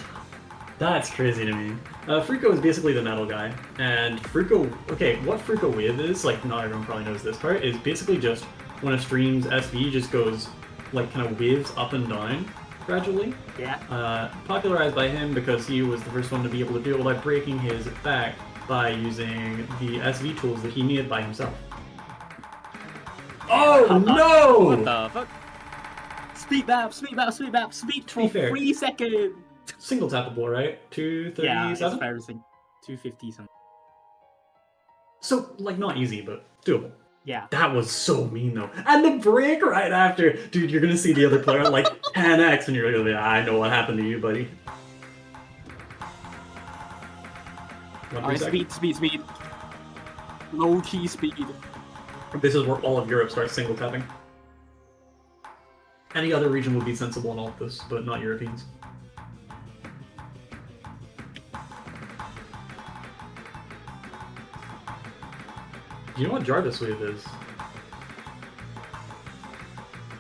That's crazy to me. Fruko is basically the metal guy. And Fruko... Okay, what Fruko Wave is, like, not everyone probably knows this part, is basically just when a stream's SV just goes, like, kind of waves up and down gradually. Yeah. Popularized by him because he was the first one to be able to do it by breaking his back by using the SV tools that he made by himself. Oh no! What the fuck? Speed map, speed for fair. 3 seconds! Single tappable, right? 237? Yeah, it's everything. 250 something. So, like, not easy, but doable. Yeah. That was so mean, though. And the break right after! Dude, you're gonna see the other player like 10x, and you're gonna be like, I know what happened to you, buddy. Alright, speed. Low key speed. This is where all of Europe starts single tapping. Any other region would be sensible in all of this, but not Europeans. Do you know what Jarvis Wave is?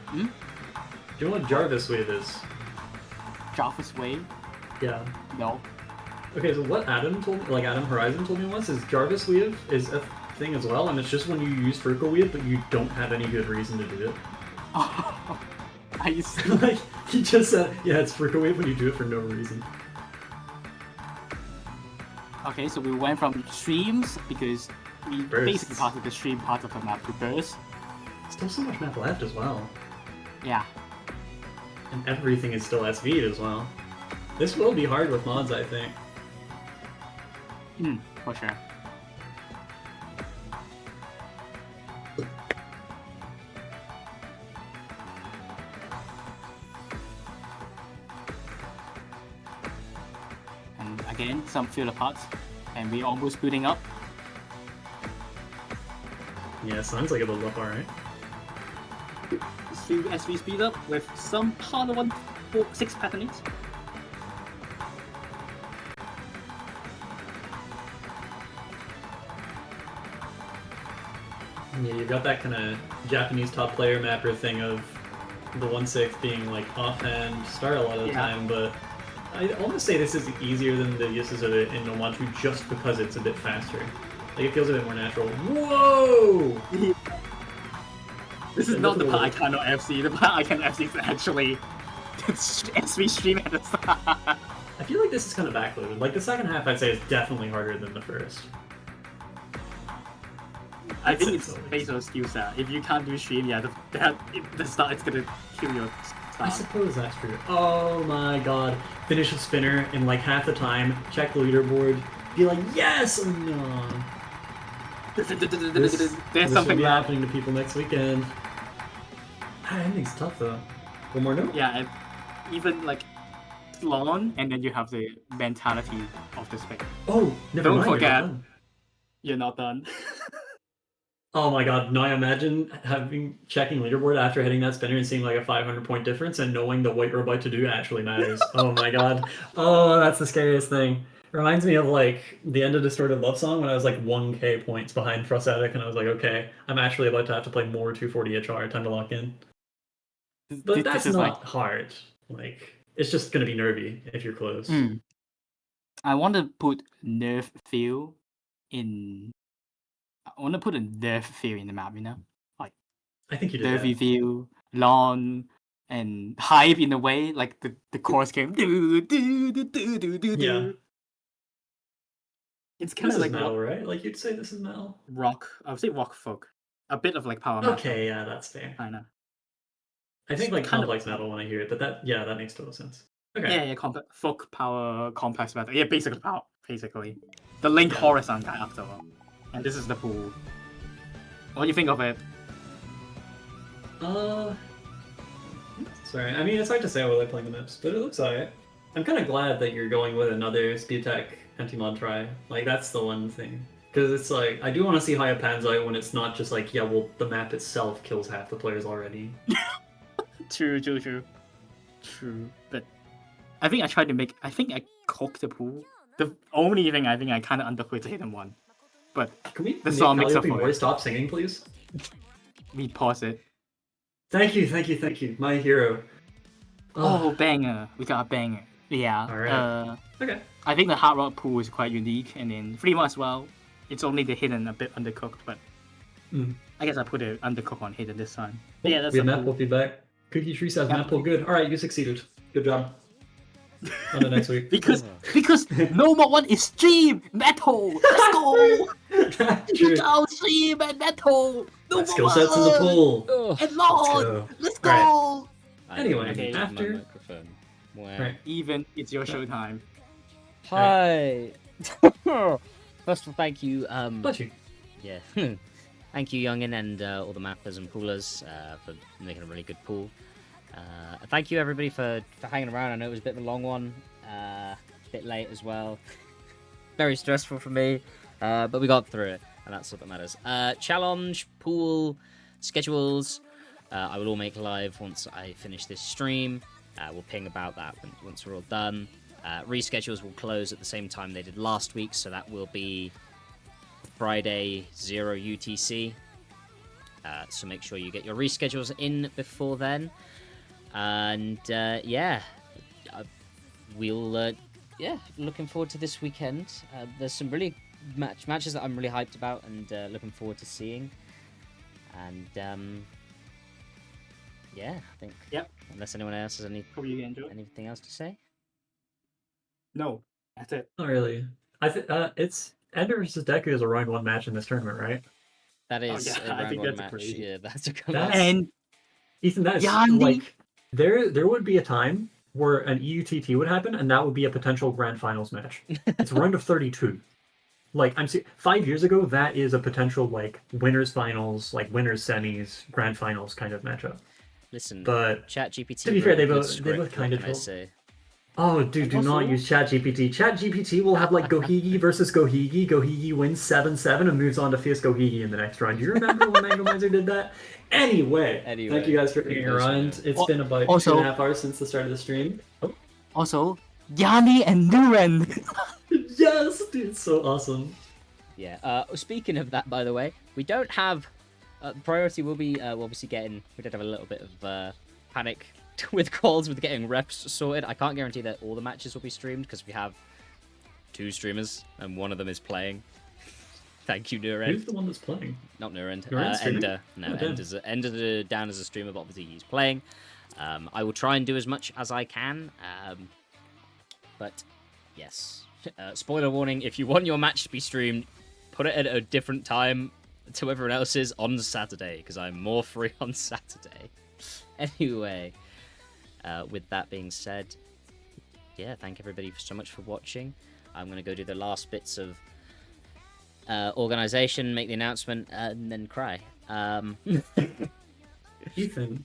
Hmm? Do you know what Jarvis Wave is? Jarvis Way? Yeah. No. Okay, so what Adam told me, like Adam Horizon told me once, is Jarvis Wave is a thing as well, and it's just when you use Fruko Wave, but you don't have any good reason to do it. I see. Like, he just said, yeah, it's Fruko Wave when you do it for no reason. Okay, so we went from streams because we Bursts. basically passed the stream part of the map to burst. Still so much map left as well. Yeah. And everything is still SV'd as well. This will be hard with mods, I think. For sure. And again, some filler parts, and we almost building up. Yeah, sounds like it will look alright. Stream SV speed up with some part of 1-4-6 patterns. Yeah, you've got that kind of Japanese top player mapper thing of the 1/6 being like offhand start a lot of the time, but I almost say this is easier than the uses of it in Nomatu just because it's a bit faster. Like, it feels a bit more natural. Whoa! This is not the part I cannot FC. The part I can FC is actually SV stream at the start. I feel like this is kind of backloaded. Like, the second half, I'd say, is definitely harder than the first. I think it's based on skill set. If you can't do stream, yeah, the start is gonna kill your I start. suppose that's true. Oh my god. Finish a spinner in like half the time, check the leaderboard, be like, yes! Oh no. There's This will something be that, happening to people next weekend. Ah, ending's tough though. One more note? yeah, and even like Slon, and then you have the mentality of the spec. Oh, never Don't mind. you're forget. done. You're not done. Oh my god, now I imagine checking leaderboard after hitting that spinner and seeing like a 500-point difference and knowing that what you're about to do actually matters. Oh my god. Oh, that's the scariest thing. It reminds me of like the end of Distorted Love Song when I was like 1k points behind Prosthetic and I was like, okay, I'm actually about to have to play more 240 HR, time to lock in. But This that's is not hard. Like, it's just gonna be nervy if you're close. I want to put nerf feel in. I want to put a nerf feel in the map, you know, like I think you did nerfy that. feel, long, and hype in a way, like the chorus came. Do, do, do, do, do, do, Yeah. do. It's kind This of is like metal, right? Like, you'd say this is metal? Rock. I would say rock folk. A bit of like power metal. Okay, yeah, that's fair. I know. I think like kind of- complex metal when I hear it, but that makes total sense. Okay. Yeah, folk power complex metal. Yeah, basically power. Basically, the Link Yeah. Horizon guy after all. And this is the pool. What do you think of it? Sorry. I mean, it's hard to say while I'm playing the maps, but it looks alright. I'm kind of glad that you're going with another speed tech anti-mod try. Like, that's the one thing. Because it's like, I do want to see how it pans out when it's not just like, yeah, well, the map itself kills half the players already. True. But I think I tried to make. I think I cooked the pool. The only thing I think I kind of underplayed the hidden one. But Can we The song make makes up Calliope for Boy it. stop singing, please? we pause it. Thank you. My hero. Oh, banger! We got a banger. Yeah. Alright. Okay. I think the hard rock pool is quite unique, and then Free as well. It's only the hidden a bit undercooked, but I guess I put it undercooked on hidden this time. But yeah, that's we have the map pool. pool feedback. Cookie Tree says Yeah. map pool good. Alright, you succeeded. Good job. On to next week. Because no more one is stream metal. Let's go. True. It's our stream and metal. No That more skill set's in the one. pool. Oh, And Lord, go. let's go. Alright. I Anyway, muted my after- microphone. Wow. Right. Even it's your showtime. Hi. First of all, thank you. Bless you. Yeah. Thank you, Youngin, and all the mappers and poolers for making a really good pool. Thank you, everybody, for hanging around. I know it was a bit of a long one, a bit late as well. Very stressful for me, but we got through it, and that's what that matters. Challenge, pool, schedules, I will all make live once I finish this stream. We'll ping about that once we're all done. Reschedules will close at the same time they did last week, so that will be Friday 0 UTC. So make sure you get your reschedules in before then. And yeah, we'll looking forward to this weekend. There's some really matches that I'm really hyped about and looking forward to seeing. And yeah, I think. Yep. Unless anyone else has Hope you enjoy. anything else to say. No, that's it. Not really. I think it's Ender versus Deku is a round one match in this tournament, right? That is yeah, a I round think one that's match. crazy. Yeah, that's a good That's- match. And Ethan, that is Yanni. like there would be a time where an EUTT would happen, and that would be a potential grand finals match. It's a round of 32. Like 5 years ago, that is a potential like winners finals, like winners semis, grand finals kind of matchup. Listen, But ChatGPT. to be fair, wrote a they good both script, kinda what can I troll. say? Oh, dude, do not use ChatGPT. ChatGPT will have like Gohigi versus Gohigi. Gohigi wins 7-7 and moves on to face Gohigi in the next round. Do you remember when Mangomizer did that? Anyway, thank you guys for hanging around. It's been about Also- 2.5 hours since the start of the stream. Oh, Also, Yanni and Nuren. yes, dude, it's so awesome. Yeah. Speaking of that, by the way, we don't have priority. Will be obviously getting. We did have a little bit of panic with calls with getting reps sorted. I can't guarantee that all the matches will be streamed because we have 2 streamers and one of them is playing. Thank you, Nurend. Who's the one that's playing? Not Nurend. Nurend's streaming? Ender. No, Oh, damn. Ender's down as a streamer, but obviously he's playing. I will try and do as much as I can. But yes. Spoiler warning: if you want your match to be streamed, put it at a different time to everyone else's on Saturday, because I'm more free on Saturday. Anyway, with that being said, yeah, thank everybody so much for watching. I'm going to go do the last bits of organization, make the announcement, and then cry. Ethan,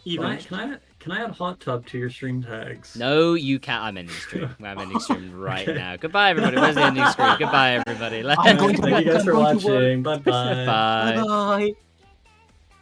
Even. can I add hot tub to your stream tags? No, you can't. I'm ending stream. I'm ending stream right Okay. now. Goodbye, everybody. Where's the ending screen? Goodbye, everybody. I'm going to Thank you work, guys I'm for going to work. watching. Bye bye. Bye. Bye.